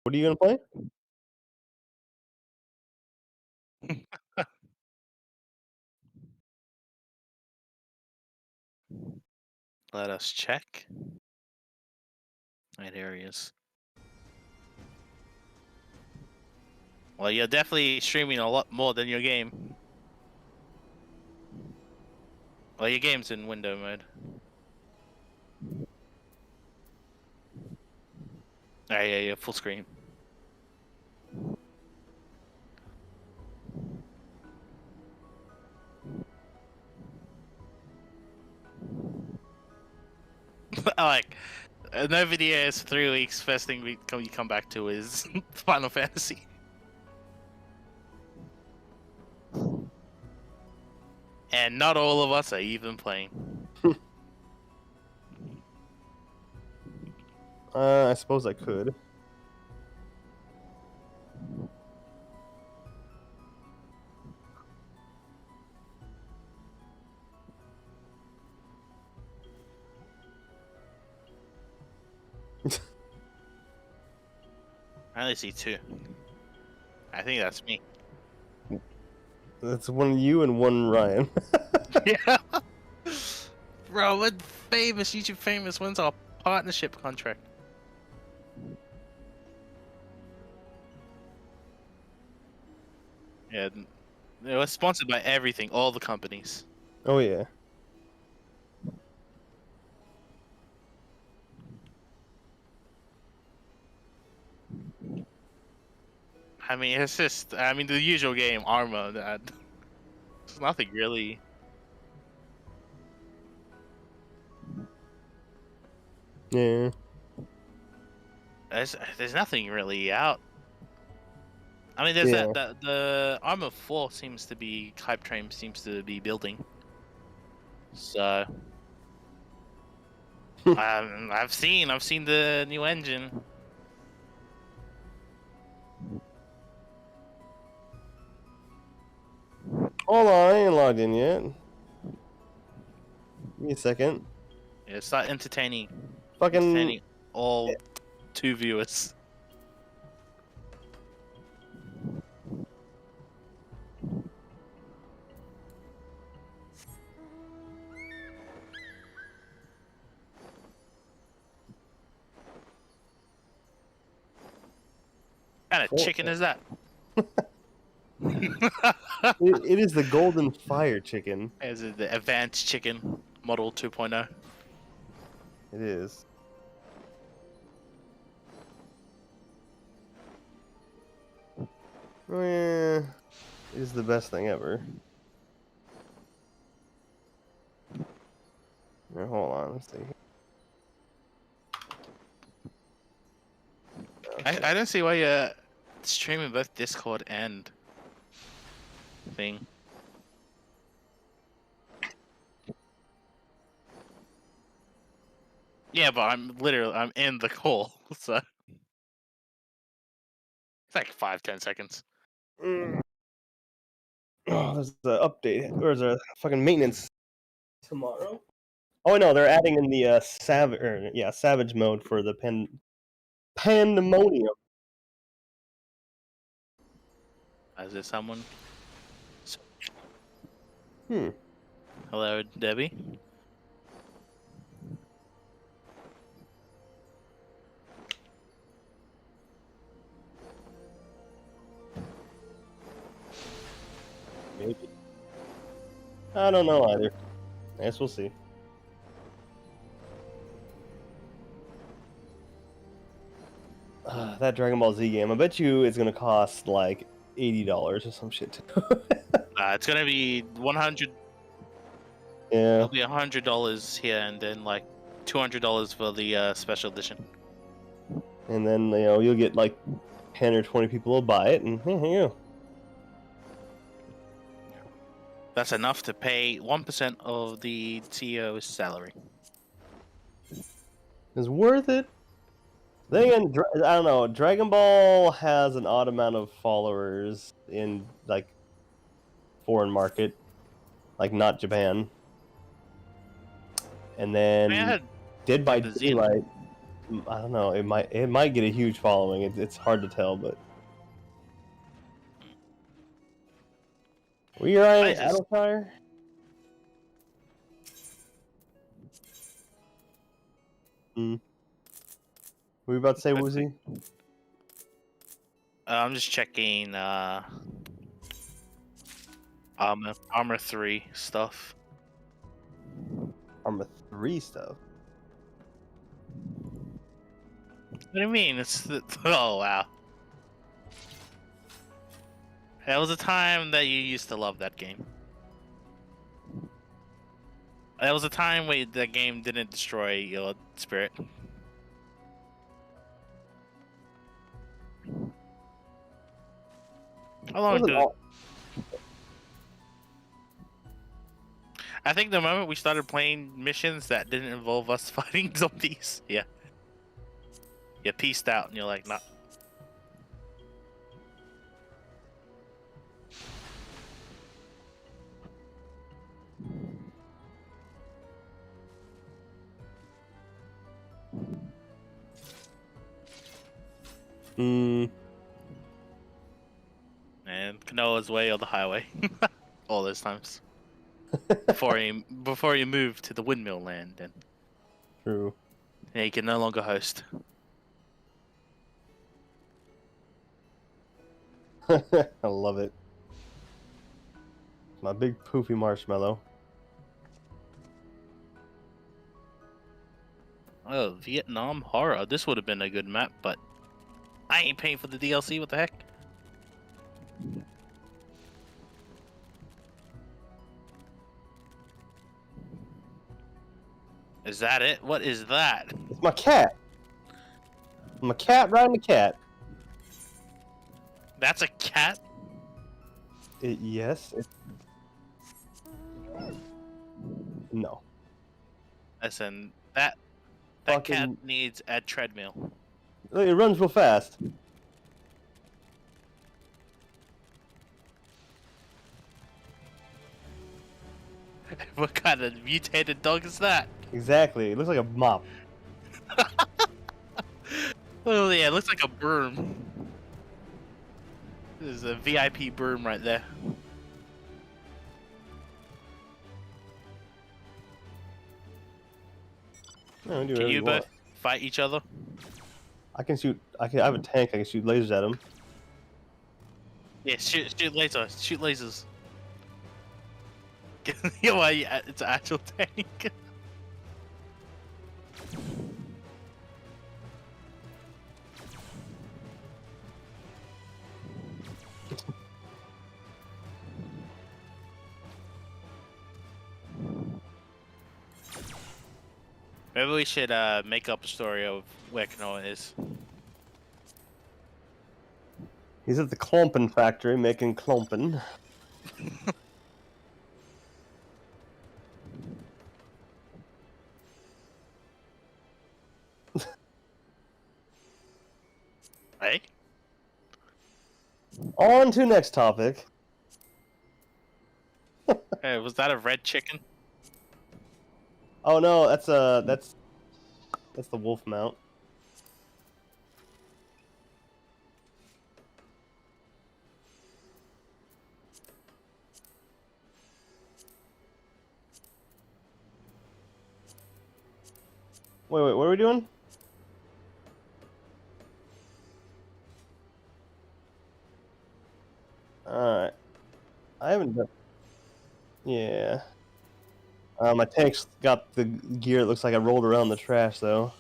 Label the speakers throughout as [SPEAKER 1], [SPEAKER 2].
[SPEAKER 1] What are you gonna play?
[SPEAKER 2] Let us check. Right, here he is. Well, you're definitely streaming a lot more than your game. Well, your game's in window mode. Oh, yeah, full screen. Like, no videos for 3 weeks. First thing you come back to is Final Fantasy. And not all of us are even playing.
[SPEAKER 1] I suppose I could.
[SPEAKER 2] I only see 2. I think that's me.
[SPEAKER 1] That's one you and one Ryan.
[SPEAKER 2] Yeah. Bro, what famous YouTube famous wins our partnership contract? Yeah, it was sponsored by everything, all the companies.
[SPEAKER 1] Oh yeah.
[SPEAKER 2] I mean, it's just, I mean, the usual game, Arma, that. There's nothing really.
[SPEAKER 1] Yeah.
[SPEAKER 2] There's nothing really out. I mean, there's
[SPEAKER 1] Yeah.
[SPEAKER 2] the Arma 4 seems to be, Hype Train seems to be building. So. I've seen the new engine.
[SPEAKER 1] Hold on, I ain't logged in yet. Give me a second.
[SPEAKER 2] Yeah, it's not entertaining.
[SPEAKER 1] Fucking.
[SPEAKER 2] Entertaining all 2 viewers. What kind of chicken is that?
[SPEAKER 1] It is the golden fire chicken.
[SPEAKER 2] Is it the advanced chicken model 2.0?
[SPEAKER 1] It is. Oh yeah. It is the best thing ever. Now, hold on, let's see.
[SPEAKER 2] I don't see why you're streaming both Discord and thing. Yeah, but I'm in the call, so it's like 5-10 seconds.
[SPEAKER 1] Oh, there's an update. Or is there a fucking maintenance tomorrow? Oh no, they're adding in the savage mode for the pandemonium.
[SPEAKER 2] Is there someone?
[SPEAKER 1] Hmm.
[SPEAKER 2] Hello, Debbie.
[SPEAKER 1] Maybe. I don't know either. I guess we'll see. That Dragon Ball Z game, I bet you it's gonna cost like $80 or some shit.
[SPEAKER 2] It's gonna be 100.
[SPEAKER 1] Yeah.
[SPEAKER 2] It'll be $100 here, and then like $200 for the special edition.
[SPEAKER 1] And then you'll get like 10 or 20 people will buy it, and here you go.
[SPEAKER 2] That's enough to pay 1% of the CEO's salary.
[SPEAKER 1] It's worth it. Then again, I don't know. Dragon Ball has an odd amount of followers in like foreign market, like not Japan. And then Dead by Daylight. I don't know. It might get a huge following. It's hard to tell, but were you
[SPEAKER 2] I
[SPEAKER 1] Ryan
[SPEAKER 2] just
[SPEAKER 1] Adelsire? Hmm. Were you about to say
[SPEAKER 2] I think-
[SPEAKER 1] Woozy?
[SPEAKER 2] I'm just checking armor 3 stuff.
[SPEAKER 1] Arma 3 stuff.
[SPEAKER 2] What do you mean? Oh wow. That was a time that you used to love that game. That was a time where the game didn't destroy your spirit. How long
[SPEAKER 1] Wasn't
[SPEAKER 2] did
[SPEAKER 1] all.
[SPEAKER 2] I think the moment we started playing missions that didn't involve us fighting zombies, yeah, you pieced out and you're like, nah.
[SPEAKER 1] Hmm.
[SPEAKER 2] And K0noa's way or the highway, all those times before you move to the windmill land, and
[SPEAKER 1] True.
[SPEAKER 2] yeah, you can no longer host.
[SPEAKER 1] I love it. My big poofy marshmallow.
[SPEAKER 2] Oh, Vietnam horror. This would have been a good map, but I ain't paying for the DLC. What the heck? Is that it? What is that?
[SPEAKER 1] It's my cat. My cat riding the cat.
[SPEAKER 2] That's a cat?
[SPEAKER 1] Yes. No.
[SPEAKER 2] Listen, that
[SPEAKER 1] Fucking.
[SPEAKER 2] cat needs a treadmill.
[SPEAKER 1] Look, it runs real fast.
[SPEAKER 2] What kind of mutated dog is that?
[SPEAKER 1] Exactly. It looks like a mop.
[SPEAKER 2] Oh yeah, it looks like a broom. This is a VIP broom right there.
[SPEAKER 1] No, do
[SPEAKER 2] Can
[SPEAKER 1] whatever
[SPEAKER 2] you
[SPEAKER 1] you want.
[SPEAKER 2] both fight each other?
[SPEAKER 1] I can shoot. I have a tank. I can shoot lasers at him.
[SPEAKER 2] Yeah, shoot lasers. Shoot lasers. Yeah, well, yeah, it's an actual tank. Maybe we should make up a story of where K0noa is.
[SPEAKER 1] He's at the Klompen factory making Klompen.
[SPEAKER 2] Hey?
[SPEAKER 1] On to next topic.
[SPEAKER 2] Hey, was that a red chicken?
[SPEAKER 1] Oh no, that's the wolf mount. Wait, what are we doing? Alright. I haven't done. Yeah. My tank's got the gear that looks like I rolled around the trash, though.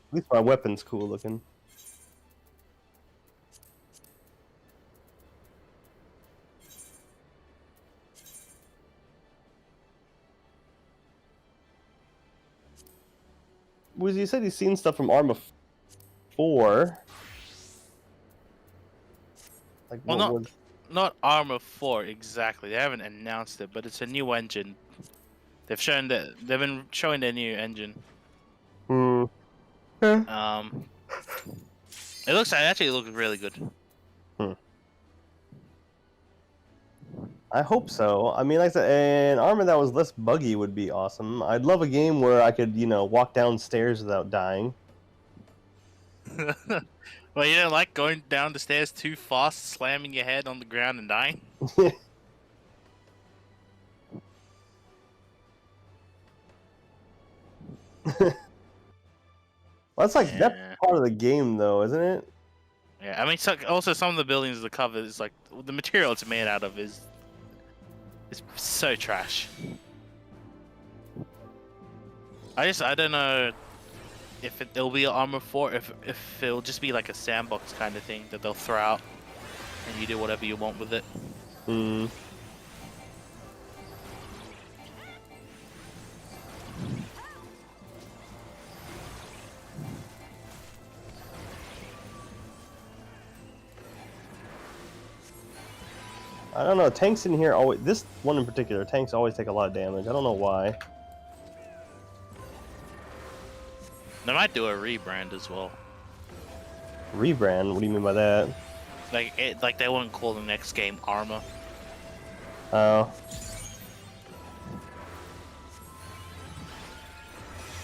[SPEAKER 1] At least my weapon's cool looking. Woozy, you said he's seen stuff from Arma 4. Like,
[SPEAKER 2] Well,
[SPEAKER 1] what was...
[SPEAKER 2] not Armor 4 exactly. They haven't announced it, but it's a new engine. They've been showing their new engine.
[SPEAKER 1] Hmm.
[SPEAKER 2] It actually looks really good.
[SPEAKER 1] Hmm. I hope so. I mean, like I said, an armor that was less buggy would be awesome. I'd love a game where I could, walk downstairs without dying.
[SPEAKER 2] Well, you don't like going down the stairs too fast, slamming your head on the ground and dying?
[SPEAKER 1] That's like that's
[SPEAKER 2] Yeah.
[SPEAKER 1] part of the game, though, isn't it?
[SPEAKER 2] Yeah, I mean, also some of the buildings, the cover is like the material it's made out of is so trash. I don't know if it'll be an armor 4, if it'll just be like a sandbox kind of thing that they'll throw out, and you do whatever you want with it.
[SPEAKER 1] Hmm. I don't know. Tanks in here always. This one in particular, tanks always take a lot of damage. I don't know why.
[SPEAKER 2] They might do a rebrand as well.
[SPEAKER 1] Rebrand? What do you mean by that?
[SPEAKER 2] Like they wouldn't call the next game Armor.
[SPEAKER 1] Oh.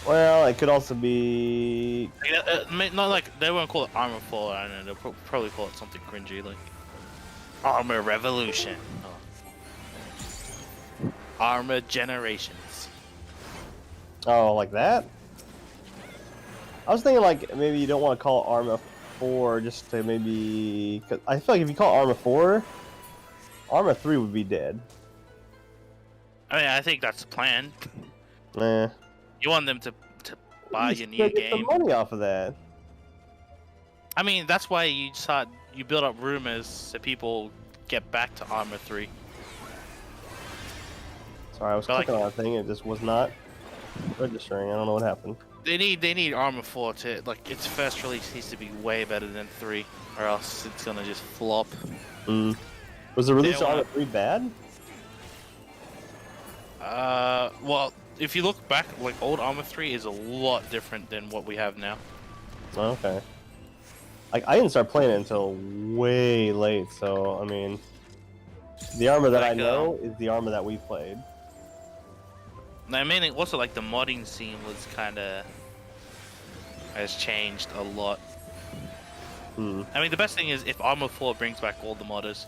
[SPEAKER 1] Well, it could also be.
[SPEAKER 2] Not like they won't call it Armor 4. I don't know. They'll probably call it something cringy like Armor Revolution. Or Armor Generations.
[SPEAKER 1] Oh, like that? I was thinking like maybe you don't want to call it Arma 4 just to maybe. Cause I feel like if you call it Arma 4, Arma 3 would be dead.
[SPEAKER 2] I mean, I think that's the plan.
[SPEAKER 1] Eh.
[SPEAKER 2] You want them to buy your new
[SPEAKER 1] Get the
[SPEAKER 2] game.
[SPEAKER 1] money off of that.
[SPEAKER 2] I mean, that's why you build up rumors so people get back to Armor 3.
[SPEAKER 1] Sorry, I was
[SPEAKER 2] But,
[SPEAKER 1] clicking on a thing. It just was not registering. I don't know what happened.
[SPEAKER 2] They need Armor 4 to like its first release needs to be way better than 3, or else it's gonna just flop.
[SPEAKER 1] Mm. Was the release of
[SPEAKER 2] wanna-
[SPEAKER 1] Arma 3 bad?
[SPEAKER 2] Well, if you look back, like old Armor 3 is a lot different than what we have now.
[SPEAKER 1] Oh, okay. Like I didn't start playing it until way late, so I mean, the Arma that I know is the Arma that we played.
[SPEAKER 2] I mean, it also like the modding scene was has changed a lot.
[SPEAKER 1] Hmm.
[SPEAKER 2] I mean, the best thing is if Armor 4 brings back all the modders,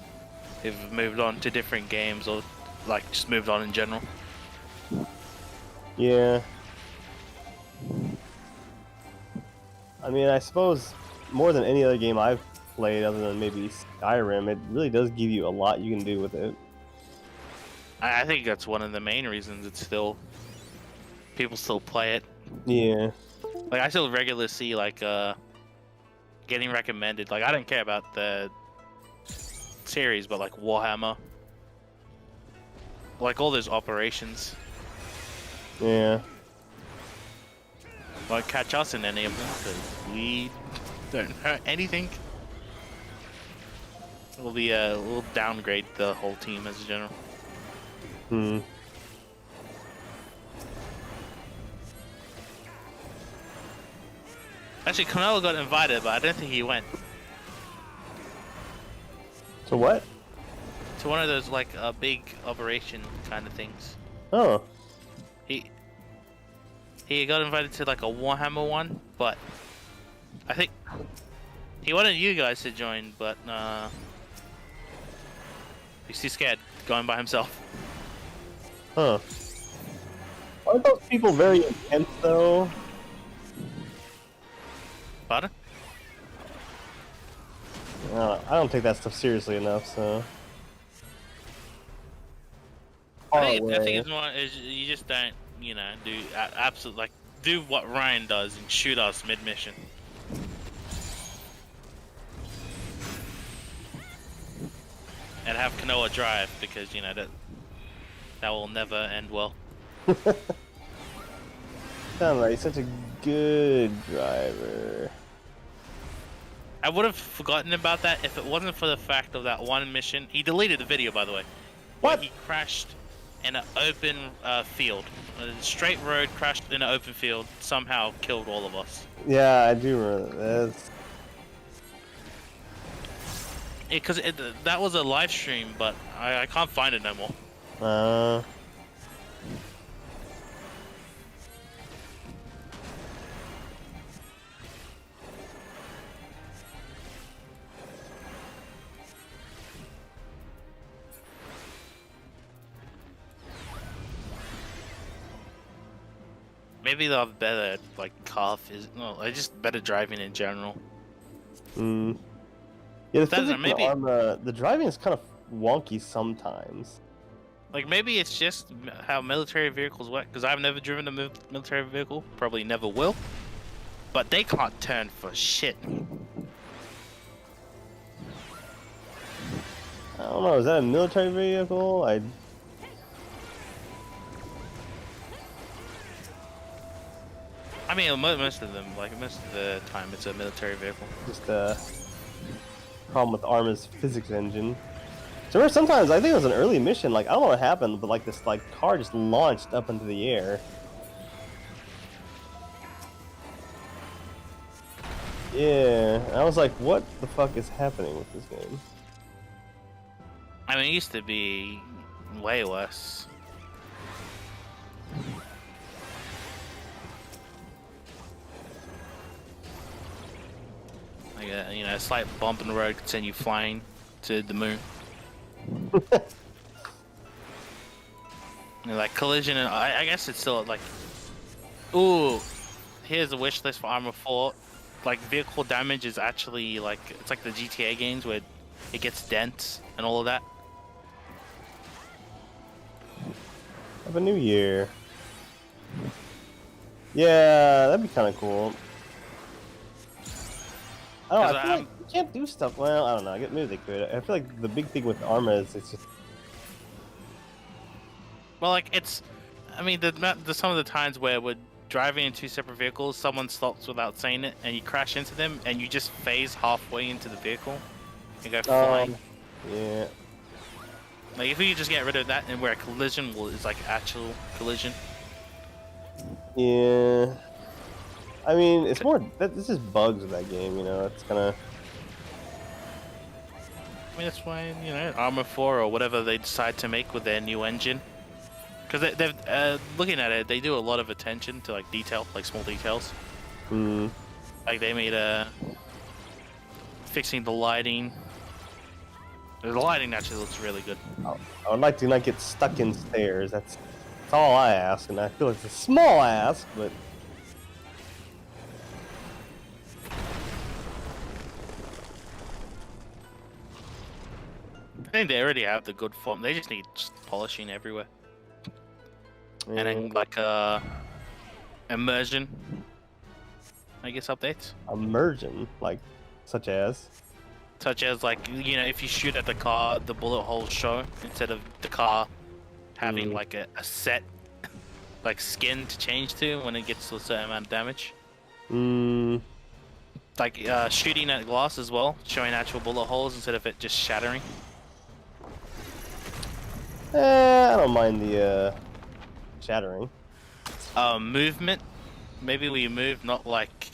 [SPEAKER 2] who've moved on to different games or like just moved on in general.
[SPEAKER 1] Yeah. I mean, I suppose more than any other game I've played, other than maybe Skyrim, it really does give you a lot you can do with it.
[SPEAKER 2] I think that's one of the main reasons it's still people still play it.
[SPEAKER 1] Yeah.
[SPEAKER 2] Like I still regularly see like getting recommended. Like I don't care about the series, but like Warhammer, like all those operations.
[SPEAKER 1] Yeah.
[SPEAKER 2] Won't catch us in any of them because we don't hurt anything. We'll downgrade the whole team as a general.
[SPEAKER 1] Hmm.
[SPEAKER 2] Actually, K0noa got invited, but I don't think he went.
[SPEAKER 1] So what?
[SPEAKER 2] To one of those like big operation kind of things.
[SPEAKER 1] Oh.
[SPEAKER 2] He got invited to like a Warhammer one, but I think he wanted you guys to join, but he's too scared going by himself.
[SPEAKER 1] Huh. Aren't those people very intense though?
[SPEAKER 2] Pardon?
[SPEAKER 1] I don't take that stuff seriously enough, so.
[SPEAKER 2] I think it's more is you just don't, do absolute like do what Ryan does and shoot us mid mission. And have K0noa drive because that will never end well.
[SPEAKER 1] Sound he's such a good driver.
[SPEAKER 2] I would have forgotten about that if it wasn't for the fact of that one mission. He deleted the video, by the way.
[SPEAKER 1] What?
[SPEAKER 2] Where he crashed in an open field. A straight road, crashed in an open field, somehow killed all of us.
[SPEAKER 1] Yeah, I do remember that.
[SPEAKER 2] Because that was a live stream, but I can't find it no more.
[SPEAKER 1] Uh.
[SPEAKER 2] Maybe they'll have better like just better driving in general.
[SPEAKER 1] Hmm. Yeah, the physics in
[SPEAKER 2] maybe
[SPEAKER 1] Arma, the driving is kind of wonky sometimes.
[SPEAKER 2] like maybe it's just how military vehicles work. Because I've never driven a military vehicle, probably never will. But they can't turn for shit.
[SPEAKER 1] I don't know, is that a military vehicle?
[SPEAKER 2] I mean, most of them, like most of the time, it's a military vehicle.
[SPEAKER 1] Just a problem with Arma's physics engine. So sometimes I think it was an early mission, like I don't know what happened, but like this car just launched up into the air. Yeah, I was like, what the fuck is happening with this game?
[SPEAKER 2] I mean, it used to be way worse. Like a slight bump in the road could send you flying to the moon. And like collision, and I guess it's still like, ooh, here's a wish list for Arma 4. Like vehicle damage is actually like it's like the GTA games where it gets dents and all of that.
[SPEAKER 1] Have a new year. Yeah, that'd be kind of cool. I don't know, I feel like you can't do stuff. Well, I don't know. Maybe they could. I feel like the big thing with Arma is it's just.
[SPEAKER 2] Well, like it's, I mean, the some of the times where we're driving in two separate vehicles, someone stops without saying it, and you crash into them, and you just phase halfway into the vehicle, and go flying.
[SPEAKER 1] Yeah.
[SPEAKER 2] Like if we could just get rid of that, and where a collision is like actual collision.
[SPEAKER 1] Yeah. I mean, it's more that this is bugs of that game, you know. It's kind of.
[SPEAKER 2] I mean, that's why Arma 4 or whatever they decide to make with their new engine, because they've looking at it, they do a lot of attention to like detail, like small details.
[SPEAKER 1] Hmm.
[SPEAKER 2] Like they made fixing the lighting. The lighting actually looks really good.
[SPEAKER 1] I would like to not get stuck in stairs. That's all I ask, and I feel it's a small ask, but.
[SPEAKER 2] I think they already have the good form. They just need polishing everywhere. Yeah. And then like immersion, I guess updates.
[SPEAKER 1] Immersion, like such as
[SPEAKER 2] like if you shoot at the car, the bullet holes show instead of the car having like a set like skin to change to when it gets to a certain amount of damage. Like shooting at glass as well, showing actual bullet holes instead of it just shattering.
[SPEAKER 1] I don't mind the shattering.
[SPEAKER 2] Movement. Maybe we move not like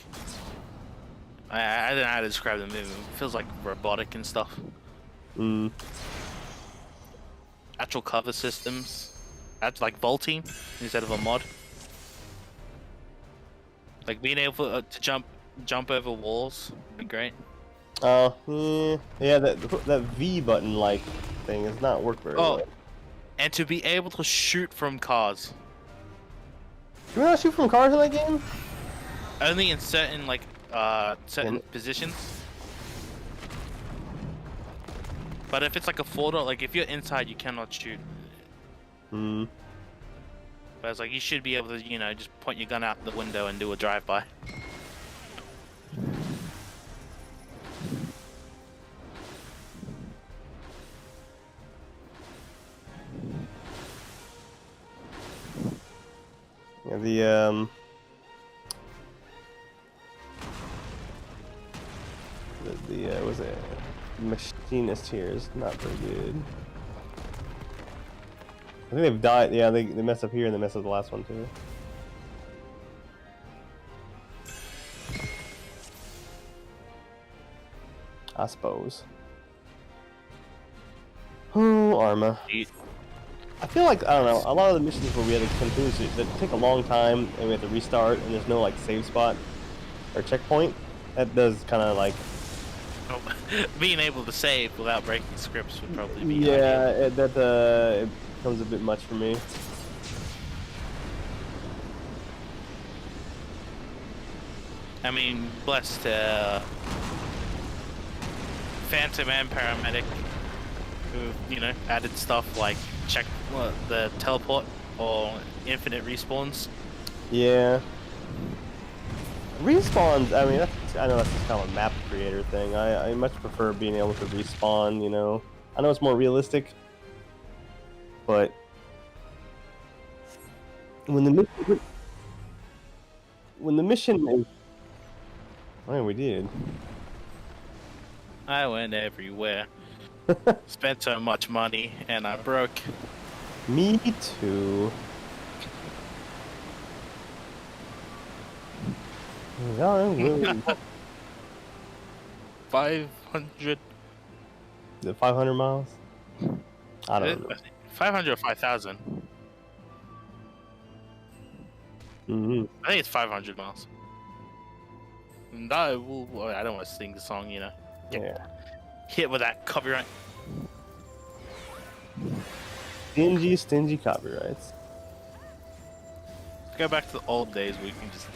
[SPEAKER 2] I don't know how to describe the movement. It feels like robotic and stuff. Actual cover systems. That's like vaulting instead of a mod. Like being able to jump over walls would be great.
[SPEAKER 1] Oh, yeah, that V button like thing has not worked very well.
[SPEAKER 2] And to be able to shoot from cars.
[SPEAKER 1] Can we not shoot from cars in that game?
[SPEAKER 2] Only in certain like certain positions. But if it's like a four-door, like if you're inside, you cannot shoot. But it's like you should be able to, just point your gun out the window and do a drive-by.
[SPEAKER 1] Yeah, was it machinist here is not very good. I think they've died. Yeah, they mess up here and they mess up the last one too. I suppose. Oh, Arma.
[SPEAKER 2] You-
[SPEAKER 1] I feel like, I don't know, a lot of the missions where we had to continuously, that take a long time and we have to restart and there's no like save spot or checkpoint, that does kind of like...
[SPEAKER 2] being able to save without breaking scripts would probably be
[SPEAKER 1] Yeah,
[SPEAKER 2] ideal.
[SPEAKER 1] it becomes a bit much for me.
[SPEAKER 2] I mean, blessed Phantom and Paramedic, who, you know, added stuff like check the teleport or infinite respawns.
[SPEAKER 1] Yeah. Respawns, I mean, I know that's just kind of a map creator thing. I much prefer being able to respawn, you know. I know it's more realistic, but when the mission is... Oh, we did.
[SPEAKER 2] I went everywhere, spent so much money, and I broke.
[SPEAKER 1] Me too. Yeah, really.
[SPEAKER 2] 500.
[SPEAKER 1] Is it 500 miles? I don't know.
[SPEAKER 2] 500 or 5,000. I think it's 500 miles. No, I don't want to sing the song, you know.
[SPEAKER 1] Yeah.
[SPEAKER 2] Hit with that copyright.
[SPEAKER 1] Stingy copyrights.
[SPEAKER 2] Go back to the old days where you can just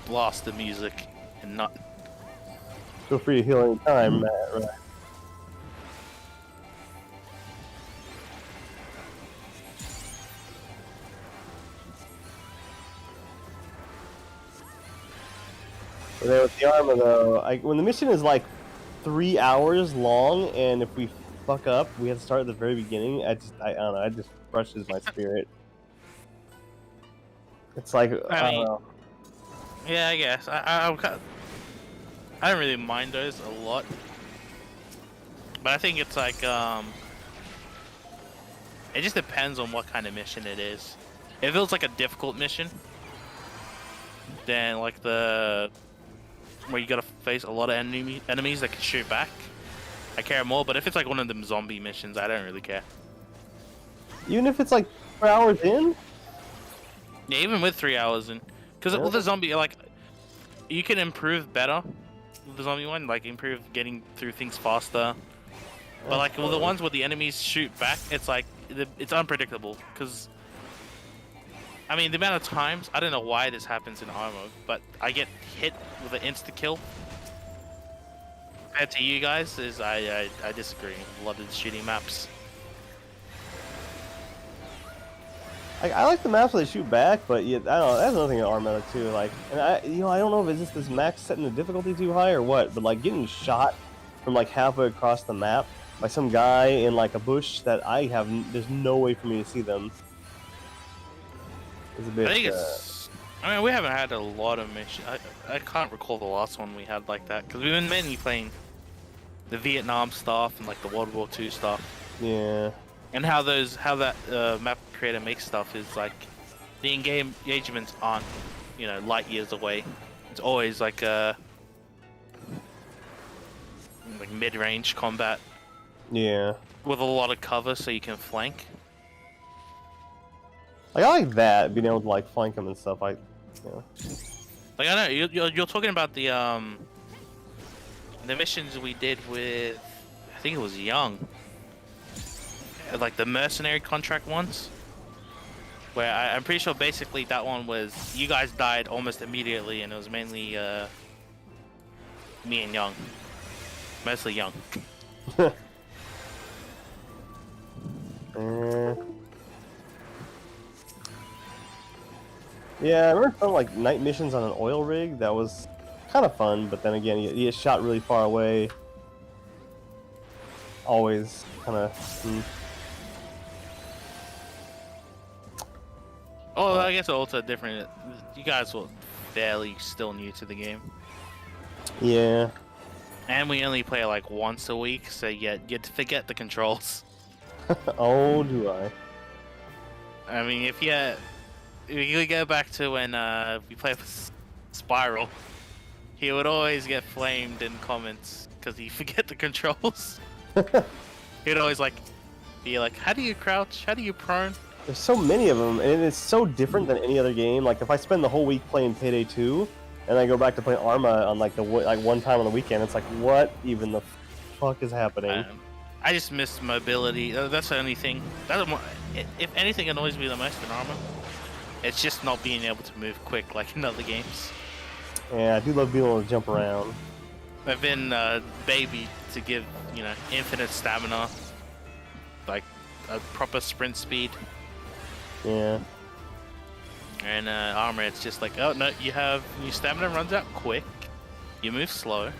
[SPEAKER 2] blast the music and not.
[SPEAKER 1] Feel free to heal any time, Matt. Right. But then with the armor, though, when the mission is like 3 hours long, and if we fuck up, we have to start at the very beginning. I don't know. It just brushes my spirit. It's like I don't know.
[SPEAKER 2] Yeah, I guess I don't really mind those a lot, but I think it's like it just depends on what kind of mission it is. If it was like a difficult mission, then like where you gotta face a lot of enemies that can shoot back, I care more. But if it's like one of them zombie missions, I don't really care.
[SPEAKER 1] Even if it's like 4 hours in?
[SPEAKER 2] Yeah, even with 3 hours in, because with the zombie, like, you can improve better with the zombie one, like improve getting through things faster. But like with the ones where the enemies shoot back, it's like it's unpredictable. Because I mean, the amount of times, I don't know why this happens in armor, but I get hit with an insta kill. Compared to you guys, I disagree. A lot of the shooting maps.
[SPEAKER 1] I like the maps where they shoot back, but yeah, I don't know. That's another thing in Armada too. Like, and I don't know if it's just this max setting the difficulty too high or what, but like getting shot from like halfway across the map by some guy in like a bush that there's no way for me to see them. It's a bit.
[SPEAKER 2] I think I mean, we haven't had a lot of missions. I can't recall the last one we had like that because we've been mainly playing the Vietnam stuff and like the World War II stuff.
[SPEAKER 1] Yeah.
[SPEAKER 2] And how that map creator makes stuff is like the in-game engagements aren't, you know, light years away. It's always like mid-range combat.
[SPEAKER 1] Yeah.
[SPEAKER 2] With a lot of cover, so you can flank.
[SPEAKER 1] Like I like that, being able to like flank them and stuff. Like, you know.
[SPEAKER 2] Like I know you're talking about the missions we did with, I think it was Young. Like the mercenary contract ones, where I'm pretty sure basically that one was you guys died almost immediately, and it was mainly me and Young, mostly Young.
[SPEAKER 1] Yeah, I remember some like night missions on an oil rig. That was kind of fun, but then again, you get shot really far away. Always kind of.
[SPEAKER 2] Oh, I guess also different. You guys were fairly still new to the game.
[SPEAKER 1] Yeah.
[SPEAKER 2] And we only play like once a week, so you get to forget the controls.
[SPEAKER 1] Oh, do I?
[SPEAKER 2] I mean, if you go back to when we played with Spiral, he would always get flamed in comments because he forget the controls. He'd always like Be like, how do you crouch? How do you prone?
[SPEAKER 1] There's so many of them, and it's so different than any other game. Like if I spend the whole week playing Payday 2, and I go back to play Arma on like one time on the weekend, it's like what even the fuck is happening?
[SPEAKER 2] I just miss mobility. That's the only thing. If anything annoys me the most in Arma, it's just not being able to move quick like in other games.
[SPEAKER 1] Yeah, I do love being able to jump around.
[SPEAKER 2] I've been babied to give, you know, infinite stamina, like a proper sprint speed.
[SPEAKER 1] Yeah.
[SPEAKER 2] And Armor, it's just like, oh no, your stamina runs out quick, you move slow.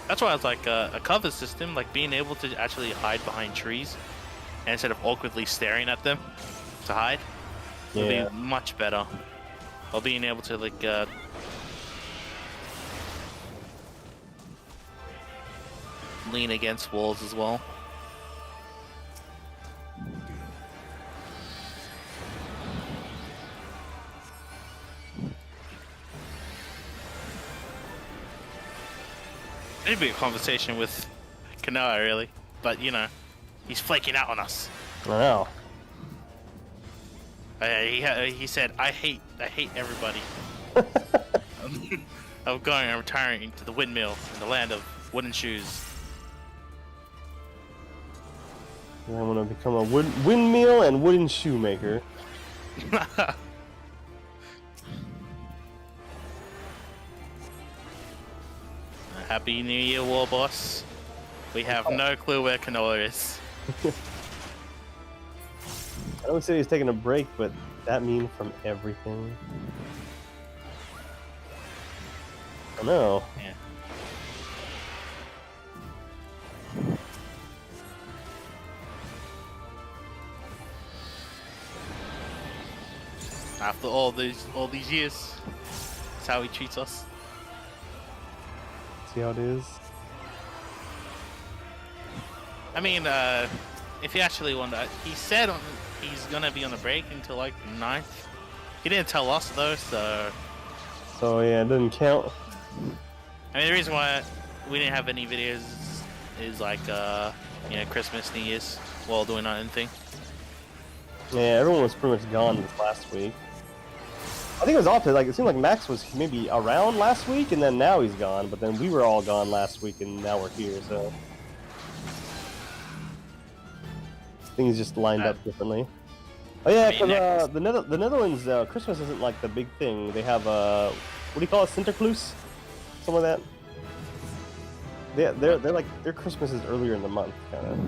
[SPEAKER 2] That's why I was like a cover system, like being able to actually hide behind trees, and instead of awkwardly staring at them to hide, would be much better. Or being able to like lean against walls as well. It'd be a conversation with K0noa, really, but you know, he's flaking out on us.
[SPEAKER 1] I know.
[SPEAKER 2] He said, I hate everybody. I'm going and retiring to the windmill in the land of wooden shoes.
[SPEAKER 1] I'm gonna become a windmill and wooden shoemaker.
[SPEAKER 2] Happy New Year, War Boss. We have no clue where K0noa is.
[SPEAKER 1] I don't say he's taking a break, but that mean from everything? I know.
[SPEAKER 2] Yeah. After all these years, that's how he treats us.
[SPEAKER 1] See how it is?
[SPEAKER 2] I mean, if you actually want to, he said he's gonna be on a break until like the 9th. He didn't tell us though, so.
[SPEAKER 1] So yeah, it doesn't count.
[SPEAKER 2] I mean, the reason why we didn't have any videos is like, you know, Christmas, New Year's, while doing our own thing.
[SPEAKER 1] Yeah, everyone was pretty much gone this last week. I think it was opposite. Like it seemed like Max was maybe around last week, and then now he's gone. But then we were all gone last week, and now we're here. So things just lined up differently. Oh yeah, because the Netherlands Christmas isn't like the big thing. They have what do you call it, Sinterklaas, something like that. They're like their Christmas is earlier in the month, kind of.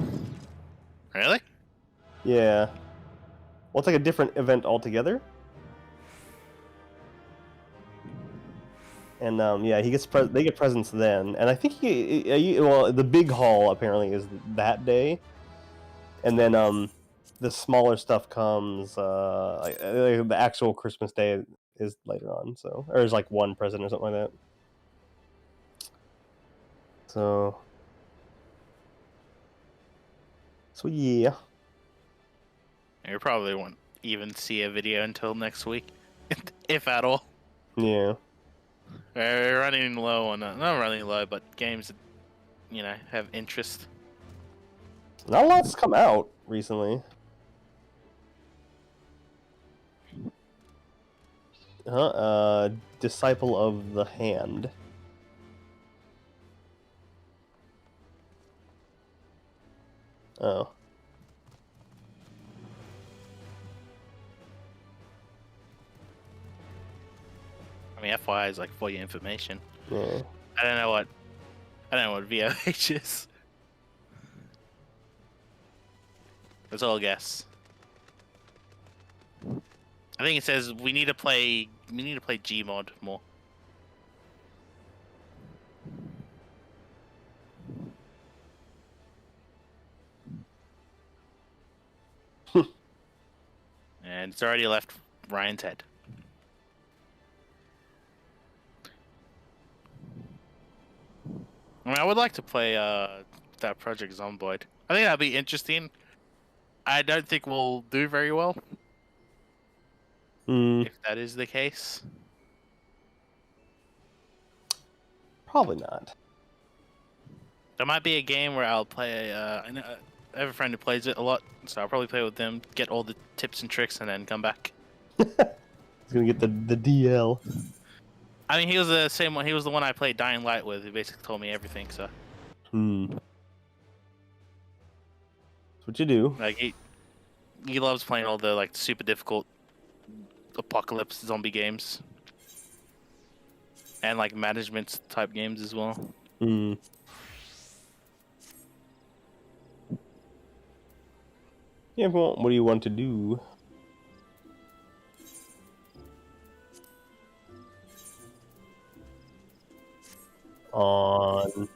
[SPEAKER 2] Really?
[SPEAKER 1] Yeah. Well, it's like a different event altogether. And yeah, they get presents then, and I think well, the big haul apparently is that day, and then the smaller stuff comes like the actual Christmas day is later on, so or is like one present or something like that. So yeah.
[SPEAKER 2] You probably won't even see a video until next week, if at all.
[SPEAKER 1] Yeah.
[SPEAKER 2] We're running low on not running low, but games that, you know, have interest.
[SPEAKER 1] Not a lot's come out recently. Disciple of the Hand. Oh.
[SPEAKER 2] I mean, FYI is like for your information.
[SPEAKER 1] Yeah.
[SPEAKER 2] I don't know what VOH is. Let's all guess. I think it says we need to play Gmod more. And it's already left Ryan's head. I mean, I would like to play that Project Zomboid. I think that'd be interesting. I don't think we'll do very well. If that is the case.
[SPEAKER 1] Probably not.
[SPEAKER 2] There might be a game where I'll play. I have a friend who plays it a lot, so I'll probably play with them, get all the tips and tricks, and then come back.
[SPEAKER 1] He's gonna get the DL.
[SPEAKER 2] I mean, he was the same one. He was the one I played Dying Light with. He basically told me everything. So,
[SPEAKER 1] That's what you do.
[SPEAKER 2] like, he loves playing all the like super difficult apocalypse zombie games, and like management type games as well.
[SPEAKER 1] Yeah, well, what do you want to do? On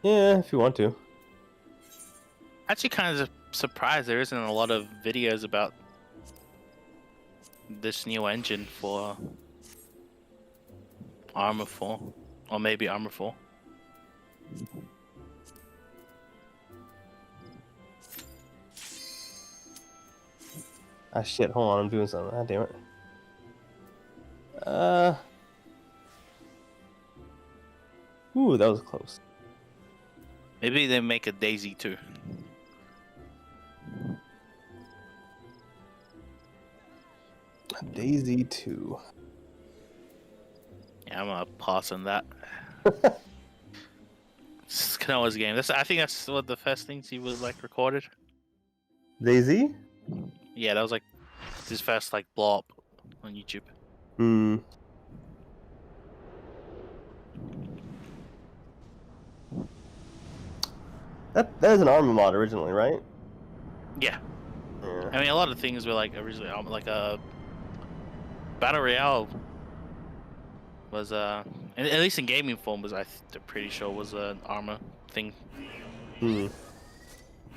[SPEAKER 1] yeah, if you want to.
[SPEAKER 2] Actually, kind of surprised there isn't a lot of videos about this new engine for Armor 4, or maybe Armor 4.
[SPEAKER 1] Ah shit, hold on, I'm doing something. Ah damn it. Ooh, that was close.
[SPEAKER 2] Maybe they make a Daisy too.
[SPEAKER 1] Daisy 2.
[SPEAKER 2] Yeah, I'm gonna pass on that. It's K0noa's game. I think that's one of the first things he was like recorded.
[SPEAKER 1] Daisy?
[SPEAKER 2] Yeah, that was like his first like blow up on YouTube.
[SPEAKER 1] That is an Arma mod originally, right?
[SPEAKER 2] Yeah.
[SPEAKER 1] Yeah.
[SPEAKER 2] I mean, a lot of things were like originally like a battle royale was at least in gaming form was I'm pretty sure was an Arma thing,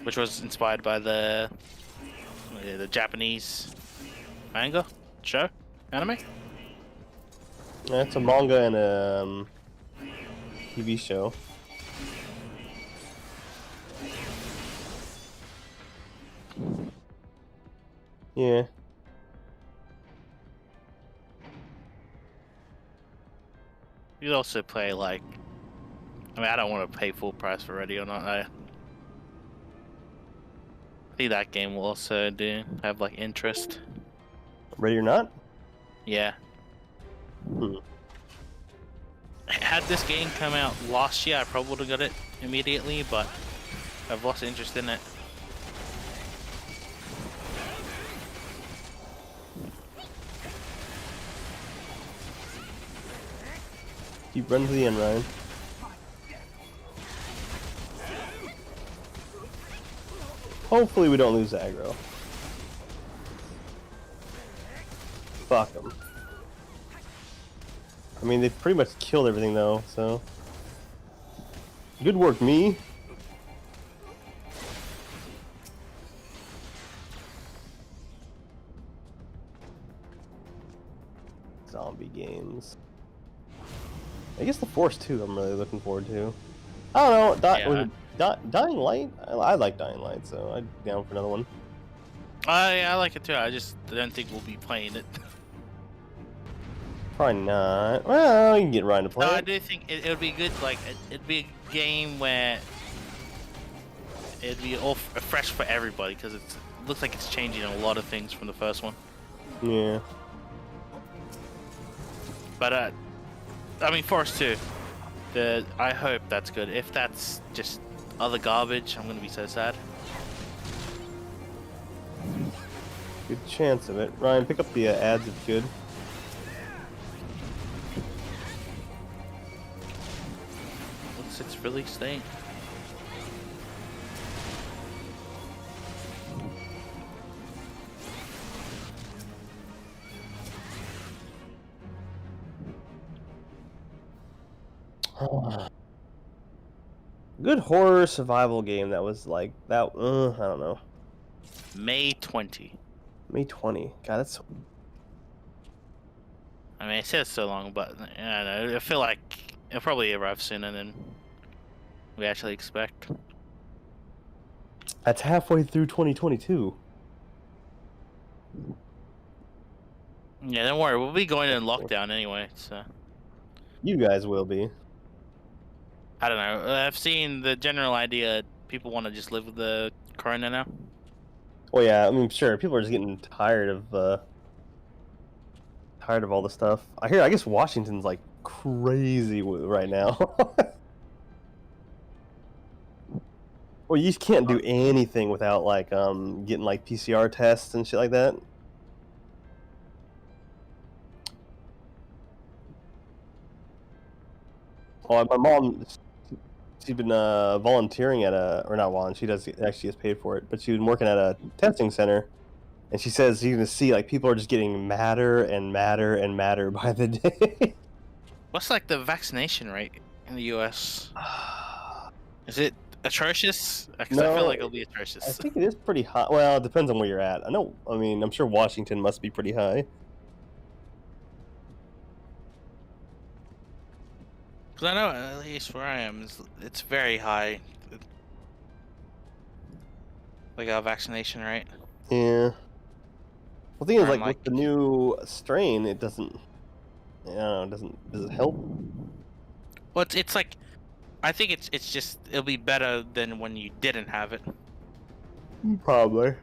[SPEAKER 2] which was inspired by the Japanese manga show anime.
[SPEAKER 1] Yeah, it's a manga and a TV show. Yeah.
[SPEAKER 2] You'd also play like, I mean, I don't want to pay full price for Ready or Not. I think that game will also have like interest.
[SPEAKER 1] Ready or Not?
[SPEAKER 2] Yeah. Had this game come out last year, I probably would have got it immediately, but I've lost interest in it.
[SPEAKER 1] Keep running to the end, Ryan. Hopefully we don't lose aggro. Fuck them. I mean, they pretty much killed everything though, so... Good work, me! Zombie games. I guess the Force 2 I'm really looking forward to. I don't know, Dying Light? I like Dying Light, so I'm down for another one.
[SPEAKER 2] Yeah, I like it too, I just don't think we'll be playing it.
[SPEAKER 1] Probably not. Well, you can get Ryan to play
[SPEAKER 2] No,
[SPEAKER 1] it.
[SPEAKER 2] I do think it would be good, like, it'd be a game where it'd be all fresh for everybody, because it looks like it's changing a lot of things from the first one.
[SPEAKER 1] Yeah.
[SPEAKER 2] But, I mean, Force 2, I hope that's good. If that's just other garbage, I'm gonna be so sad.
[SPEAKER 1] Good chance of it. Ryan, pick up the ads if you could.
[SPEAKER 2] Looks it's really staying.
[SPEAKER 1] Good horror survival game that was like that. I don't know.
[SPEAKER 2] May 20.
[SPEAKER 1] May 20. God, that's.
[SPEAKER 2] I mean, it says so long, but I don't know. I feel like it'll probably arrive sooner than we actually expect.
[SPEAKER 1] That's halfway through 2022.
[SPEAKER 2] Yeah, don't worry. We'll be going in lockdown anyway. So
[SPEAKER 1] You guys will be.
[SPEAKER 2] I don't know. I've seen the general idea. People want to just live with the corona now.
[SPEAKER 1] Well, yeah, I mean, sure, people are just getting tired of all the stuff. I guess Washington's like crazy right now. Well, you just can't do anything without like getting like PCR tests and shit like that. Oh, my mom, she's been volunteering at or not volunteering. She does actually gets paid for it, but she's been working at a testing center, and she says you're gonna see like people are just getting madder and madder and madder by the day.
[SPEAKER 2] What's like the vaccination rate in the U.S.? Is it atrocious? Because I feel
[SPEAKER 1] No,
[SPEAKER 2] like it'll be
[SPEAKER 1] I
[SPEAKER 2] atrocious.
[SPEAKER 1] think it is pretty high. Well, it depends on where you're at. I mean, I'm sure Washington must be pretty high.
[SPEAKER 2] Because I know at least where I am, it's very high. Like our vaccination rate.
[SPEAKER 1] Yeah. Well, the thing is,
[SPEAKER 2] I'm
[SPEAKER 1] like
[SPEAKER 2] like,
[SPEAKER 1] with the new strain, it doesn't. I don't know. Does it help?
[SPEAKER 2] well, it's like, I think it's just it'll be better than when you didn't have it.
[SPEAKER 1] Probably.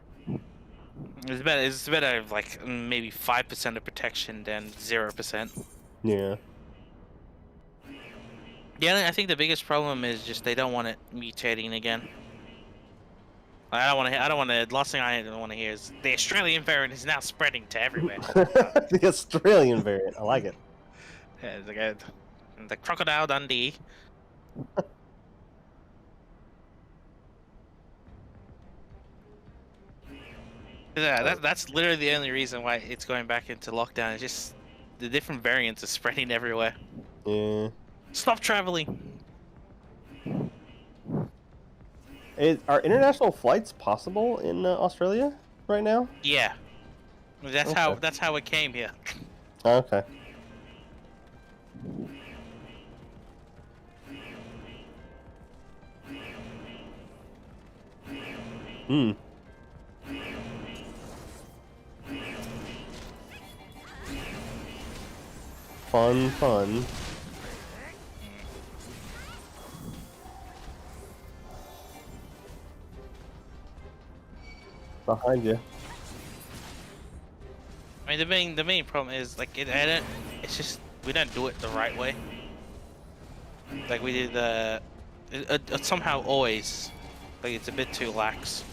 [SPEAKER 2] It's better. It's better like maybe 5% of protection than 0%.
[SPEAKER 1] Yeah.
[SPEAKER 2] Yeah, I think the biggest problem is just they don't want it mutating again. I don't want to. I don't want to. The last thing I don't want to hear is the Australian variant is now spreading to everywhere.
[SPEAKER 1] The Australian variant. I like it.
[SPEAKER 2] Yeah, the Crocodile Dundee. Yeah, that's literally the only reason why it's going back into lockdown. It's just the different variants are spreading everywhere.
[SPEAKER 1] Yeah.
[SPEAKER 2] Stop traveling.
[SPEAKER 1] Are international flights possible in Australia right now?
[SPEAKER 2] Yeah, that's
[SPEAKER 1] Okay.
[SPEAKER 2] how it came here.
[SPEAKER 1] Okay. Hmm. Fun. Behind you.
[SPEAKER 2] I mean, the main problem is like it's just we don't do it the right way. Like we did somehow always like it's a bit too lax.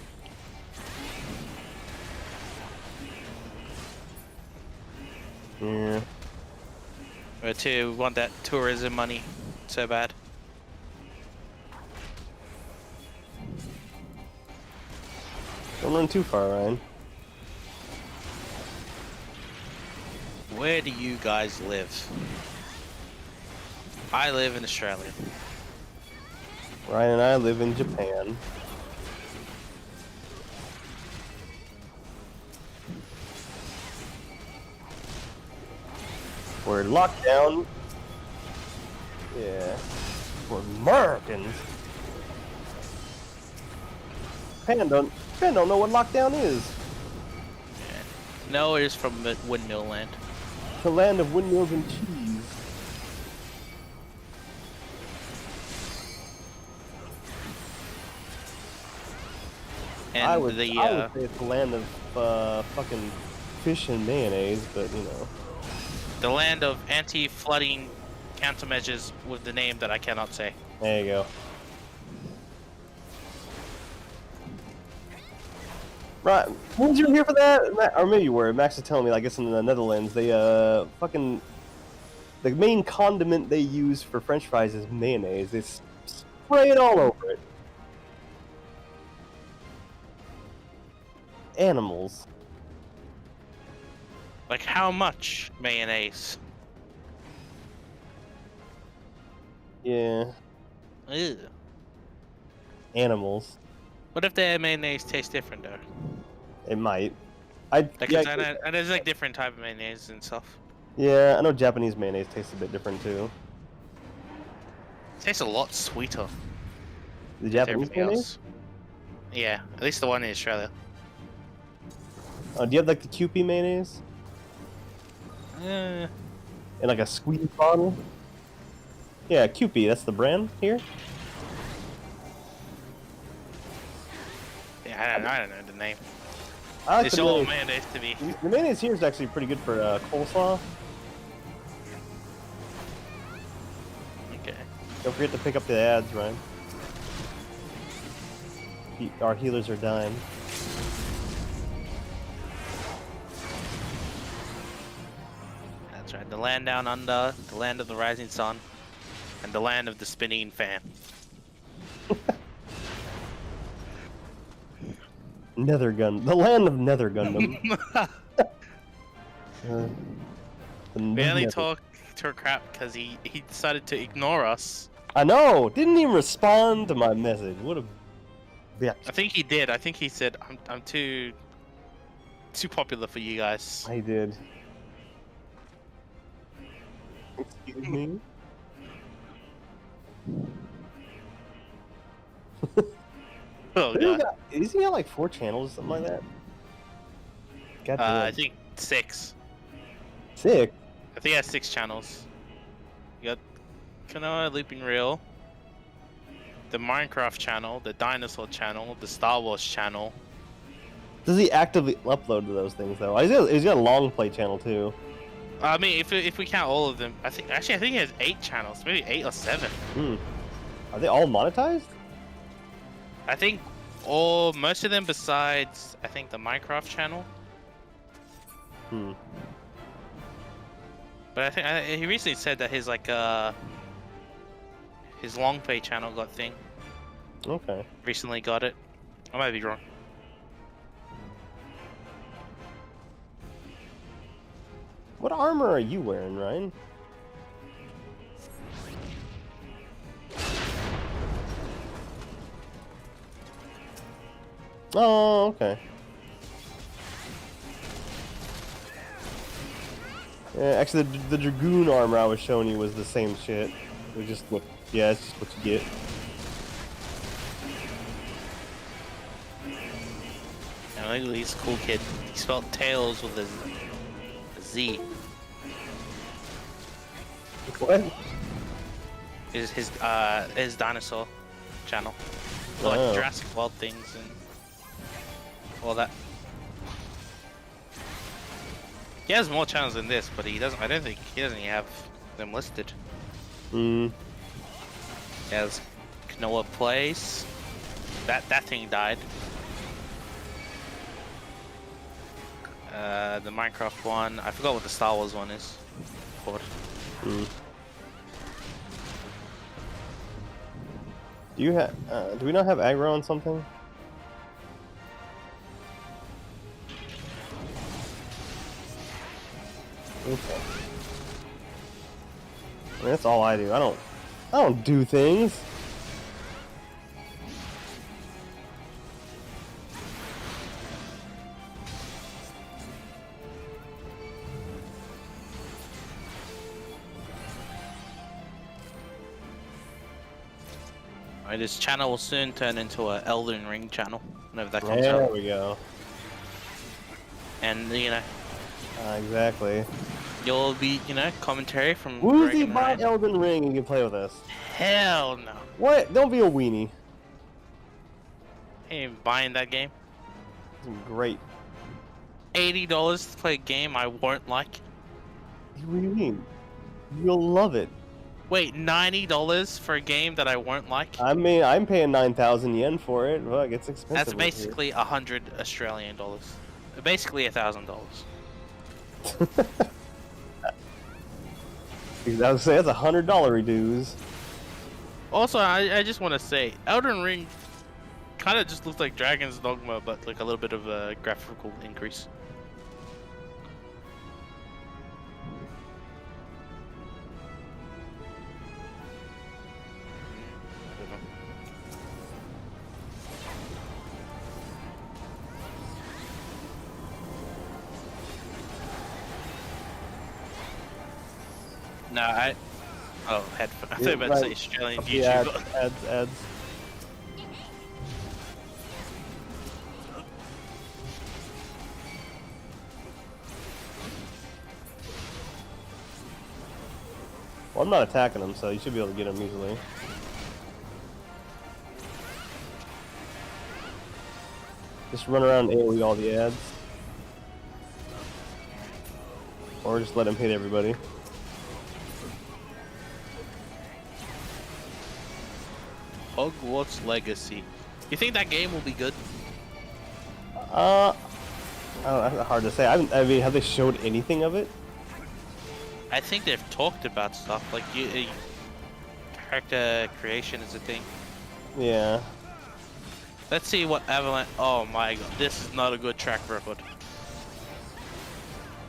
[SPEAKER 1] Yeah.
[SPEAKER 2] Or to want that tourism money so bad.
[SPEAKER 1] Don't run too far, Ryan.
[SPEAKER 2] Where do you guys live? I live in Australia.
[SPEAKER 1] Ryan and I live in Japan. We're locked down. Yeah. We're Americans. Japan don't know what lockdown is.
[SPEAKER 2] No, it is from Windmill Land.
[SPEAKER 1] The land of windmills and cheese.
[SPEAKER 2] And
[SPEAKER 1] I would say it's the land of fucking fish and mayonnaise, but you know.
[SPEAKER 2] the land of anti-flooding countermeasures with the name that I cannot say.
[SPEAKER 1] There you go. Right, weren't you here for that? Or maybe you were. Max was telling me, I guess in the Netherlands, they fucking the main condiment they use for French fries is mayonnaise. They spray it all over it. Animals.
[SPEAKER 2] Like how much mayonnaise?
[SPEAKER 1] Yeah.
[SPEAKER 2] Ew.
[SPEAKER 1] Animals.
[SPEAKER 2] What if their mayonnaise tastes different though?
[SPEAKER 1] It might.
[SPEAKER 2] Like, and there's like different type of mayonnaise and stuff.
[SPEAKER 1] Yeah, I know Japanese mayonnaise tastes a bit different too.
[SPEAKER 2] It tastes a lot sweeter.
[SPEAKER 1] The
[SPEAKER 2] than
[SPEAKER 1] Japanese
[SPEAKER 2] everything
[SPEAKER 1] mayonnaise?
[SPEAKER 2] else. Yeah, at least the one in Australia.
[SPEAKER 1] Do you have like the Kewpie mayonnaise?
[SPEAKER 2] Eh,
[SPEAKER 1] In like a squeeze bottle. Yeah, Cupid, that's the brand here.
[SPEAKER 2] yeah, I don't know the name.
[SPEAKER 1] I like
[SPEAKER 2] It's
[SPEAKER 1] the
[SPEAKER 2] all
[SPEAKER 1] mayonnaise.
[SPEAKER 2] mayonnaise to me.
[SPEAKER 1] The mayonnaise here is actually pretty good for coleslaw.
[SPEAKER 2] Okay.
[SPEAKER 1] Don't forget to pick up the ads, Ryan. Our healers are dying.
[SPEAKER 2] That's right. The land down under, the land of the rising sun, and the land of the spinning fan.
[SPEAKER 1] Nethergun, the land of Nether Gundam.
[SPEAKER 2] We only talk to crap because he decided to ignore us.
[SPEAKER 1] I know. Didn't even respond to my message. What a bitch.
[SPEAKER 2] I think he did. I think he said, "I'm too popular for you guys."
[SPEAKER 1] I did. Excuse me.
[SPEAKER 2] Oh god.
[SPEAKER 1] Is he got like 4 channels or something like that? God damn.
[SPEAKER 2] I think 6.
[SPEAKER 1] 6.
[SPEAKER 2] I think he has 6 channels. You got K0noa Looping Reel, the Minecraft channel, the Dinosaur channel, the Star Wars channel.
[SPEAKER 1] Does he actively upload to those things though? He's got a long play channel too.
[SPEAKER 2] I mean, if we count all of them, I think he has 8 channels, maybe 8 or 7.
[SPEAKER 1] Are they all monetized?
[SPEAKER 2] I think most of them besides I think the Minecraft channel. But I think he recently said that his his long play channel got thing.
[SPEAKER 1] Okay.
[SPEAKER 2] Recently got it. I might be wrong.
[SPEAKER 1] What armor are you wearing, Ryan? Oh, okay. Yeah, actually, the Dragoon armor I was showing you was the same shit. It just look, yeah, it's just what you get.
[SPEAKER 2] And look at this cool kid. He spelled tails with a Z.
[SPEAKER 1] What?
[SPEAKER 2] His dinosaur channel. For, like
[SPEAKER 1] Oh.
[SPEAKER 2] Jurassic World things and all that. He has more channels than this, but he doesn't. I don't think he doesn't even have them listed. He has K0noa Plays. That thing died. The Minecraft one. I forgot what the Star Wars one is called.
[SPEAKER 1] Do you have? Do we not have aggro on something? Okay. I mean, that's all I do. I don't do things.
[SPEAKER 2] Right, this channel will soon turn into a Elden Ring channel whenever that comes
[SPEAKER 1] There
[SPEAKER 2] out.
[SPEAKER 1] we go.
[SPEAKER 2] And you know,
[SPEAKER 1] Exactly.
[SPEAKER 2] you'll be commentary from Greg
[SPEAKER 1] Wuzi
[SPEAKER 2] and
[SPEAKER 1] buy
[SPEAKER 2] Ryan.
[SPEAKER 1] Elden Ring and you can play with us.
[SPEAKER 2] Hell no!
[SPEAKER 1] What? Don't be a weenie.
[SPEAKER 2] I ain't buying that game.
[SPEAKER 1] It's great.
[SPEAKER 2] $80 to play a game I won't like.
[SPEAKER 1] What do you mean? You'll love it.
[SPEAKER 2] Wait, $90 for a game that I won't like?
[SPEAKER 1] I mean, I'm paying 9,000 yen for it. Look, it's expensive.
[SPEAKER 2] That's
[SPEAKER 1] over here.
[SPEAKER 2] basically 100 Australian dollars. Basically $1,000.
[SPEAKER 1] I would say that's $100 reduce.
[SPEAKER 2] Also, I just want to say, Elden Ring kind of just looks like Dragon's Dogma, but like a little bit of a graphical increase. No, oh, headphone. I thought you were about to say Australian
[SPEAKER 1] Yeah,
[SPEAKER 2] YouTuber.
[SPEAKER 1] ads. Well, I'm not attacking him, so you should be able to get him easily. Just run around and AoE all the ads. Or just let him hit everybody.
[SPEAKER 2] Hogwarts Legacy. You think that game will be good?
[SPEAKER 1] I don't know, hard to say. I mean, have they showed anything of it?
[SPEAKER 2] I think they've talked about stuff like character creation is a thing.
[SPEAKER 1] Yeah.
[SPEAKER 2] Let's see what Avalanche. Oh my god, this is not a good track record.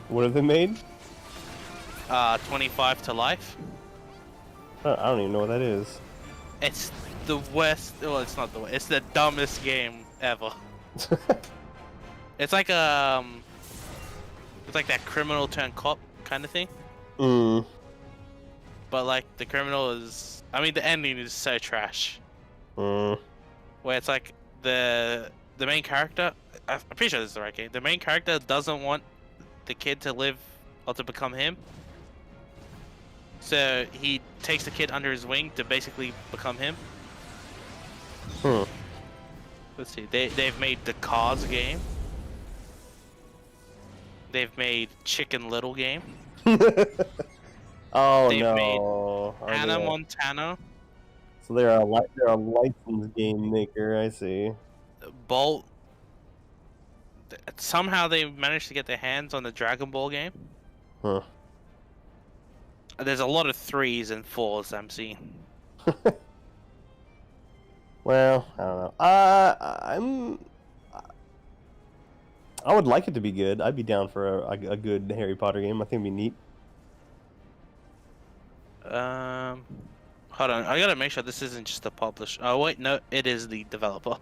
[SPEAKER 1] What have they made?
[SPEAKER 2] 25 to life.
[SPEAKER 1] I don't even know what that is.
[SPEAKER 2] It's the worst. Well, it's not the worst. It's the dumbest game ever. It's like it's like that criminal turned cop kind of thing.
[SPEAKER 1] Mm.
[SPEAKER 2] But like the criminal is, I mean, the ending is so trash.
[SPEAKER 1] Mm.
[SPEAKER 2] Where it's like the main character. I'm pretty sure this is the right game. The main character doesn't want the kid to live or to become him. So he takes the kid under his wing to basically become him.
[SPEAKER 1] Hmm.
[SPEAKER 2] Let's see. They've made the Cars game. They've made Chicken Little game.
[SPEAKER 1] Oh
[SPEAKER 2] They've
[SPEAKER 1] no.
[SPEAKER 2] made
[SPEAKER 1] Are
[SPEAKER 2] Hannah
[SPEAKER 1] they
[SPEAKER 2] Montana.
[SPEAKER 1] So they're a licensed game maker. I see.
[SPEAKER 2] Bolt. Somehow they managed to get their hands on the Dragon Ball game.
[SPEAKER 1] Huh.
[SPEAKER 2] There's a lot of 3s and 4s I'm seeing.
[SPEAKER 1] Well, I don't know. I would like it to be good. I'd be down for a good Harry Potter game. I think it'd be neat.
[SPEAKER 2] Hold on. I gotta make sure this isn't just a publisher. Oh wait, no, it is the developer.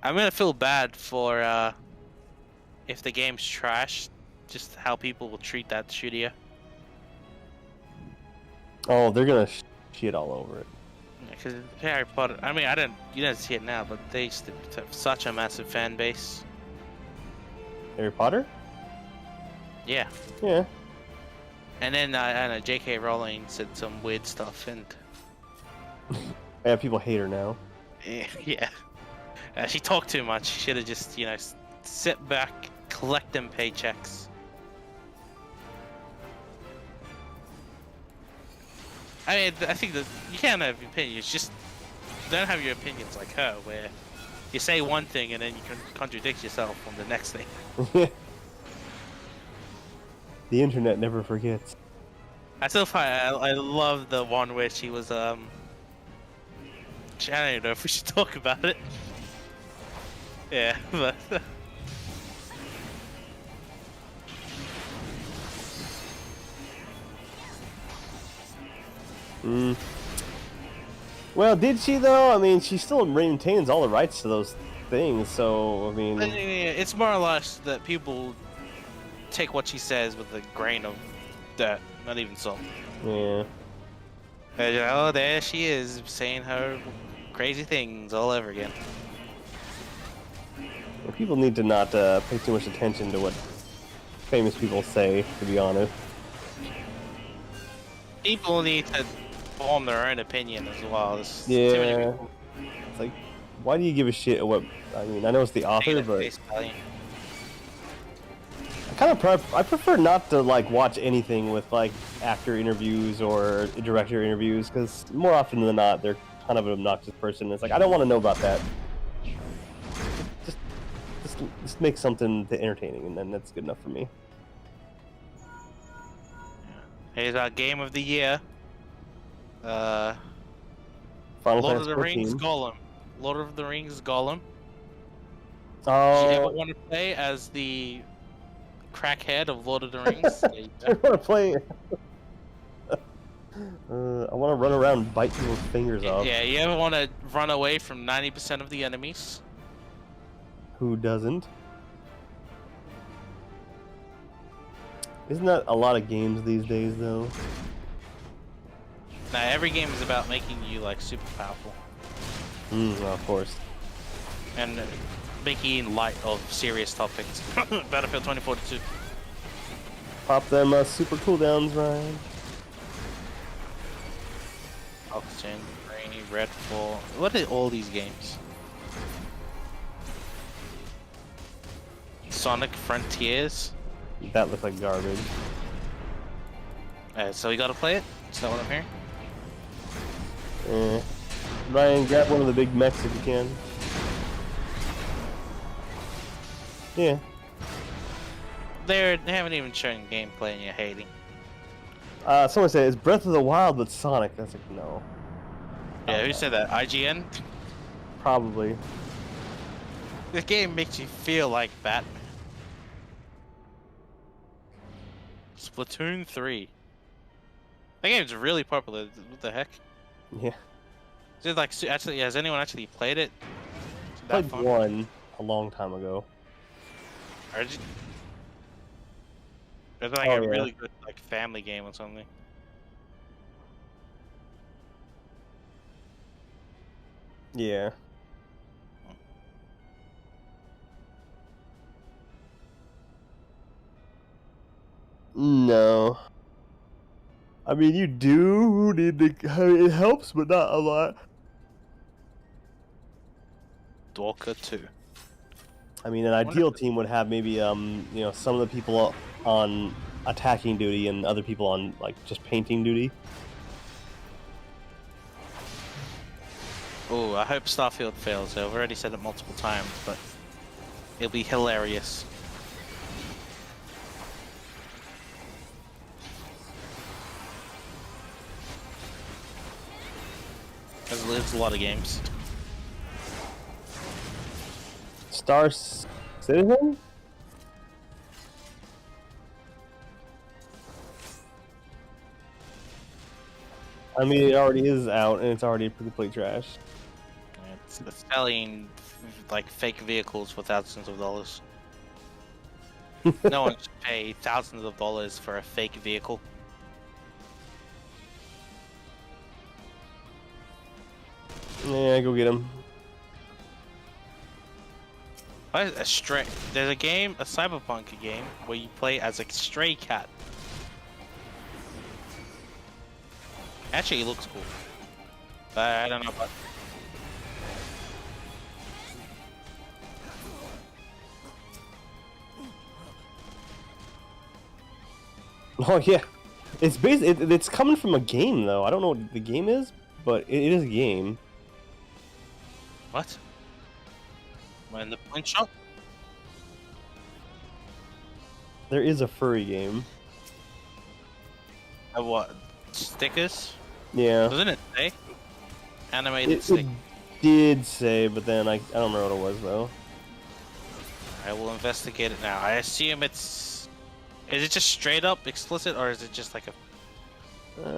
[SPEAKER 2] I'm gonna feel bad for if the game's trash, just how people will treat that studio.
[SPEAKER 1] Oh, they're gonna shit all over it.
[SPEAKER 2] Because Harry Potter, I mean, you didn't see it now, but they used to have such a massive fan base.
[SPEAKER 1] Harry Potter?
[SPEAKER 2] Yeah.
[SPEAKER 1] Yeah.
[SPEAKER 2] And then I know J.K. Rowling said some weird stuff, and
[SPEAKER 1] Yeah, people hate her now.
[SPEAKER 2] yeah, she talked too much. She should have just, sit back, collect them paychecks. I mean, I think that you can't have opinions. Just don't have your opinions like her, where you say one thing and then you can contradict yourself on the next thing.
[SPEAKER 1] The internet never forgets.
[SPEAKER 2] I still find I love the one where she was I don't even know if we should talk about it. Yeah, but
[SPEAKER 1] Well, did she though? I mean, she still maintains all the rights to those things, so I mean,
[SPEAKER 2] it's more or less that people take what she says with a grain of dirt, not even salt.
[SPEAKER 1] yeah.
[SPEAKER 2] Oh, there she is saying her crazy things all over again.
[SPEAKER 1] Well, people need to not pay too much attention to what famous people say, to be honest.
[SPEAKER 2] People need to form their own opinion as well. There's too many
[SPEAKER 1] Yeah.
[SPEAKER 2] people
[SPEAKER 1] It's like, why do you give a shit what? I mean, I know it's the author,
[SPEAKER 2] taking it
[SPEAKER 1] but
[SPEAKER 2] face value.
[SPEAKER 1] I prefer not to like watch anything with like actor interviews or director interviews, because more often than not they're kind of an obnoxious person. It's like, I don't want to know about that. Just make something entertaining, and then that's good enough for me.
[SPEAKER 2] Here's our game of the year.
[SPEAKER 1] Final
[SPEAKER 2] Lord of
[SPEAKER 1] Fantasy
[SPEAKER 2] the Rings
[SPEAKER 1] 14.
[SPEAKER 2] Gollum. Lord of the Rings Gollum.
[SPEAKER 1] Oh,
[SPEAKER 2] Did you ever want to play as the crackhead of Lord of the Rings? There you
[SPEAKER 1] I
[SPEAKER 2] go.
[SPEAKER 1] want to play. I want to run around and bite people's fingers off.
[SPEAKER 2] Yeah, you ever want to run away from 90% of the enemies?
[SPEAKER 1] Who doesn't? Isn't that a lot of games these days, though?
[SPEAKER 2] Now, every game is about making you, like, super powerful.
[SPEAKER 1] Well, of course.
[SPEAKER 2] And making light of serious topics. Battlefield 2042.
[SPEAKER 1] Pop them super cooldowns, Ryan.
[SPEAKER 2] Oxygen, Rainy, Redfall. What are all these games? Sonic Frontiers.
[SPEAKER 1] That looks like garbage.
[SPEAKER 2] So we gotta play it? Is that what I'm hearing?
[SPEAKER 1] Ryan, grab one of the big mechs if you can. Yeah.
[SPEAKER 2] They haven't even shown gameplay and you're hating.
[SPEAKER 1] Someone said it's Breath of the Wild with Sonic. That's like no.
[SPEAKER 2] Yeah, who said that? IGN?
[SPEAKER 1] Probably.
[SPEAKER 2] The game makes you feel like Batman. Splatoon 3. That game's really popular. What the heck?
[SPEAKER 1] Yeah.
[SPEAKER 2] Is it like actually? Has anyone actually played it?
[SPEAKER 1] Played one a long time ago.
[SPEAKER 2] Or is it like a really good like family game or something?
[SPEAKER 1] Yeah. No. I mean, you do need to. It helps, but not a lot.
[SPEAKER 2] Dorka 2.
[SPEAKER 1] I mean, an ideal team would have maybe some of the people on attacking duty and other people on like just painting duty.
[SPEAKER 2] Oh, I hope Starfield fails. I've already said it multiple times, but it'll be hilarious. There's a lot of games.
[SPEAKER 1] Star Citizen? I mean, it already is out, and it's already complete trash.
[SPEAKER 2] It's selling like fake vehicles for thousands of dollars. No one should pay thousands of dollars for a fake vehicle.
[SPEAKER 1] Yeah, go get him.
[SPEAKER 2] A stray. There's a game, a cyberpunk game, where you play as a stray cat. Actually, it looks cool. But I don't know about.
[SPEAKER 1] Oh yeah, it's it's coming from a game though. I don't know what the game is, but it is a game.
[SPEAKER 2] What? Am I in the point shop?
[SPEAKER 1] There is a furry game.
[SPEAKER 2] What? Stickers?
[SPEAKER 1] Yeah.
[SPEAKER 2] Doesn't it say? Animated
[SPEAKER 1] It
[SPEAKER 2] stick.
[SPEAKER 1] did say, but then I don't remember what it was though.
[SPEAKER 2] I will investigate it now. I assume it's. Is it just straight up explicit, or is it just like a?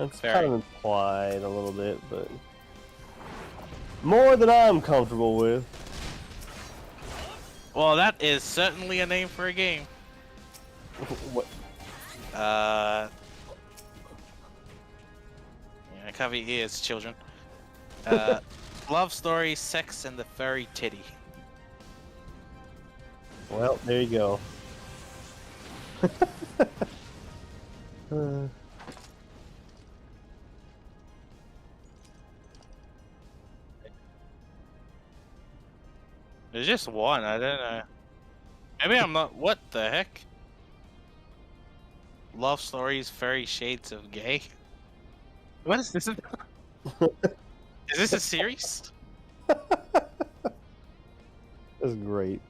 [SPEAKER 1] It's kind of implied a little bit, but more than I'm comfortable with.
[SPEAKER 2] Well, that is certainly a name for a game.
[SPEAKER 1] What?
[SPEAKER 2] Yeah, cover your ears, children. Love story, sex, and the furry titty.
[SPEAKER 1] Well, there you go.
[SPEAKER 2] There's just one. I don't know. Maybe I'm not. What the heck? Love stories, furry shades of gay. What is this? Is this a series?
[SPEAKER 1] That's great.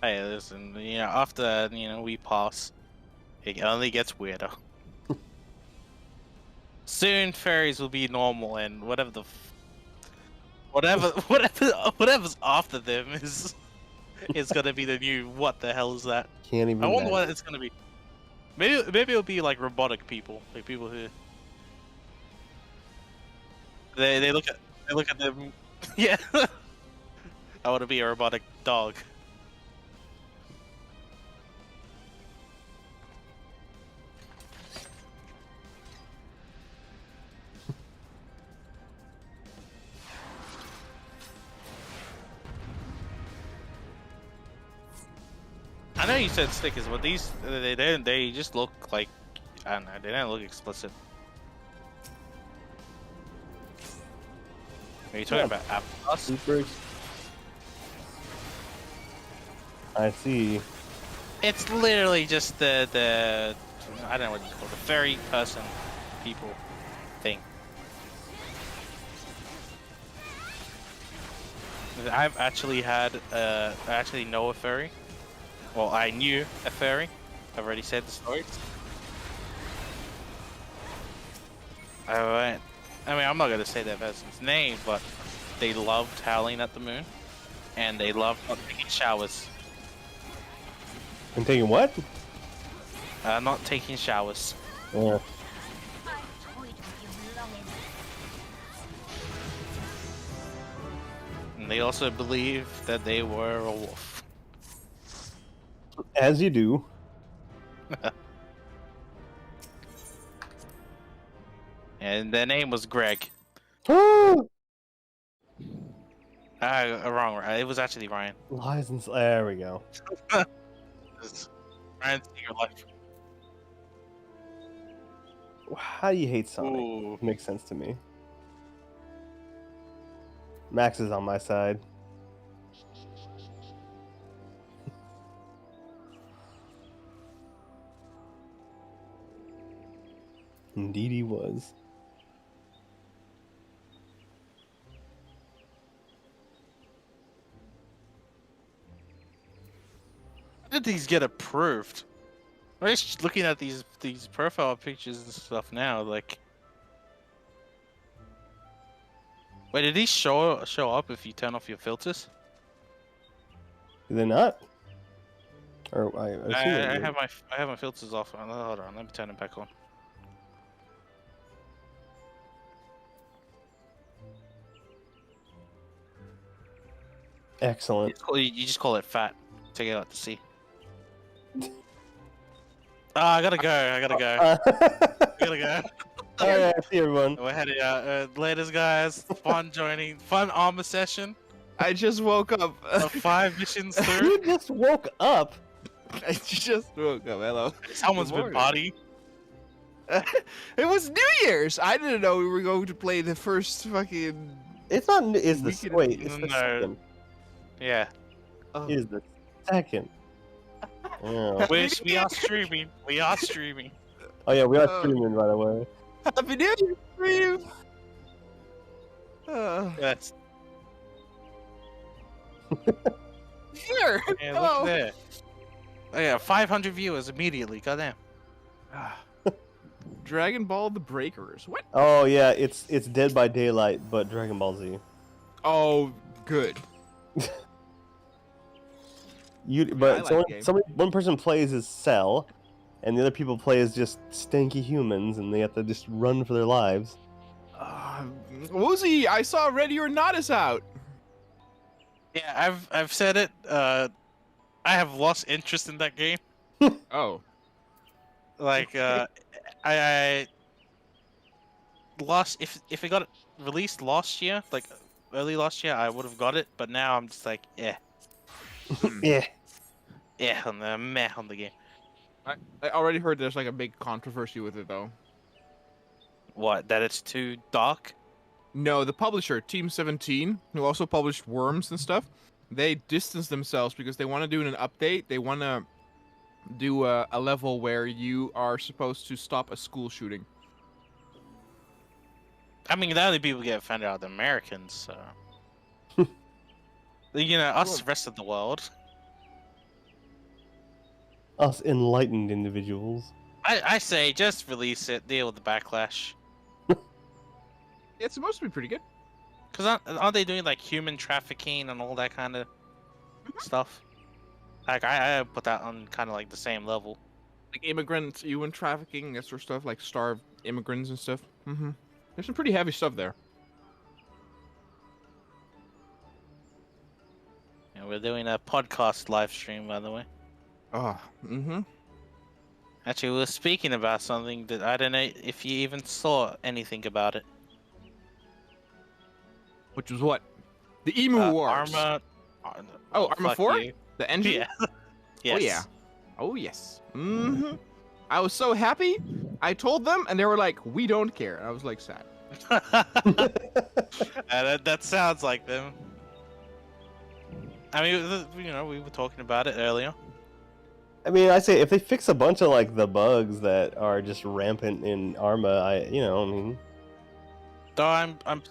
[SPEAKER 2] Hey, listen. After we pass, it only gets weirder. Soon, fairies will be normal, and whatever's after them is gonna be the new. What the hell is that?
[SPEAKER 1] Can't even.
[SPEAKER 2] I wonder what it's gonna be. Maybe it'll be like robotic people, like people who they look at them. Yeah, I want to be a robotic dog. I know you said stickers, but these they just look like, I don't know, they don't look explicit. Are you talking about Apple?
[SPEAKER 1] Supers. I see.
[SPEAKER 2] It's literally just the I don't know what you call it, the fairy person people thing. I've actually had I actually know a fairy. Well, I knew a fairy. I've already said the story. Alright. I mean, I'm not gonna say that person's name, but they loved howling at the moon, and they loved not taking showers.
[SPEAKER 1] I'm taking what?
[SPEAKER 2] Not taking showers.
[SPEAKER 1] Yeah.
[SPEAKER 2] And they also believe that they were a wolf.
[SPEAKER 1] As you do.
[SPEAKER 2] And their name was Greg.
[SPEAKER 1] Wrong.
[SPEAKER 2] Wrong. It was actually Ryan.
[SPEAKER 1] Lies and there we go.
[SPEAKER 2] Ryan's Secret Life.
[SPEAKER 1] How do you hate Sonic?
[SPEAKER 2] Ooh.
[SPEAKER 1] Makes sense to me. Max is on my side. Indeed he was.
[SPEAKER 2] How did these get approved? I'm just looking at these profile pictures and stuff now. Like, wait, did these show up if you turn off your filters?
[SPEAKER 1] Do they not? Or I assume
[SPEAKER 2] I
[SPEAKER 1] they do.
[SPEAKER 2] have my filters off. Hold on, let me turn them back on.
[SPEAKER 1] Excellent.
[SPEAKER 2] You just call it fat. Take it out to sea. I gotta go. I gotta go. I gotta go.
[SPEAKER 1] Alright, see everyone.
[SPEAKER 2] We're heading out. Laters, guys. Fun armor session.
[SPEAKER 3] I just woke up.
[SPEAKER 2] 5 missions through.
[SPEAKER 1] You just woke up.
[SPEAKER 3] I just woke up. Hello.
[SPEAKER 2] Someone's
[SPEAKER 3] Good
[SPEAKER 2] been
[SPEAKER 3] morning.
[SPEAKER 2] partying.
[SPEAKER 3] It was New Year's. I didn't know we were going to play the first fucking.
[SPEAKER 1] It's not. Is the
[SPEAKER 3] Weekend-
[SPEAKER 1] wait? It's the
[SPEAKER 2] No.
[SPEAKER 1] second.
[SPEAKER 2] Yeah.
[SPEAKER 3] Oh.
[SPEAKER 1] It is the second. Yeah.
[SPEAKER 2] We are streaming. We are streaming.
[SPEAKER 1] Oh yeah, we are
[SPEAKER 3] Oh.
[SPEAKER 1] streaming by the way.
[SPEAKER 3] Happy New Year for you.
[SPEAKER 2] Yes.
[SPEAKER 3] Here.
[SPEAKER 2] Yeah,
[SPEAKER 3] Hello.
[SPEAKER 2] look there. Oh yeah, 500 viewers immediately. Goddamn.
[SPEAKER 3] Dragon Ball the Breakers. What?
[SPEAKER 1] Oh yeah, it's Dead by Daylight, but Dragon Ball Z.
[SPEAKER 3] Oh, good.
[SPEAKER 1] But
[SPEAKER 3] I
[SPEAKER 1] it's
[SPEAKER 3] like
[SPEAKER 1] only,
[SPEAKER 3] games.
[SPEAKER 1] one person plays as Cell, and the other people play as just stanky humans, and they have to just run for their lives.
[SPEAKER 3] Wuzi, I saw Ready or Not is out.
[SPEAKER 2] Yeah, I've said it. I have lost interest in that game.
[SPEAKER 3] Oh.
[SPEAKER 2] Like, I lost if it got released last year, like early last year, I would have got it. But now I'm just like,
[SPEAKER 1] Yeah.
[SPEAKER 2] on the meh on the game.
[SPEAKER 3] I already heard there's like a big controversy with it though.
[SPEAKER 2] What? That it's too dark?
[SPEAKER 3] No, the publisher, Team 17, who also published Worms and stuff, they distanced themselves because they want to do an update. They want to do a level where you are supposed to stop a school shooting.
[SPEAKER 2] I mean, the only people who get offended are the Americans. So, you know, us, the rest of the world.
[SPEAKER 1] Us enlightened individuals.
[SPEAKER 2] I say just release it, deal with the backlash.
[SPEAKER 3] It's supposed to be pretty good.
[SPEAKER 2] Cause aren't they doing like human trafficking and all that kind of stuff? Like I put that on kind of like the same level.
[SPEAKER 3] Like immigrant, human trafficking, that sort of stuff, like starved immigrants and stuff. Mm-hmm. There's some pretty heavy stuff there.
[SPEAKER 2] And we're doing a podcast live stream, by the way.
[SPEAKER 3] Oh, mm-hmm.
[SPEAKER 2] Actually, we were speaking about something that I don't know if you even saw anything about it.
[SPEAKER 3] Which was what? The Emu Wars.
[SPEAKER 2] Arma.
[SPEAKER 3] Oh, Arma
[SPEAKER 2] fuck
[SPEAKER 3] 4?
[SPEAKER 2] you.
[SPEAKER 3] The engine?
[SPEAKER 2] Yeah. Yes.
[SPEAKER 3] Oh yeah. Oh yes. I was so happy. I told them, and they were like, "We don't care." I was like, sad.
[SPEAKER 2] That sounds like them. I mean, we were talking about it earlier.
[SPEAKER 1] I mean, I say if they fix a bunch of like the bugs that are just rampant in Arma, I mean,
[SPEAKER 2] Though I'm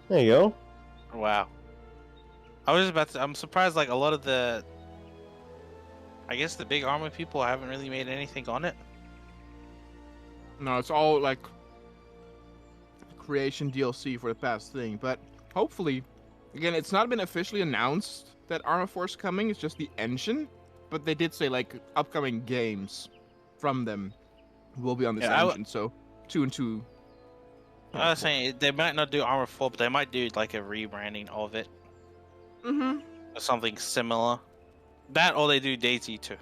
[SPEAKER 1] there you go.
[SPEAKER 2] wow. I was just about to. I'm surprised. Like a lot of I guess the big armor people haven't really made anything on it.
[SPEAKER 3] No, it's all like creation DLC for the past thing, but hopefully, again, it's not been officially announced that Arma 4 is coming. It's just the engine, but they did say like upcoming games from them will be on this engine. So 2 and 2.
[SPEAKER 2] I was saying they might not do Armor 4, but they might do like a rebranding of it.
[SPEAKER 3] Mm-hmm.
[SPEAKER 2] Or something similar. That or they do Daisy 2.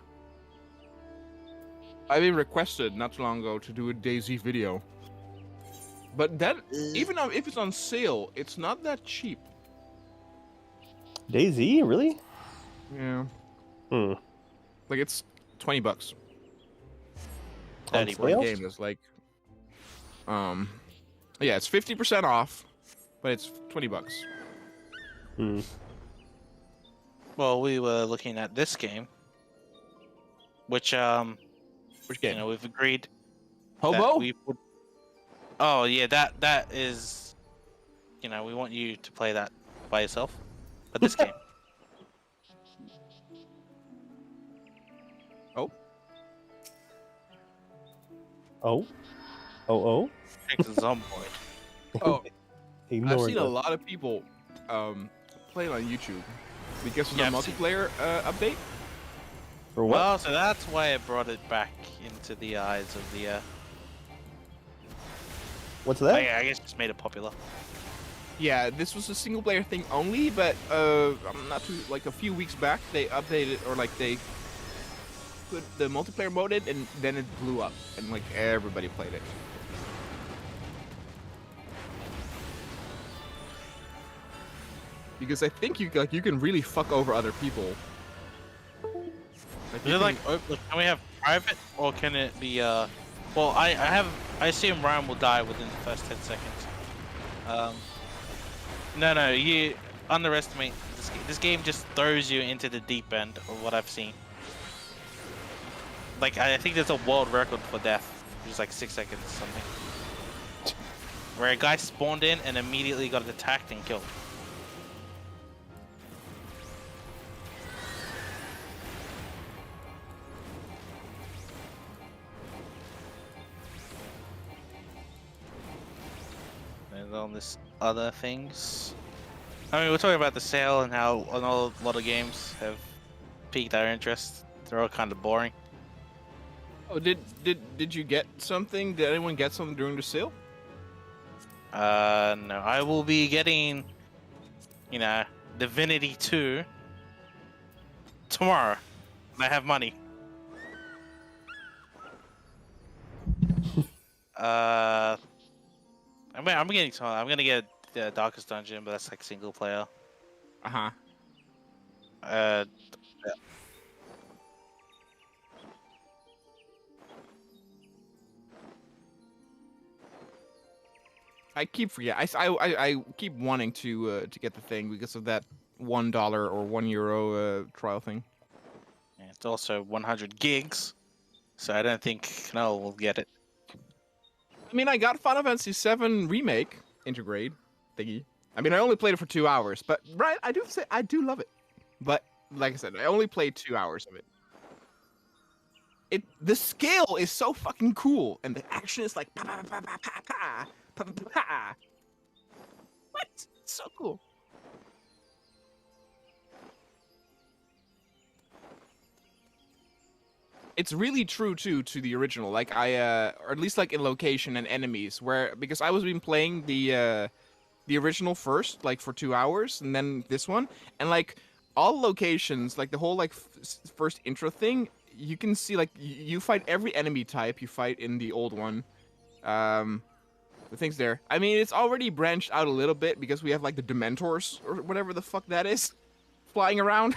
[SPEAKER 3] I've been requested not too long ago to do a DayZ video. But that, even if it's on sale, it's not that cheap.
[SPEAKER 1] DayZ, really?
[SPEAKER 3] Yeah.
[SPEAKER 1] Hmm.
[SPEAKER 3] Like it's $20.
[SPEAKER 1] On
[SPEAKER 2] $30
[SPEAKER 1] sale?
[SPEAKER 3] Game is like, yeah, it's 50% off, but it's $20.
[SPEAKER 1] Hmm.
[SPEAKER 2] Well, we were looking at this game, which
[SPEAKER 3] game?
[SPEAKER 2] we've agreed.
[SPEAKER 3] Hobo?
[SPEAKER 2] That we would... Oh yeah, that is, we want you to play that by yourself. But this game.
[SPEAKER 3] Oh.
[SPEAKER 1] Oh. Oh.
[SPEAKER 2] Zomboid.
[SPEAKER 3] Oh.
[SPEAKER 1] Ignore
[SPEAKER 3] I've seen
[SPEAKER 1] that.
[SPEAKER 3] a lot of people play it on YouTube because of
[SPEAKER 2] Yeah,
[SPEAKER 3] the
[SPEAKER 2] I've seen-
[SPEAKER 3] multiplayer update.
[SPEAKER 1] For what?
[SPEAKER 2] Well, so that's why I brought it back into the eyes of the.
[SPEAKER 1] What's that?
[SPEAKER 2] I guess just made it popular.
[SPEAKER 3] Yeah, this was a single player thing only, but not too like a few weeks back they updated or like they put the multiplayer mode in, and then it blew up and like everybody played it. Because I think you can really fuck over other people.
[SPEAKER 2] Is it like, can we have private, or can it be, well, I assume Ryan will die within the first 10 seconds. No, you underestimate this game. This game just throws you into the deep end of what I've seen. Like, I think there's a world record for death, which is like 6 seconds or something. Where a guy spawned in and immediately got attacked and killed. And on this other things. I mean, we're talking about the sale and how a lot of games have piqued our interest. They're all kind of boring.
[SPEAKER 3] Oh, did you get something? Did anyone get something during the sale?
[SPEAKER 2] No, I will be getting, Divinity 2 tomorrow. I have money. I'm getting some. I'm gonna get the Darkest Dungeon, but that's like single player.
[SPEAKER 3] Uh-huh.
[SPEAKER 2] Yeah.
[SPEAKER 3] I keep forgetting. I keep wanting to get the thing because of that $1 or €1 trial thing.
[SPEAKER 2] Yeah, it's also 100 gigs, so I don't think K0noa will get it.
[SPEAKER 3] I mean, I got Final Fantasy VII Remake Intergrade thingy. I mean, I only played it for 2 hours, but right, I do say I do love it. But like I said, I only played 2 hours of it. The scale is so fucking cool, and the action is like pa pa pa pa pa pa pa pa pa. What? It's so cool. It's really true too to the original. Like or at least like in location and enemies, where because I was been playing the original first, like for 2 hours, and then this one, and like all locations, like the whole like first intro thing, you can see like you fight every enemy type you fight in the old one. The things there. I mean, it's already branched out a little bit because we have like the Dementors or whatever the fuck that is. flying around.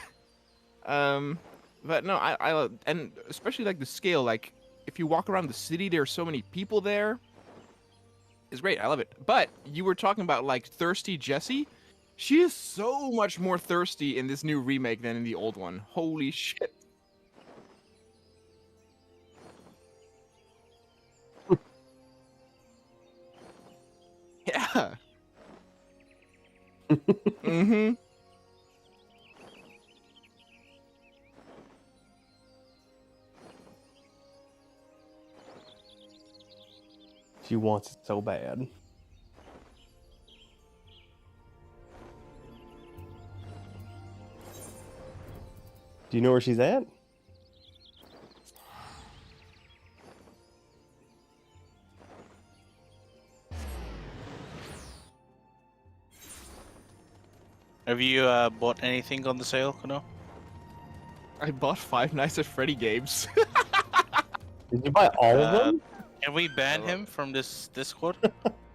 [SPEAKER 3] But no, I and especially like the scale. Like if you walk around the city, there are so many people there. It's great. I love it. But you were talking about like thirsty Jessie. She is so much more thirsty in this new remake than in the old one. Holy shit. Yeah. Mm-hmm.
[SPEAKER 1] She wants it so bad. Do you know where she's at?
[SPEAKER 2] Have you bought anything on the sale, K0noa?
[SPEAKER 3] I bought Five Nights at Freddy games.
[SPEAKER 1] Did you buy all of them?
[SPEAKER 2] Can we ban him from this Discord?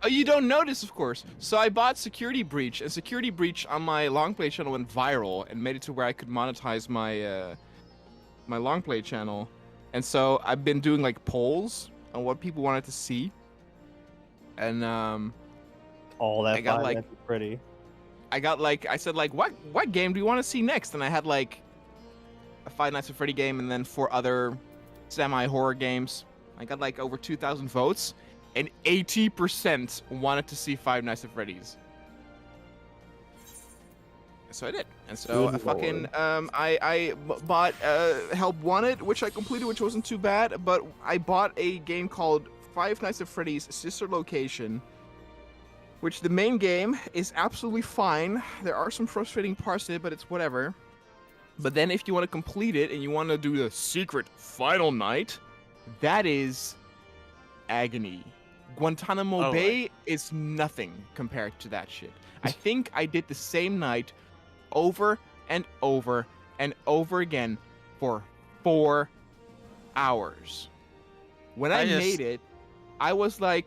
[SPEAKER 3] Oh, you don't know this, of course. So I bought Security Breach, and Security Breach on my long play channel went viral and made it to where I could monetize my my long play channel. And so I've been doing like polls on what people wanted to see. And
[SPEAKER 1] All that
[SPEAKER 3] I got,
[SPEAKER 1] Five
[SPEAKER 3] like-
[SPEAKER 1] Nights at Freddy.
[SPEAKER 3] I said like what game do you want to see next? And I had like a Five Nights at Freddy game and then 4 other semi-horror games. I got like over 2,000 votes, and 80% wanted to see Five Nights at Freddy's. So I did, and so
[SPEAKER 1] Good
[SPEAKER 3] I fucking
[SPEAKER 1] lord.
[SPEAKER 3] I bought Help Wanted, which I completed, which wasn't too bad. But I bought a game called Five Nights at Freddy's Sister Location, which the main game is absolutely fine. There are some frustrating parts in it, but it's whatever. But then if you want to complete it and you want to do the secret final night, that is agony. Guantanamo
[SPEAKER 2] Oh,
[SPEAKER 3] Bay is nothing compared to that shit. I think I did the same night over and over and over again for 4 hours. When I made it, I was like,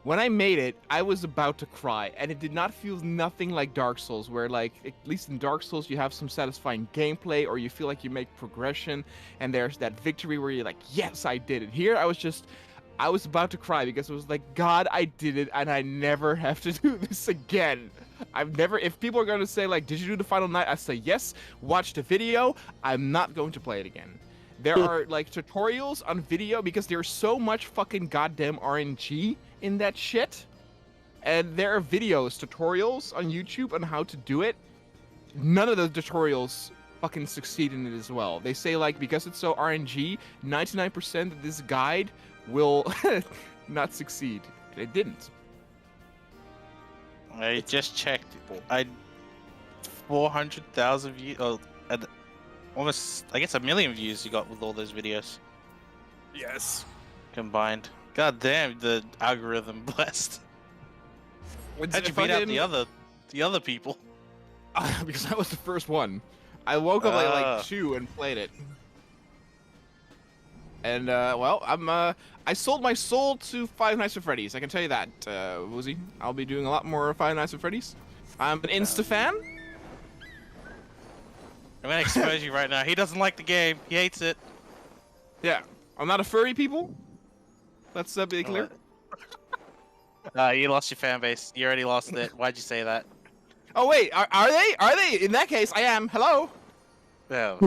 [SPEAKER 3] when I made it, I was about to cry, and it did not feel nothing like Dark Souls, where like, at least in Dark Souls, you have some satisfying gameplay, or you feel like you make progression, and there's that victory where you're like, yes, I did it. Here, I was about to cry because it was like, God, I did it, and I never have to do this again. If people are going to say like, did you do the final night? I say, yes, watch the video. I'm not going to play it again. There are like tutorials on video because there's so much fucking goddamn RNG in that shit. And there are videos, tutorials on YouTube on how to do it. None of those tutorials fucking succeed in it as well. They say like, because it's so RNG, 99% of this guide will not succeed. It didn't.
[SPEAKER 2] I just checked. I 400,000 views. Oh, and almost, I guess, 1 million views you got with all those videos
[SPEAKER 3] Yes.
[SPEAKER 2] combined. God damn, the algorithm blessed. How'd you beat out the other people?
[SPEAKER 3] Because I was the first one. I woke up at like
[SPEAKER 2] Ah.
[SPEAKER 3] 2 and played it. And well, I sold my soul to Five Nights at Freddy's. I can tell you that, Wuzi. I'll be doing a lot more Five Nights at Freddy's. I'm an Insta fan.
[SPEAKER 2] I'm gonna expose you right now. He doesn't like the game. He hates it.
[SPEAKER 3] Yeah, I'm not a furry people. Let's be clear.
[SPEAKER 2] You lost your fan base. You already lost it. Why'd you say that?
[SPEAKER 3] Oh wait, are they? Are they? In that case, I am. Hello.
[SPEAKER 2] No.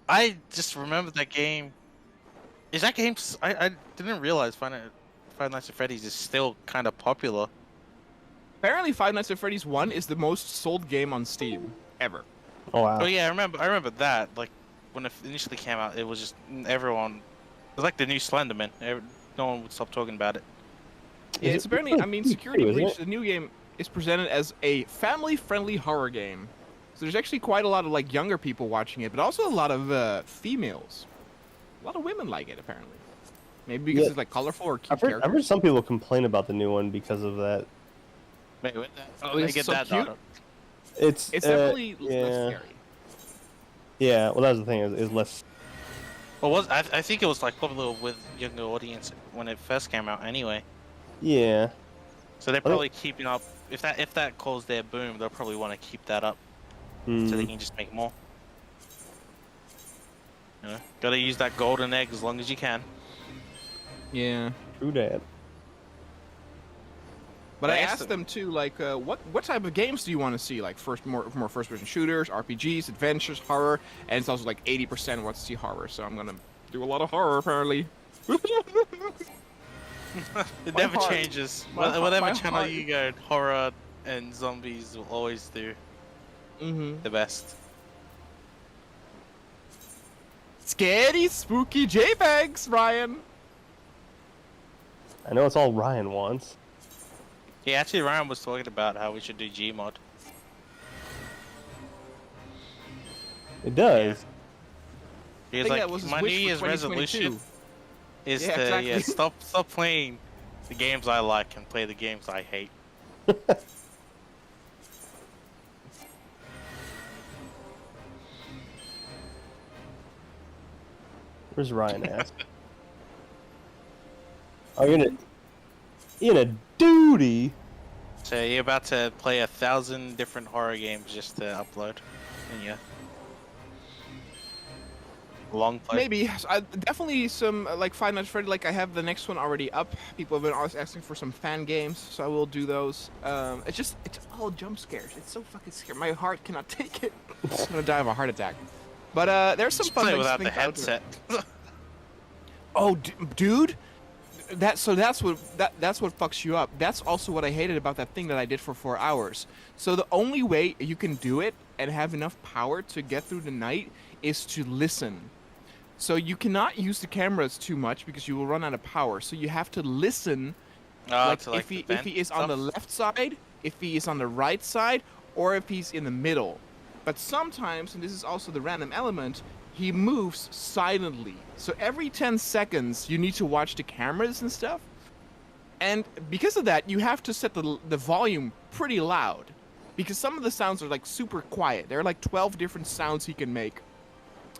[SPEAKER 2] I just remember that game. Is that game? I didn't realize Five Nights at Freddy's is still kind of popular.
[SPEAKER 3] Apparently, Five Nights at Freddy's 1 is the most sold game on Steam ever.
[SPEAKER 1] Oh wow.
[SPEAKER 2] Oh yeah, I remember that. Like when it initially came out, it was just everyone. It was like the new Slenderman. No one would stop talking about it.
[SPEAKER 3] Yeah,
[SPEAKER 1] Is
[SPEAKER 3] it's
[SPEAKER 1] it-
[SPEAKER 3] apparently. I mean, Security
[SPEAKER 1] isn't
[SPEAKER 3] Breach,
[SPEAKER 1] it?
[SPEAKER 3] the new game, is presented as a family-friendly horror game. So there's actually quite a lot of like younger people watching it, but also a lot of females. A lot of women like it apparently. Maybe because
[SPEAKER 1] Yeah.
[SPEAKER 3] it's like colorful or cute
[SPEAKER 1] I've heard
[SPEAKER 3] characters.
[SPEAKER 1] some people complain about the new one because of that.
[SPEAKER 2] Wait, what?
[SPEAKER 3] Oh,
[SPEAKER 2] They
[SPEAKER 3] it's
[SPEAKER 2] get
[SPEAKER 3] so
[SPEAKER 2] that
[SPEAKER 3] cute.
[SPEAKER 2] data.
[SPEAKER 1] It's
[SPEAKER 3] Definitely less
[SPEAKER 1] yeah.
[SPEAKER 3] scary.
[SPEAKER 1] Yeah, well, that's the thing is less.
[SPEAKER 2] Well, I think it was like popular with younger audience when it first came out anyway.
[SPEAKER 1] Yeah,
[SPEAKER 2] So they're probably keeping up. If that calls their boom, they'll probably want to keep that up, so they can just make more. You know, gotta use that golden egg as long as you can.
[SPEAKER 3] Yeah.
[SPEAKER 1] True that.
[SPEAKER 3] But I asked them too, like, what type of games do you want to see? Like, more first-person shooters, RPGs, adventures, horror, and it's also like 80% wants to see horror. So I'm gonna do a lot of horror apparently.
[SPEAKER 2] It never changes. Whatever channel you go, horror and zombies will always do the best.
[SPEAKER 3] Scary, spooky JPEGs, Ryan.
[SPEAKER 1] I know it's all Ryan wants.
[SPEAKER 2] Yeah, actually, Ryan was talking about how we should do Gmod.
[SPEAKER 1] It does.
[SPEAKER 2] He was like, my New Year's resolution is to stop playing the games I like and play the games I hate.
[SPEAKER 1] Where's Ryan at? Oh, you're in a duty.
[SPEAKER 2] So you're about to play 1,000 different horror games just to upload, and yeah. Long play.
[SPEAKER 3] Maybe. Definitely some, like, Five Nights at Freddy, like, I have the next one already up. People have been always asking for some fan games, so I will do those. It's all jump scares. It's so fucking scary. My heart cannot take it. I'm gonna die of a heart attack. But there's some fun
[SPEAKER 2] play
[SPEAKER 3] things
[SPEAKER 2] without
[SPEAKER 3] to
[SPEAKER 2] the
[SPEAKER 3] think out
[SPEAKER 2] headset.
[SPEAKER 3] Oh, dude, that's what fucks you up. That's also what I hated about that thing that I did for 4 hours. So the only way you can do it and have enough power to get through the night is to listen. So you cannot use the cameras too much because you will run out of power. So you have to listen. Like if he is on the left side, if he is on the right side, or if he's in the middle. But sometimes, and this is also the random element, he moves silently. So every 10 seconds, you need to watch the cameras and stuff. And because of that, you have to set the volume pretty loud. Because some of the sounds are like super quiet. There are like 12 different sounds he can make.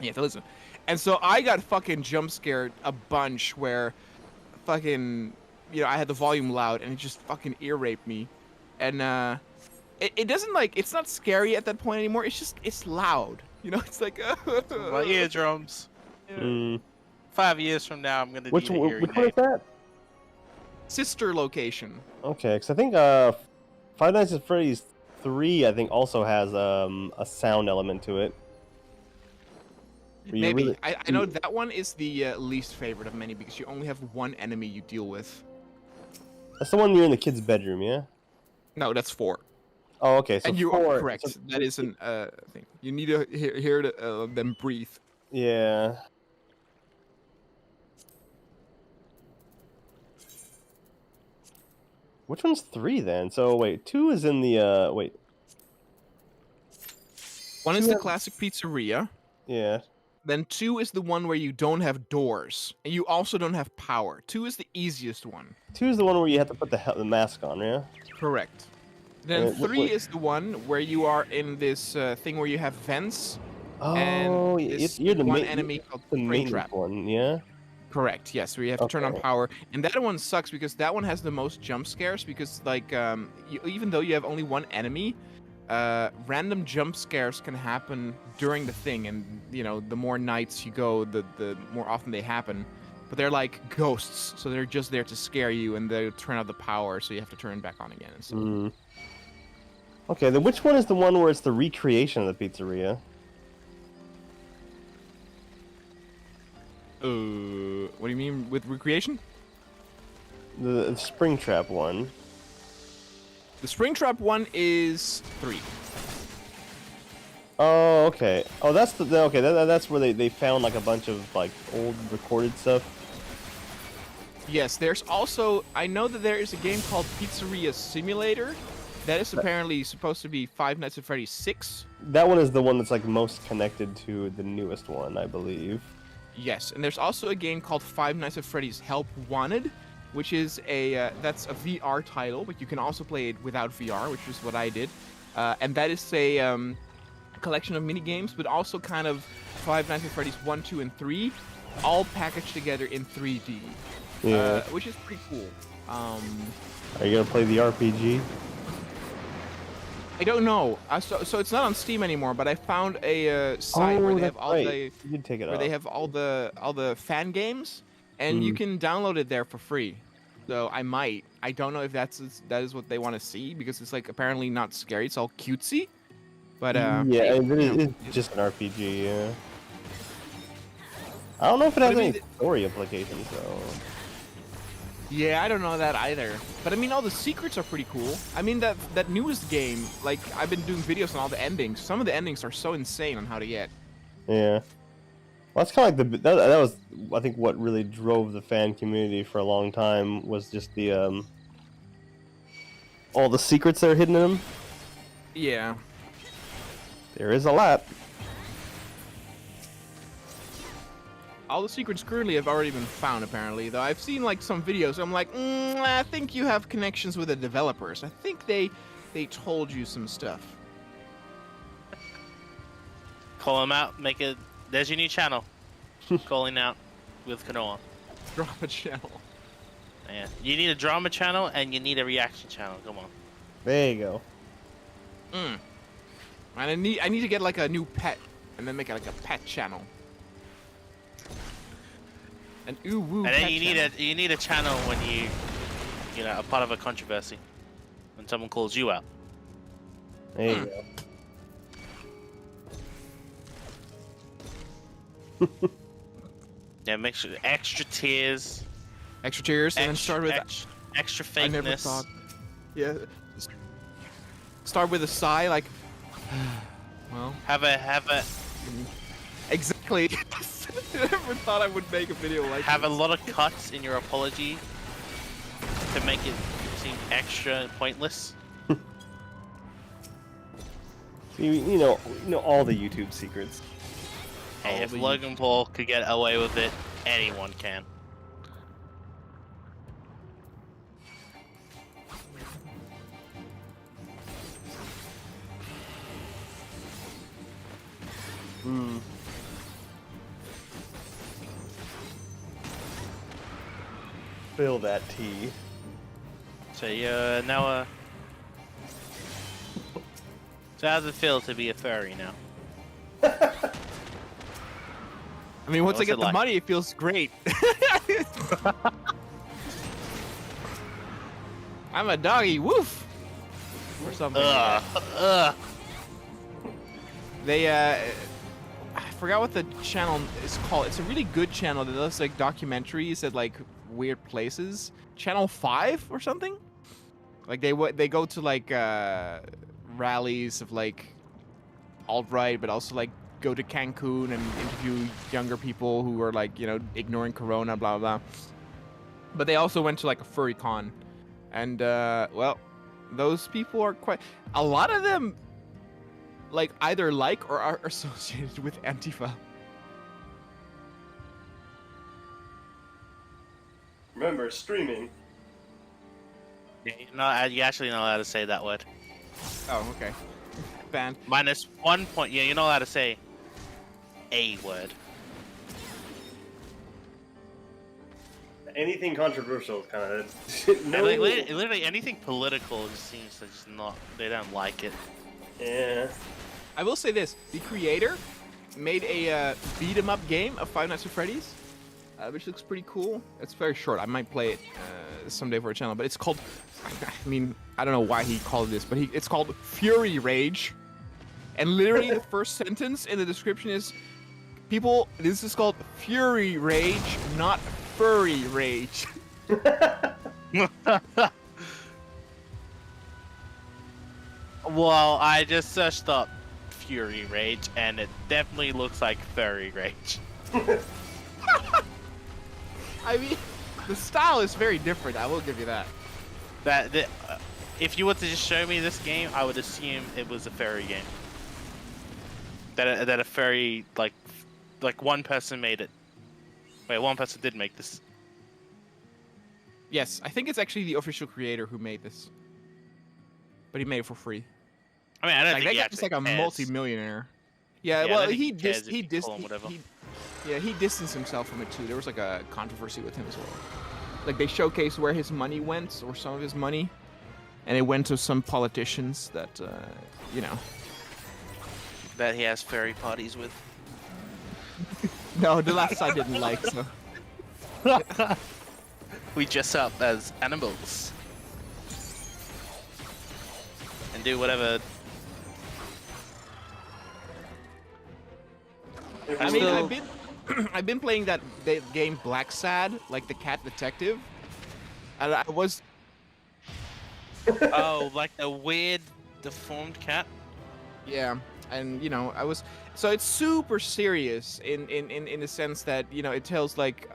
[SPEAKER 3] You have to listen. And so I got fucking jump scared a bunch where fucking, I had the volume loud and it just fucking ear raped me. And it doesn't like, it's not scary at that point anymore. It's loud. It's like
[SPEAKER 2] my eardrums.
[SPEAKER 1] Yeah.
[SPEAKER 2] 5 years from now, I'm gonna
[SPEAKER 1] which
[SPEAKER 2] need a hearing
[SPEAKER 1] one is that?
[SPEAKER 3] Sister location.
[SPEAKER 1] Okay, because I think Five Nights at Freddy's 3, I think, also has a sound element to it.
[SPEAKER 3] Maybe. I know that one is the least favorite of many because you only have one enemy you deal with.
[SPEAKER 1] That's the one you're in the kid's bedroom, yeah?
[SPEAKER 3] No, that's 4.
[SPEAKER 1] Oh, okay. So
[SPEAKER 3] and you
[SPEAKER 1] 4,
[SPEAKER 3] are correct. So that is an thing. You need to hear them breathe.
[SPEAKER 1] Yeah. Which one's 3 then? So wait, 2 is in the wait.
[SPEAKER 3] 1 is the classic pizzeria.
[SPEAKER 1] Yeah.
[SPEAKER 3] Then 2 is the one where you don't have doors and you also don't have power. 2 is the easiest one.
[SPEAKER 1] 2 is the one where you have to put the mask on, yeah?
[SPEAKER 3] Correct. Then 3 is the one where you are in this thing where you have vents.
[SPEAKER 1] Oh,
[SPEAKER 3] and
[SPEAKER 1] you're the
[SPEAKER 3] one
[SPEAKER 1] main
[SPEAKER 3] enemy called
[SPEAKER 1] the main
[SPEAKER 3] Springtrap
[SPEAKER 1] one, yeah?
[SPEAKER 3] Correct. Yes, where you have to turn on power, and that one sucks because that one has the most jump scares. Because like, even though you have only one enemy, random jump scares can happen during the thing, and the more nights you go, the more often they happen. But they're like ghosts, so they're just there to scare you, and they turn out the power, so you have to turn it back on again. And so.
[SPEAKER 1] Okay, then which one is the one where it's the recreation of the pizzeria?
[SPEAKER 3] What do you mean with recreation?
[SPEAKER 1] The Springtrap one.
[SPEAKER 3] The Springtrap one is 3.
[SPEAKER 1] Oh, okay. Oh, that's that's where they found like a bunch of like old recorded stuff.
[SPEAKER 3] Yes, there's also, I know that there is a game called Pizzeria Simulator. That is apparently supposed to be Five Nights at Freddy's 6.
[SPEAKER 1] That one is the one that's like most connected to the newest one, I believe.
[SPEAKER 3] Yes, and there's also a game called Five Nights at Freddy's Help Wanted, which is that's a VR title, but you can also play it without VR, which is what I did. And that is a collection of mini games, but also kind of Five Nights at Freddy's 1, 2, and 3, all packaged together in 3D.
[SPEAKER 1] Yeah.
[SPEAKER 3] which is pretty cool.
[SPEAKER 1] Are you gonna play the RPG?
[SPEAKER 3] I don't know. So it's not on Steam anymore, but I found a site where they have all the
[SPEAKER 1] You can take it
[SPEAKER 3] where
[SPEAKER 1] off.
[SPEAKER 3] they have all the fan games, and you can download it there for free. So I might. I don't know if that is what they want to see, because it's like apparently not scary. It's all cutesy. But
[SPEAKER 1] yeah,
[SPEAKER 3] hey,
[SPEAKER 1] it's just an RPG. Yeah. I don't know if it has any story implications though.
[SPEAKER 3] Yeah, I don't know that either. But I mean, all the secrets are pretty cool. I mean, that newest game, like, I've been doing videos on all the endings. Some of the endings are so insane on how to get.
[SPEAKER 1] Yeah. Well, that's kind of like that was, I think, what really drove the fan community for a long time was just the all the secrets that are hidden in them.
[SPEAKER 3] Yeah.
[SPEAKER 1] There is a lot.
[SPEAKER 3] All the secrets currently have already been found, apparently. Though I've seen like some videos. I'm like, I think you have connections with the developers. I think they told you some stuff.
[SPEAKER 2] Call them out. Make it. There's your new channel. Calling out with K0noa.
[SPEAKER 3] Drama channel.
[SPEAKER 2] Yeah. You need a drama channel and you need a reaction channel. Come on.
[SPEAKER 1] There you go.
[SPEAKER 3] And I need to get like a new pet, and then make it like a pet channel. An ooh woo.
[SPEAKER 2] And then you need a channel when you know, a part of a controversy, when someone calls you out.
[SPEAKER 1] There you go.
[SPEAKER 2] Yeah, make sure extra tears.
[SPEAKER 3] Extra tears, and then start with
[SPEAKER 2] extra fakeness.
[SPEAKER 3] I never thought. Yeah. Start with a sigh, like. Well.
[SPEAKER 2] Have a.
[SPEAKER 3] Exactly. I never thought I would make a video like
[SPEAKER 2] Have
[SPEAKER 3] this.
[SPEAKER 2] a lot of cuts in your apology to make it seem extra pointless.
[SPEAKER 1] You know all the YouTube secrets.
[SPEAKER 2] Hey, if Logan Paul could get away with it, anyone can.
[SPEAKER 1] Fill that tea.
[SPEAKER 2] So now so how's it feel to be a furry now?
[SPEAKER 3] I mean, once I
[SPEAKER 2] What's
[SPEAKER 3] get
[SPEAKER 2] it
[SPEAKER 3] the
[SPEAKER 2] like?
[SPEAKER 3] money, it feels great. I'm a doggy, woof, or something. Like that. They I forgot what the channel is called. It's a really good channel that does like documentaries at like weird places. Channel 5 or something. Like they go to like rallies of like alt-right, but also like go to Cancun and interview younger people who are like, you know, ignoring Corona, blah blah. But they also went to like a furry con, and well, those people are quite. A lot of them like either like or are associated with Antifa.
[SPEAKER 1] Remember, streaming.
[SPEAKER 2] You actually not allowed to say that word.
[SPEAKER 3] Oh, okay. Banned.
[SPEAKER 2] -1 point. Yeah, you're not allowed to say a word.
[SPEAKER 1] Anything controversial is kind of
[SPEAKER 2] And, like, literally anything political just seems to just not. They don't like it.
[SPEAKER 1] Yeah.
[SPEAKER 3] I will say this: the creator made a beat 'em up game of Five Nights at Freddy's, which looks pretty cool. It's very short. I might play it someday for a channel, but it's called. I mean, I don't know why he called it this, but it's called Fury Rage, and literally the first sentence in the description is, "People, this is called Fury Rage, not Furry Rage."
[SPEAKER 2] Well, I just searched up Fury Rage, and it definitely looks like Furry Rage.
[SPEAKER 3] I mean, the style is very different. I will give you that.
[SPEAKER 2] If you were to just show me this game, I would assume it was a furry game. That a furry like one person made it. Wait, one person did make this.
[SPEAKER 3] Yes, I think it's actually the official creator who made this, but he made it for free.
[SPEAKER 2] I mean, I don't
[SPEAKER 3] Like,
[SPEAKER 2] think
[SPEAKER 3] that
[SPEAKER 2] he
[SPEAKER 3] guy's
[SPEAKER 2] actually
[SPEAKER 3] like a
[SPEAKER 2] cares.
[SPEAKER 3] multi-millionaire. Yeah,
[SPEAKER 2] Yeah, I
[SPEAKER 3] well,
[SPEAKER 2] don't think
[SPEAKER 3] he
[SPEAKER 2] he cares if you call him whatever.
[SPEAKER 3] he distanced himself from it too. There was like a controversy with him as well. like they showcase where his money went, or some of his money, and it went to some politicians that, you know.
[SPEAKER 2] That he has fairy parties with.
[SPEAKER 3] No, the last I didn't like, so.
[SPEAKER 2] We dress up as animals. And do whatever.
[SPEAKER 3] I mean, I've been playing that game Black Sad, like the cat detective, and I was.
[SPEAKER 2] Oh, like the weird, deformed cat.
[SPEAKER 3] Yeah, and you know, I was. So it's super serious in the sense that, you know, it tells like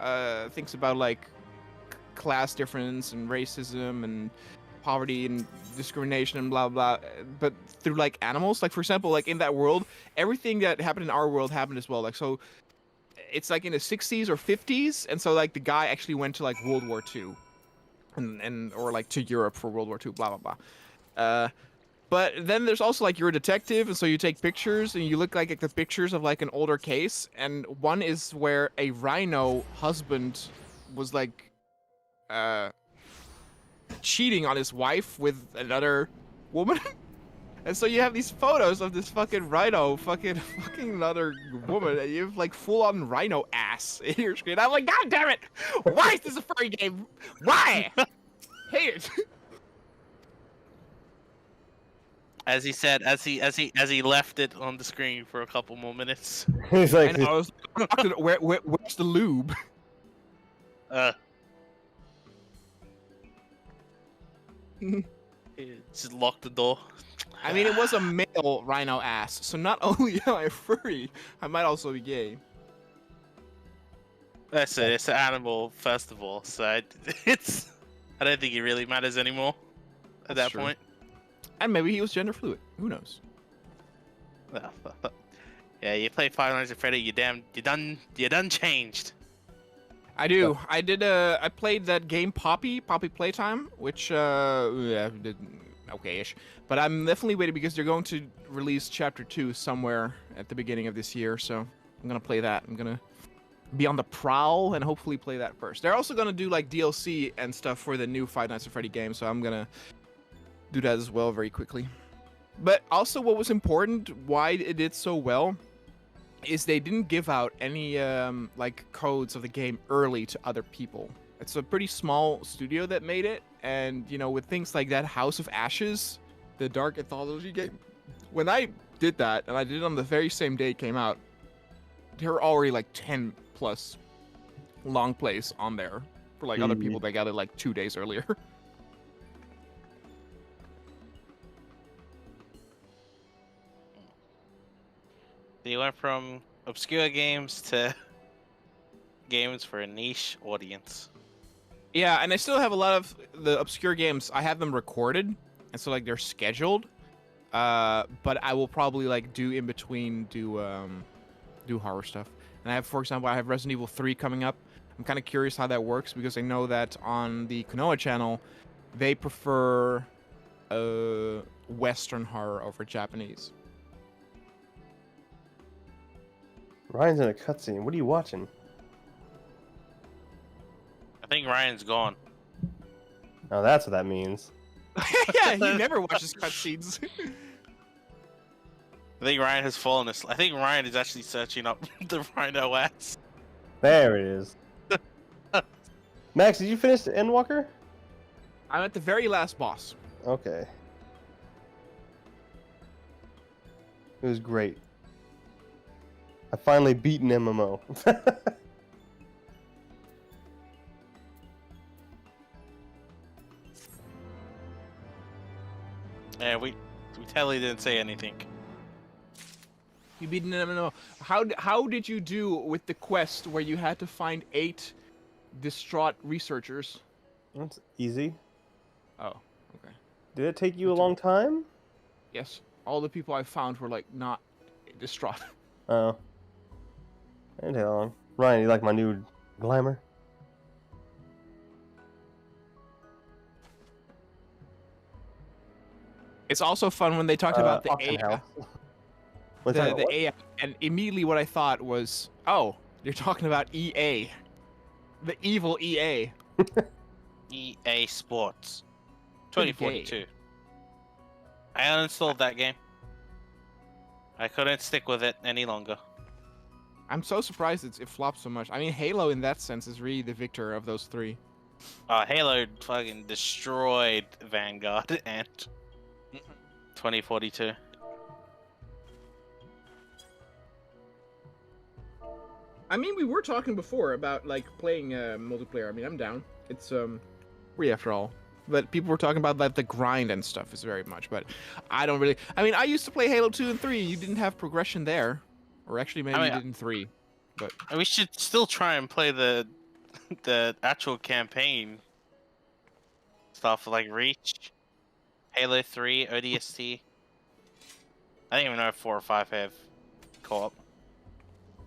[SPEAKER 3] things about like class difference and racism and poverty and discrimination and blah blah, but through like animals. Like for example, like in that world, everything that happened in our world happened as well. Like so, it's like in the 60s or 50s, and so like the guy actually went to like World War II, and or like to Europe for World War II, blah blah blah. But then there's also like you're a detective, and so you take pictures and you look like the pictures of like an older case, and one is where a rhino husband was like cheating on his wife with another woman. And so you have these photos of this fucking rhino fucking another woman, and you have like full on rhino ass in your screen. I'm like, God damn it! Why is this a furry game? Why? Hate it.
[SPEAKER 2] As he said, as he left it on the screen for a couple more minutes.
[SPEAKER 1] He's like,
[SPEAKER 3] I was where's the lube?
[SPEAKER 2] Just lock the door.
[SPEAKER 3] I mean, it was a male rhino ass, so not only am I furry, I might also be gay.
[SPEAKER 2] That's it. It's an animal festival, so it's. I don't think it really matters anymore at
[SPEAKER 3] That's
[SPEAKER 2] that
[SPEAKER 3] true.
[SPEAKER 2] point.
[SPEAKER 3] And maybe he was gender fluid. Who knows?
[SPEAKER 2] Yeah, you play Five Nights at Freddy. You done changed.
[SPEAKER 3] I do. I did. I played that game Poppy Playtime, which yeah, did okay-ish. But I'm definitely waiting because they're going to release Chapter 2 somewhere at the beginning of this year. So I'm gonna play that. I'm gonna be on the prowl and hopefully play that first. They're also gonna do like DLC and stuff for the new Five Nights at Freddy game, so I'm gonna do that as well very quickly. But also, what was important, why it did so well, is they didn't give out any like codes of the game early to other people. It's a pretty small studio that made it, and you know, with things like that, House of Ashes, the dark anthology game, when I did that, and I did it on the very same day it came out, there were already like 10 plus long plays on there for like other people that got it like 2 days earlier.
[SPEAKER 2] You went from obscure games to games for a niche audience.
[SPEAKER 3] Yeah, and I still have a lot of the obscure games. I have them recorded, and so like they're scheduled. But I will probably like do in between do horror stuff. And I have, for example, I have Resident Evil 3 coming up. I'm kind of curious how that works because I know that on the K0noa channel, they prefer Western horror over Japanese.
[SPEAKER 1] Ryan's in a cutscene. What are you watching?
[SPEAKER 2] I think Ryan's gone.
[SPEAKER 1] Oh, that's what that means.
[SPEAKER 3] Yeah, he never watches cutscenes.
[SPEAKER 2] I think Ryan has fallen asleep. I think Ryan is actually searching up the Rhino ass.
[SPEAKER 1] There it is. Max, did you finish the Endwalker?
[SPEAKER 3] I'm at the very last boss.
[SPEAKER 1] Okay. It was great. I finally beat an MMO.
[SPEAKER 2] Yeah, we totally didn't say anything.
[SPEAKER 3] You beat an MMO. How did you do with the quest where you had to find 8 distraught researchers?
[SPEAKER 1] That's easy.
[SPEAKER 3] Oh, okay.
[SPEAKER 1] Did it take you a long time?
[SPEAKER 3] Yes. All the people I found were like not distraught.
[SPEAKER 1] Oh. Didn't take that long. Ryan, you like my new glamour?
[SPEAKER 3] It's also fun when they talked about the
[SPEAKER 1] auction
[SPEAKER 3] AI.
[SPEAKER 1] house. What's that?
[SPEAKER 3] The
[SPEAKER 1] What?
[SPEAKER 3] AI, and immediately what I thought was, oh, you're talking about EA, the evil EA.
[SPEAKER 2] EA Sports. 2042. I uninstalled that game. I couldn't stick with it any longer.
[SPEAKER 3] I'm so surprised it flopped so much. I mean, Halo in that sense is really the victor of those three.
[SPEAKER 2] Halo fucking destroyed Vanguard and 2042.
[SPEAKER 3] I mean, we were talking before about like playing multiplayer. I mean, I'm down. It's free after all. But people were talking about like the grind and stuff is very much. But I don't really. I mean, I used to play Halo 2 and 3. You didn't have progression there, or actually maybe you did in 3. But
[SPEAKER 2] we should still try and play the actual campaign stuff like Reach, Halo 3, ODST. I don't even know if 4 or 5 have co-op.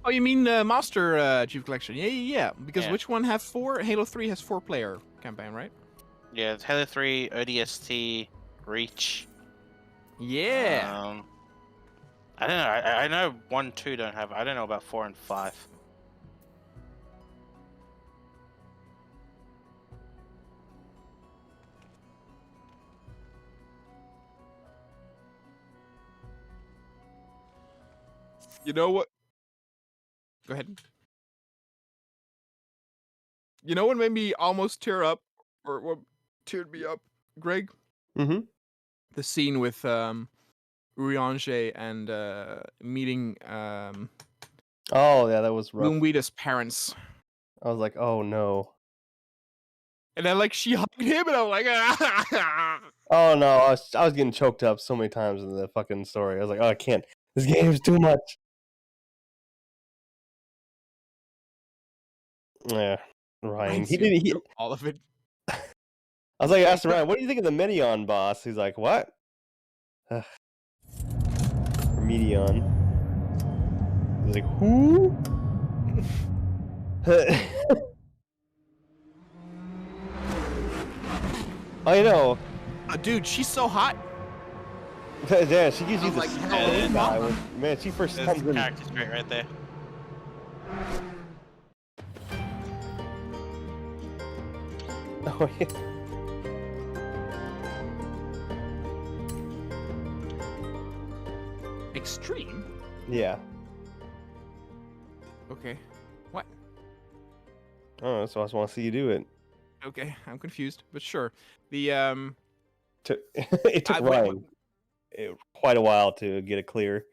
[SPEAKER 3] oh, you mean Master Chief Collection? Yeah. Because which one have 4? Halo 3 has 4-player campaign, right?
[SPEAKER 2] Yeah, it's Halo 3, ODST, Reach.
[SPEAKER 3] Yeah.
[SPEAKER 2] I don't know. I know 1, 2 don't have. I don't know about 4 and 5.
[SPEAKER 3] You know what? Go ahead. You know what made me almost tear up, or what teared me up, Greg?
[SPEAKER 1] Mm-hmm.
[SPEAKER 3] The scene with Urianger and meeting
[SPEAKER 1] Oh yeah, that was rough.
[SPEAKER 3] Moonweeda's parents.
[SPEAKER 1] I was like, oh no.
[SPEAKER 3] And then like she hugged him, and I was like, ah!
[SPEAKER 1] Oh no, I was getting choked up so many times in the fucking story. I was like, oh, I can't. This game is too much. Yeah, Ryan. He did.
[SPEAKER 3] All of it.
[SPEAKER 1] I was like, I asked Ryan, what do you think of the Medion boss? He's like, what? Medion. He's like, who? I know.
[SPEAKER 3] Dude, she's so hot.
[SPEAKER 1] Yeah, she gives you the
[SPEAKER 3] like,
[SPEAKER 1] same guy. Man, she first
[SPEAKER 2] There's
[SPEAKER 1] comes
[SPEAKER 2] the
[SPEAKER 1] in.
[SPEAKER 2] character trait right there.
[SPEAKER 1] Oh, yeah.
[SPEAKER 3] Extreme?
[SPEAKER 1] Yeah.
[SPEAKER 3] Okay. What?
[SPEAKER 1] Oh, so I just want to see you do it.
[SPEAKER 3] Okay, I'm confused, but sure. The
[SPEAKER 1] It took Ryan quite a while to get it clear.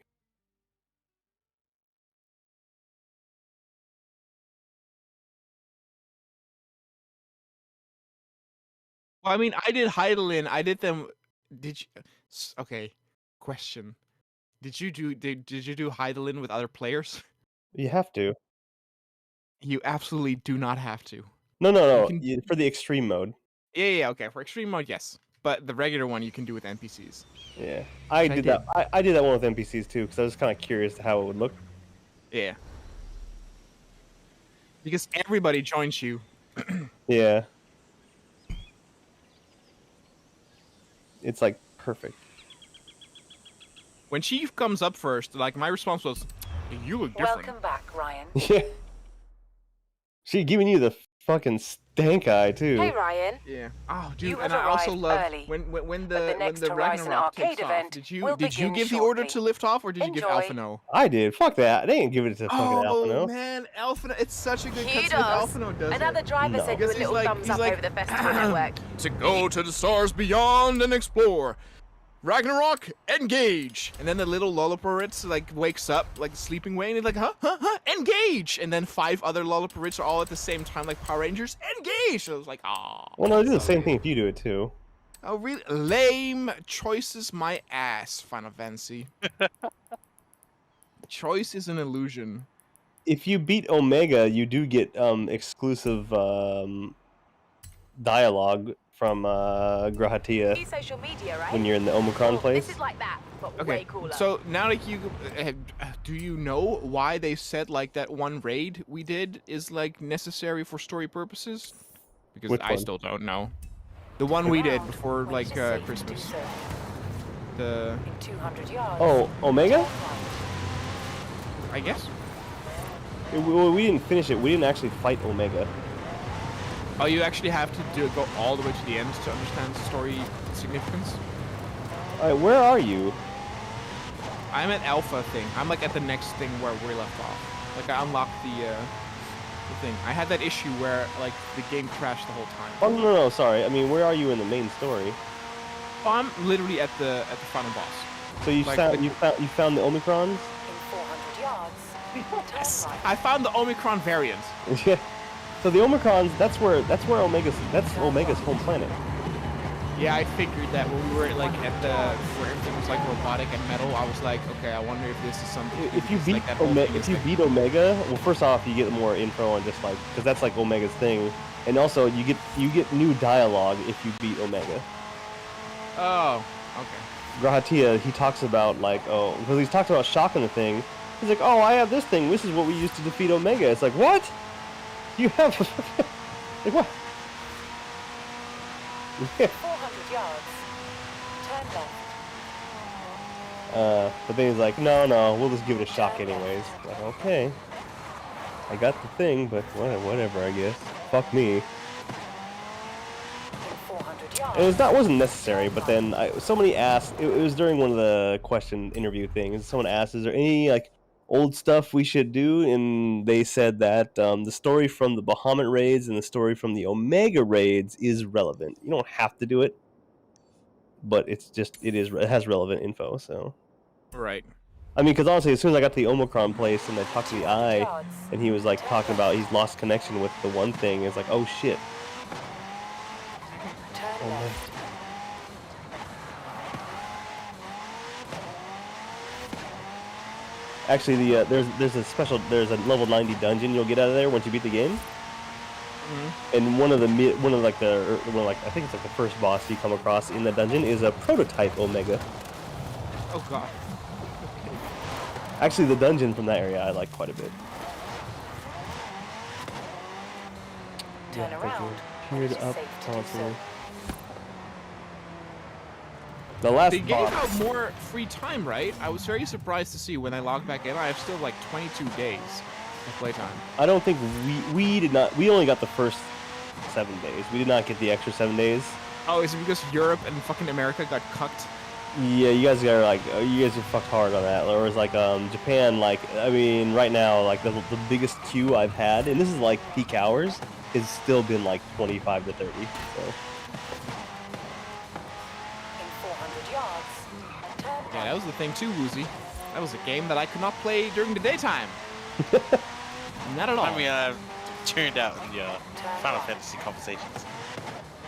[SPEAKER 3] Well, I mean, I did Heidelin. I did them. Did you? Okay. Question. Did you do Heidelin with other players?
[SPEAKER 1] You have to.
[SPEAKER 3] You absolutely do not have to.
[SPEAKER 1] No. For the extreme mode.
[SPEAKER 3] Yeah. Okay. For extreme mode, yes. But the regular one you can do with NPCs.
[SPEAKER 1] Yeah, I did that. I did that one with NPCs too because I was kind of curious how it would look.
[SPEAKER 3] Yeah. Because everybody joins you.
[SPEAKER 1] Yeah. It's like perfect.
[SPEAKER 3] When she comes up first, like my response was, "You look different."
[SPEAKER 4] Welcome back, Ryan.
[SPEAKER 1] Yeah. She giving you the fucking stank eye too.
[SPEAKER 4] Hey, Ryan.
[SPEAKER 3] Yeah. Oh, dude,
[SPEAKER 4] You
[SPEAKER 3] and
[SPEAKER 4] have
[SPEAKER 3] I also
[SPEAKER 4] arrived
[SPEAKER 3] love
[SPEAKER 4] early,
[SPEAKER 3] when
[SPEAKER 4] the next
[SPEAKER 3] the
[SPEAKER 4] Horizon
[SPEAKER 3] Ragnarok
[SPEAKER 4] arcade
[SPEAKER 3] takes off.
[SPEAKER 4] event
[SPEAKER 3] Did you
[SPEAKER 4] will begin
[SPEAKER 3] give the order
[SPEAKER 4] shortly.
[SPEAKER 3] to lift off, or did you give
[SPEAKER 4] Enjoy.
[SPEAKER 3] Alphino?
[SPEAKER 1] I did. Fuck that. They didn't give it to fucking Alphino.
[SPEAKER 3] Oh man, Alphino! It's such a good
[SPEAKER 4] He
[SPEAKER 3] cutscene.
[SPEAKER 4] does.
[SPEAKER 3] Alphino does
[SPEAKER 4] Another
[SPEAKER 3] it.
[SPEAKER 4] driver
[SPEAKER 1] No.
[SPEAKER 4] sent you a
[SPEAKER 3] Because he's
[SPEAKER 4] little
[SPEAKER 3] like-
[SPEAKER 4] thumbs
[SPEAKER 3] he's
[SPEAKER 4] up
[SPEAKER 3] like,
[SPEAKER 4] over the festival network.
[SPEAKER 3] To go to the stars beyond and explore. Ragnarok, engage! And then the little Lollipirate like wakes up, like sleeping way, and he's like, huh, engage! And then 5 other Lollipirates are all at the same time, like Power Rangers, engage! So I was like, ah.
[SPEAKER 1] Well, no, do the same thing if you do it too.
[SPEAKER 3] Oh, really? Lame choices, my ass, Final Fantasy. Choice is an illusion.
[SPEAKER 1] If you beat Omega, you do get exclusive dialogue from Grahatia
[SPEAKER 4] Use social media, right?
[SPEAKER 1] when you're in the Omicron
[SPEAKER 4] Well,
[SPEAKER 1] place.
[SPEAKER 4] This is like that, but
[SPEAKER 3] Okay,
[SPEAKER 4] way cooler.
[SPEAKER 3] so now that you, do you know why they said like that one raid we did is like necessary for story purposes? Because
[SPEAKER 1] Which
[SPEAKER 3] I
[SPEAKER 1] one?
[SPEAKER 3] still don't know. The one we did
[SPEAKER 4] Around
[SPEAKER 3] before
[SPEAKER 4] when
[SPEAKER 3] like
[SPEAKER 4] it's safe to
[SPEAKER 3] Christmas.
[SPEAKER 4] do so.
[SPEAKER 3] The
[SPEAKER 4] In 200 yards.
[SPEAKER 1] Oh, Omega?
[SPEAKER 4] Right.
[SPEAKER 3] I guess.
[SPEAKER 1] We didn't finish it. We didn't actually fight Omega.
[SPEAKER 3] Oh, you actually have to go all the way to the end to understand the story significance?
[SPEAKER 1] Alright, where are you?
[SPEAKER 3] I'm at alpha thing. I'm like at the next thing where we left off. Like I unlocked the thing. I had that issue where like the game crashed the whole time.
[SPEAKER 1] Oh no, sorry. I mean, where are you in the main story?
[SPEAKER 3] Oh, I'm literally at the final boss.
[SPEAKER 1] So you
[SPEAKER 3] Like,
[SPEAKER 1] found the Omicrons?
[SPEAKER 4] In 400 yards, turn right.
[SPEAKER 3] I found the Omicron variant.
[SPEAKER 1] Yeah. So the Omicrons, that's Omega's home planet.
[SPEAKER 3] Yeah, I figured that when we were like at the where everything was like robotic and metal. I was like, okay, I wonder if this is something.
[SPEAKER 1] If you beat Omega, well, first off, you get more info on just like because that's like Omega's thing, and also you get new dialogue if you beat Omega.
[SPEAKER 3] Oh, okay.
[SPEAKER 1] Grahatia, he talks about like because he's talked about shocking the thing. He's like, oh, I have this thing. This is what we used to defeat Omega. It's like what? You have like what?
[SPEAKER 4] 400 yards, turn left.
[SPEAKER 1] But then he's like, no, we'll just give it a shock anyways. Like, okay. I got the thing, but whatever, I guess. Fuck me.
[SPEAKER 4] In 400 yards.
[SPEAKER 1] It wasn't necessary, but then somebody asked, it was during one of the question interview things, someone asked, is there any, like, old stuff we should do? And they said that the story from the Bahamut raids and the story from the Omega raids is relevant. You don't have to do it, but it has relevant info, so.
[SPEAKER 3] Right.
[SPEAKER 1] I mean, because honestly, as soon as I got to the Omicron place and I talked to the Eye, and he was like talking about he's lost connection with the one thing, it's like, oh shit.
[SPEAKER 4] Turn
[SPEAKER 1] Oh, man.
[SPEAKER 4] left.
[SPEAKER 1] Actually, there's a level 90 dungeon you'll get out of there once you beat the game.
[SPEAKER 3] Mm-hmm.
[SPEAKER 1] And I think it's like the first boss you come across in the dungeon is a prototype Omega.
[SPEAKER 3] Oh god.
[SPEAKER 1] Actually, the dungeon from that area I like quite a bit.
[SPEAKER 4] Turn around.
[SPEAKER 1] Period
[SPEAKER 4] It's
[SPEAKER 1] up
[SPEAKER 4] safe to do
[SPEAKER 1] console.
[SPEAKER 4] so.
[SPEAKER 1] The last
[SPEAKER 3] They gave
[SPEAKER 1] boss.
[SPEAKER 3] out more free time, right? I was very surprised to see when I logged back in. I have still like 22 days of playtime.
[SPEAKER 1] I don't think we did not. We only got the first 7 days. We did not get the extra 7 days.
[SPEAKER 3] Oh, is it because Europe and fucking America got cucked?
[SPEAKER 1] Yeah, you guys are like, you guys are fucked hard on that. Or was like, Japan, like, I mean, right now, like the biggest queue I've had, and this is like peak hours, has still been like 25 to 30. So.
[SPEAKER 4] In 400 yards, turn
[SPEAKER 3] Yeah,
[SPEAKER 4] right.
[SPEAKER 3] that was the thing too, Wuzi. That was a game that I could not play during the daytime. Not at all.
[SPEAKER 2] I mean, tuned out in the Final Fantasy conversations.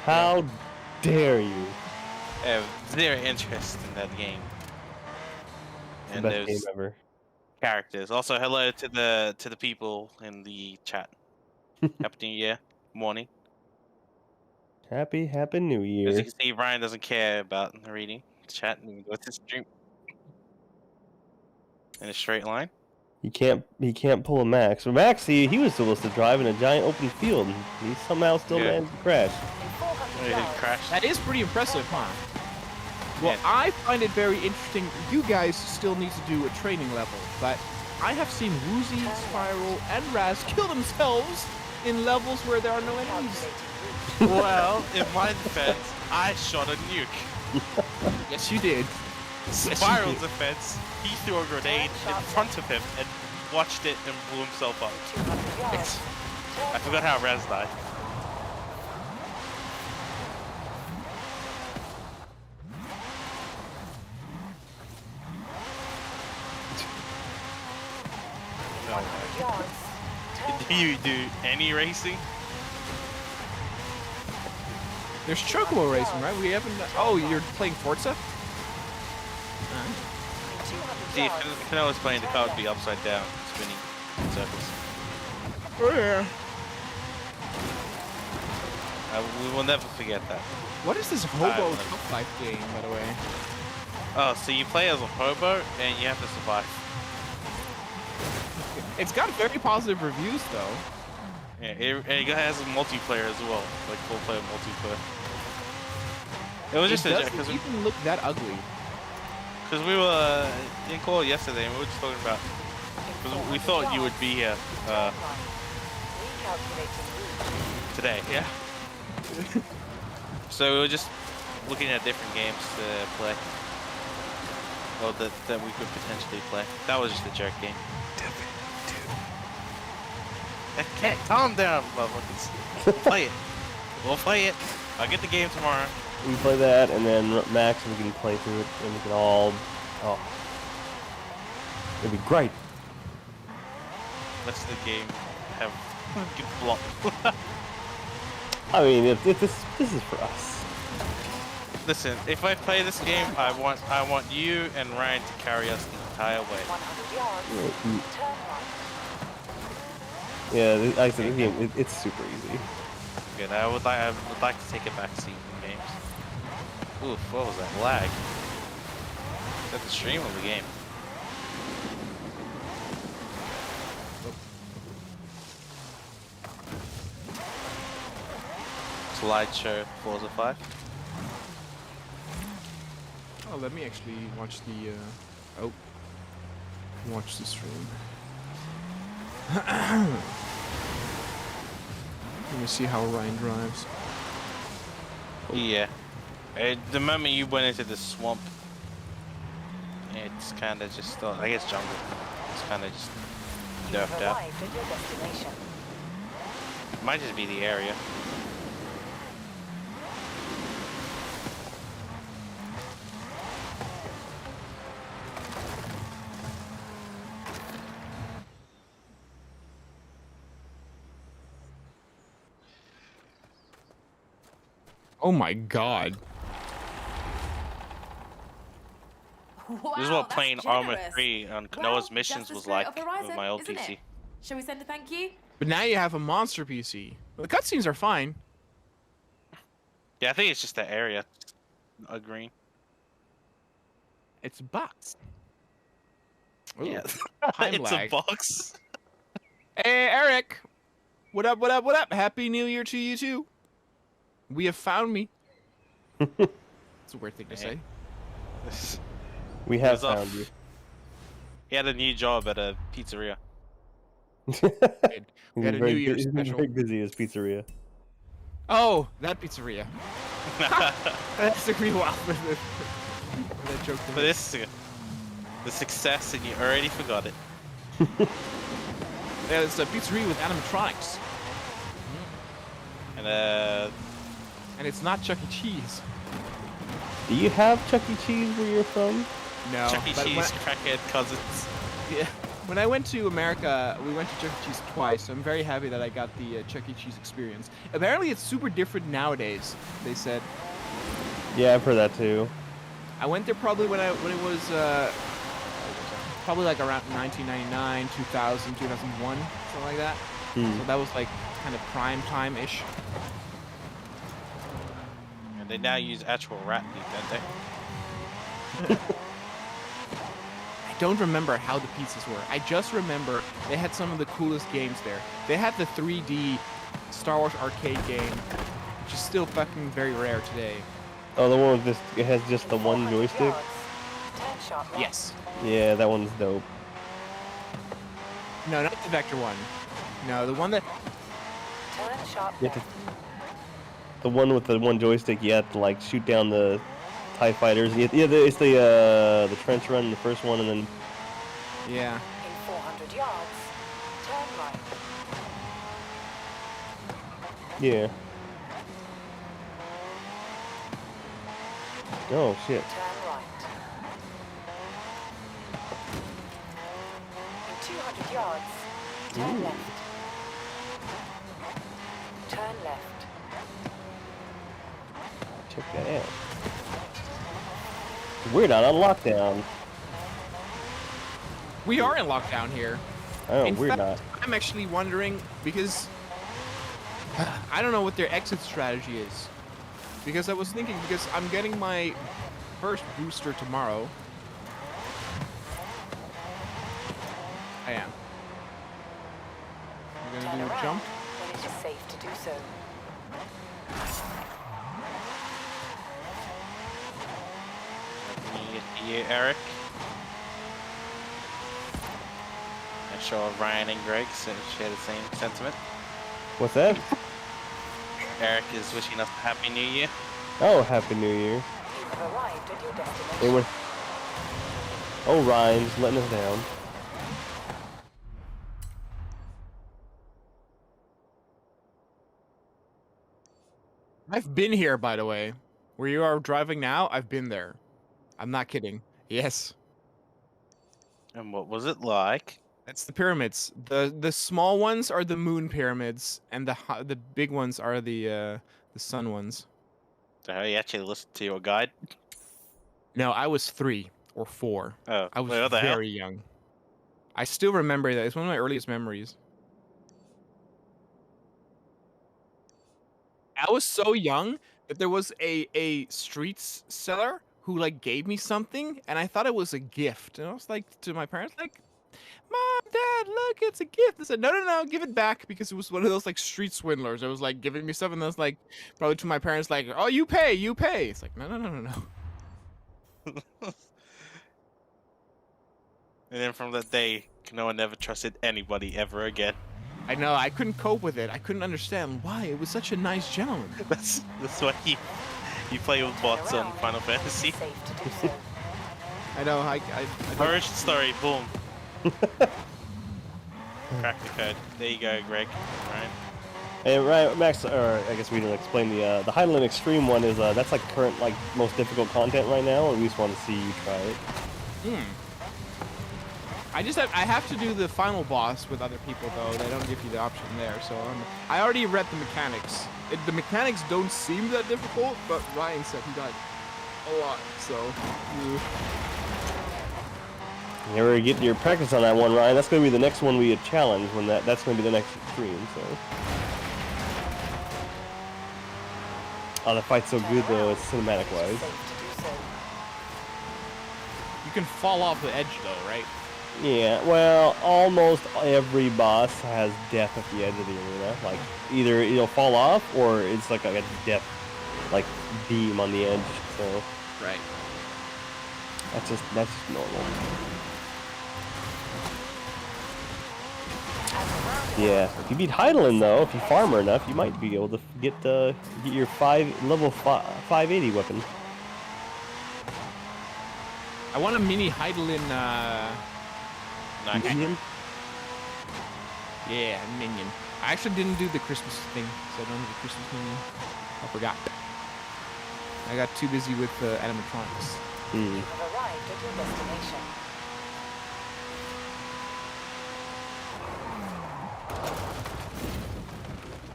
[SPEAKER 1] How dare you?
[SPEAKER 2] I have zero interest in that game.
[SPEAKER 1] It's
[SPEAKER 2] And
[SPEAKER 1] the best game
[SPEAKER 2] those
[SPEAKER 1] ever.
[SPEAKER 2] characters. Also, hello to the people in the chat. Happy New Year morning.
[SPEAKER 1] Happy New
[SPEAKER 2] As
[SPEAKER 1] Year.
[SPEAKER 2] you can see, Ryan doesn't care about reading the chat and go to stream in a straight line.
[SPEAKER 1] He can't pull a Max. But Max, he was supposed to drive in a giant open field. And he somehow still
[SPEAKER 2] Yeah.
[SPEAKER 1] managed to crash.
[SPEAKER 4] In 400
[SPEAKER 2] He
[SPEAKER 4] yards,
[SPEAKER 2] crashed.
[SPEAKER 3] That is pretty impressive, huh? Well,
[SPEAKER 2] Yeah.
[SPEAKER 3] I find it very interesting. You guys still need to do a training level, but I have seen Wuzi, Spiral, and Raz kill themselves in levels where there are no enemies.
[SPEAKER 4] calculating route.
[SPEAKER 2] Well, in my defense, I shot a nuke.
[SPEAKER 3] Yes, you did.
[SPEAKER 2] Spiral's defense, he threw a grenade in front of him and watched it and blew himself up.
[SPEAKER 4] 200 yards,
[SPEAKER 2] I forgot how Raz died. No.
[SPEAKER 4] 100 yards, turn
[SPEAKER 2] Do you do any racing?
[SPEAKER 3] There's Chocobo racing, right? We haven't. Oh, you're playing Forza?
[SPEAKER 4] in 200
[SPEAKER 2] See,
[SPEAKER 4] yards.
[SPEAKER 2] if K0noa's playing, the car would be upside down, spinning in circles.
[SPEAKER 3] Oh yeah.
[SPEAKER 2] We will never forget that.
[SPEAKER 3] What is this
[SPEAKER 2] I
[SPEAKER 3] hobo
[SPEAKER 2] don't know.
[SPEAKER 3] tough life game, by the way?
[SPEAKER 2] Oh, so you play as a hobo and you have to survive.
[SPEAKER 3] It's got very positive reviews, though.
[SPEAKER 2] Yeah, and it has a multiplayer as well, like full-player multiplayer. It was just
[SPEAKER 3] it
[SPEAKER 2] a
[SPEAKER 3] doesn't
[SPEAKER 2] because
[SPEAKER 3] even look that ugly.
[SPEAKER 2] we were in call yesterday and we were just talking about because we thought you would be here.
[SPEAKER 4] Turn right. Recalculating route.
[SPEAKER 2] today. Yeah. So we were just looking at different games to play. Well, that we could potentially play. That was just a jerk game. Okay, calm down, motherfuckers. Play it. We'll play it. I'll get the game tomorrow.
[SPEAKER 1] We can play that, and then Max, we can play through it, and we can all. Oh, it'd be great.
[SPEAKER 2] Rest of the game have get blocked.
[SPEAKER 1] I mean, if this is for us.
[SPEAKER 2] Listen, if I play this game, I want you and Ryan to carry us the entire way.
[SPEAKER 4] 100 yards. Turn right.
[SPEAKER 1] Yeah, like I said, this game, it's super easy.
[SPEAKER 2] Good. I would like to take a back seat in games. Oof, what was that lag? Is that the stream of the game? Slideshow Forza 5.
[SPEAKER 3] Oh, let me actually watch the. Watch the stream. Let me see how Ryan drives.
[SPEAKER 2] Yeah. The moment you went into the swamp, it's kind of just, I guess jungle. It's kind of just
[SPEAKER 4] You have
[SPEAKER 2] derped out.
[SPEAKER 4] arrived at your destination.
[SPEAKER 2] It might just be the area.
[SPEAKER 3] Oh my god.
[SPEAKER 5] Wow,
[SPEAKER 2] This is what
[SPEAKER 5] that's
[SPEAKER 2] playing Armor
[SPEAKER 5] generous.
[SPEAKER 2] 3 on
[SPEAKER 5] Well,
[SPEAKER 2] K0noa's
[SPEAKER 5] that's
[SPEAKER 2] missions
[SPEAKER 5] the
[SPEAKER 2] was
[SPEAKER 5] spirit
[SPEAKER 2] like
[SPEAKER 5] of Horizon,
[SPEAKER 2] with my old
[SPEAKER 5] isn't
[SPEAKER 2] PC.
[SPEAKER 5] it? Shall we send a thank you?
[SPEAKER 3] But now you have a monster PC. The cutscenes are fine.
[SPEAKER 2] Yeah, I think it's just the area. A green.
[SPEAKER 3] It's a box. Ooh,
[SPEAKER 2] Yeah.
[SPEAKER 3] time
[SPEAKER 2] It's
[SPEAKER 3] lag.
[SPEAKER 2] a box.
[SPEAKER 3] Hey, Eric! What up, what up, what up? Happy New Year to you too. We have found me. It's a weird thing to say.
[SPEAKER 1] We have
[SPEAKER 2] It's off.
[SPEAKER 1] found you.
[SPEAKER 2] He had a new job at a pizzeria.
[SPEAKER 3] We had a New Year's
[SPEAKER 1] He's been
[SPEAKER 3] special.
[SPEAKER 1] very busy as pizzeria.
[SPEAKER 3] Oh, that pizzeria. That took me a while for that joke to
[SPEAKER 2] But
[SPEAKER 3] hit.
[SPEAKER 2] this the success and you already forgot it.
[SPEAKER 3] Yeah, it's a pizzeria with animatronics.
[SPEAKER 2] And
[SPEAKER 3] And it's not Chuck E. Cheese.
[SPEAKER 1] Do you have Chuck E. Cheese where you're from?
[SPEAKER 3] No.
[SPEAKER 2] Chuck E.
[SPEAKER 3] but
[SPEAKER 2] Cheese
[SPEAKER 3] when
[SPEAKER 2] crackhead cousins.
[SPEAKER 3] yeah, when I went to America, we went to Chuck E. Cheese twice. So I'm very happy that I got the Chuck E. Cheese experience. Apparently, it's super different nowadays. They said.
[SPEAKER 1] Yeah, I've heard that too.
[SPEAKER 3] I went there probably when it was probably like around 1999, 2000, 2001, something like that.
[SPEAKER 1] Hmm.
[SPEAKER 3] So that was like kind of prime time ish.
[SPEAKER 2] And they now use actual rat meat, don't they?
[SPEAKER 3] I don't remember how the pizzas were. I just remember they had some of the coolest games there. They had the 3D Star Wars arcade game, which is still fucking very rare today.
[SPEAKER 1] Oh, the one with this, it has just the one
[SPEAKER 4] 400
[SPEAKER 1] joystick?
[SPEAKER 4] yards. Turn sharp right.
[SPEAKER 3] Yes.
[SPEAKER 1] Yeah, that one's dope.
[SPEAKER 3] No, not the Vector one. No, the one that.
[SPEAKER 4] Turn sharp
[SPEAKER 1] You have
[SPEAKER 4] left.
[SPEAKER 1] The one with the one joystick, you have to like shoot down the TIE fighters. It's the trench run, the first one, and then
[SPEAKER 3] Yeah.
[SPEAKER 4] In 400 yards. Turn right.
[SPEAKER 1] yeah. Oh shit.
[SPEAKER 4] Turn right. In 200 yards. Turn
[SPEAKER 1] Ooh.
[SPEAKER 4] left. Turn left.
[SPEAKER 1] Check that out. We're not on lockdown.
[SPEAKER 3] We are in lockdown here.
[SPEAKER 1] Oh,
[SPEAKER 3] In
[SPEAKER 1] we're
[SPEAKER 3] fact,
[SPEAKER 1] not.
[SPEAKER 3] I'm actually wondering because I don't know what their exit strategy is. Because I was thinking, because I'm getting my first booster tomorrow. I am. You're
[SPEAKER 4] Turn
[SPEAKER 3] gonna do a
[SPEAKER 4] around
[SPEAKER 3] jump?
[SPEAKER 4] when it is safe to do so.
[SPEAKER 2] Me to you, Eric. I'm sure Ryan and Greg share the same sentiment.
[SPEAKER 1] What's that?
[SPEAKER 2] Eric is wishing us a happy new year.
[SPEAKER 1] Oh, Happy New Year.
[SPEAKER 4] You have arrived at your destination.
[SPEAKER 1] They were... Oh, Ryan's letting us down.
[SPEAKER 3] I've been here, by the way. Where you are driving now, I've been there. I'm not kidding. Yes.
[SPEAKER 2] And what was it like?
[SPEAKER 3] That's the pyramids. The small ones are the moon pyramids, and the big ones are the sun ones.
[SPEAKER 2] So how you actually listened to your guide?
[SPEAKER 3] No, I was 3 or 4.
[SPEAKER 2] Oh,
[SPEAKER 3] I was
[SPEAKER 2] wait, what the hell?
[SPEAKER 3] very young. I still remember that. It's one of my earliest memories. I was so young that there was a streets seller who like gave me something, and I thought it was a gift. And I was like to my parents, like, "Mom, Dad, look, it's a gift." They said, "No, no, no, give it back," because it was one of those like street swindlers. It was like giving me stuff, and I was like, probably to my parents, like, "Oh, you pay, you pay." It's like, no, no, no, no, no.
[SPEAKER 2] And then from that day, K0noa never trusted anybody ever again.
[SPEAKER 3] I know, I couldn't cope with it. I couldn't understand why. It was such a nice gentleman.
[SPEAKER 2] That's why you play with bots on
[SPEAKER 4] Around.
[SPEAKER 2] Final Fantasy.
[SPEAKER 4] Safe to do so.
[SPEAKER 3] I know, I
[SPEAKER 2] Origin story, boom. Crack the code. There you go, Greg. Right.
[SPEAKER 1] And right, Max, or I guess we didn't explain the Highland Extreme one is that's like current like most difficult content right now, and we just want to see you try it.
[SPEAKER 3] I have to do the final boss with other people though. They don't give you the option there, so I already read the mechanics. The mechanics don't seem that difficult, but Ryan said he got a lot, so.
[SPEAKER 1] You ever get your practice on that one, Ryan? That's gonna be the next one we challenge when that's gonna be the next stream. So. Oh, the fight's so good though. It's cinematic wise.
[SPEAKER 4] Safe to do so.
[SPEAKER 3] You can fall off the edge though, right?
[SPEAKER 1] Yeah, well, almost every boss has death at the edge of the arena. Like, either it'll fall off, or it's like a death, like, beam on the edge, so...
[SPEAKER 3] Right.
[SPEAKER 1] That's just normal. Yeah, if you beat Heidelin, though, if you farm her enough, you might be able to get your level 580 weapon.
[SPEAKER 3] I want a mini Heidelin,
[SPEAKER 2] Nice.
[SPEAKER 1] Minion?
[SPEAKER 3] yeah, minion. I actually didn't do the Christmas thing, so I don't have a Christmas minion. I forgot. I got too busy with animatronics.
[SPEAKER 4] You have arrived at your destination.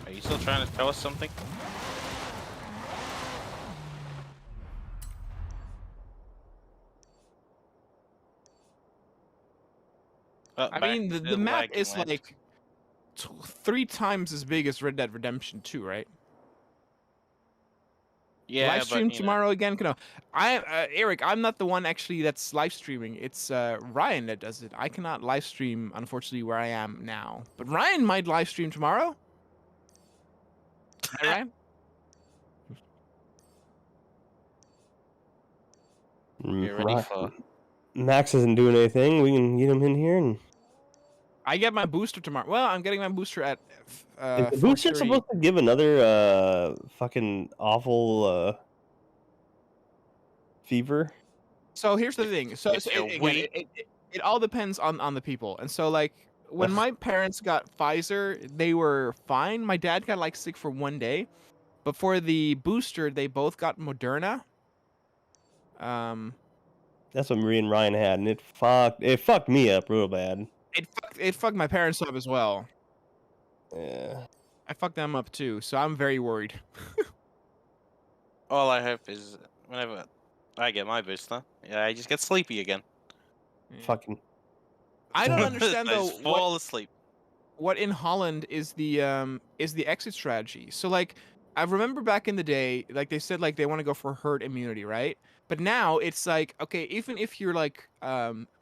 [SPEAKER 2] Are you still trying to tell us something?
[SPEAKER 3] I mean, the map is like 3 times as big as Red Dead Redemption 2, right?
[SPEAKER 2] Yeah,
[SPEAKER 3] live stream
[SPEAKER 2] but, you know,
[SPEAKER 3] tomorrow again. Eric, I'm not the one actually that's live streaming. It's Ryan that does it. I cannot live stream, unfortunately, where I am now. But Ryan might live stream tomorrow. Right, Ryan?
[SPEAKER 2] You're ready for...
[SPEAKER 1] Max isn't doing anything. We can get him in here and...
[SPEAKER 3] I get my booster tomorrow. Well, I'm getting my booster at.
[SPEAKER 1] Is the booster
[SPEAKER 3] 4:30.
[SPEAKER 1] supposed to give another fucking awful fever?
[SPEAKER 3] So here's the thing. So,
[SPEAKER 2] if you're
[SPEAKER 3] again,
[SPEAKER 2] weak-
[SPEAKER 3] it all depends on the people. And so like when my parents got Pfizer, they were fine. My dad got like sick for 1 day, but for the booster, they both got Moderna.
[SPEAKER 1] That's what Marie and Ryan had, and it fucked me up real bad.
[SPEAKER 3] It fucked my parents up as well.
[SPEAKER 1] Yeah.
[SPEAKER 3] I fucked them up too, so I'm very worried.
[SPEAKER 2] All I hope is whenever I get my booster, yeah, I just get sleepy again.
[SPEAKER 1] Fucking.
[SPEAKER 3] I don't understand
[SPEAKER 2] I
[SPEAKER 3] though
[SPEAKER 2] just fall asleep.
[SPEAKER 3] what in Holland is the exit strategy. So like I remember back in the day, like they said like they want to go for herd immunity, right? But now it's like, okay, even if you're like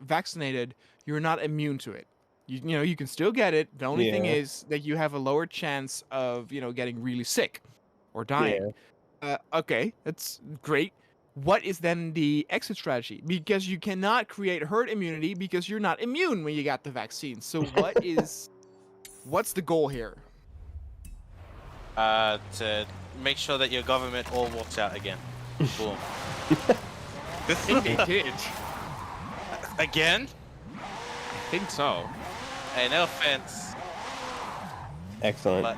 [SPEAKER 3] vaccinated, you're not immune to it. You know, you can still get it. The only thing
[SPEAKER 1] Yeah.
[SPEAKER 3] is that you have a lower chance of, you know, getting really sick or dying. Okay, that's great. What is then the exit strategy? Because you cannot create herd immunity because you're not immune when you got the vaccine. So what's the goal here?
[SPEAKER 6] To make sure that your government all walks out again. Boom.
[SPEAKER 3] It did.
[SPEAKER 6] Again?
[SPEAKER 3] I think so.
[SPEAKER 6] Hey, no offense,
[SPEAKER 1] Excellent.
[SPEAKER 6] but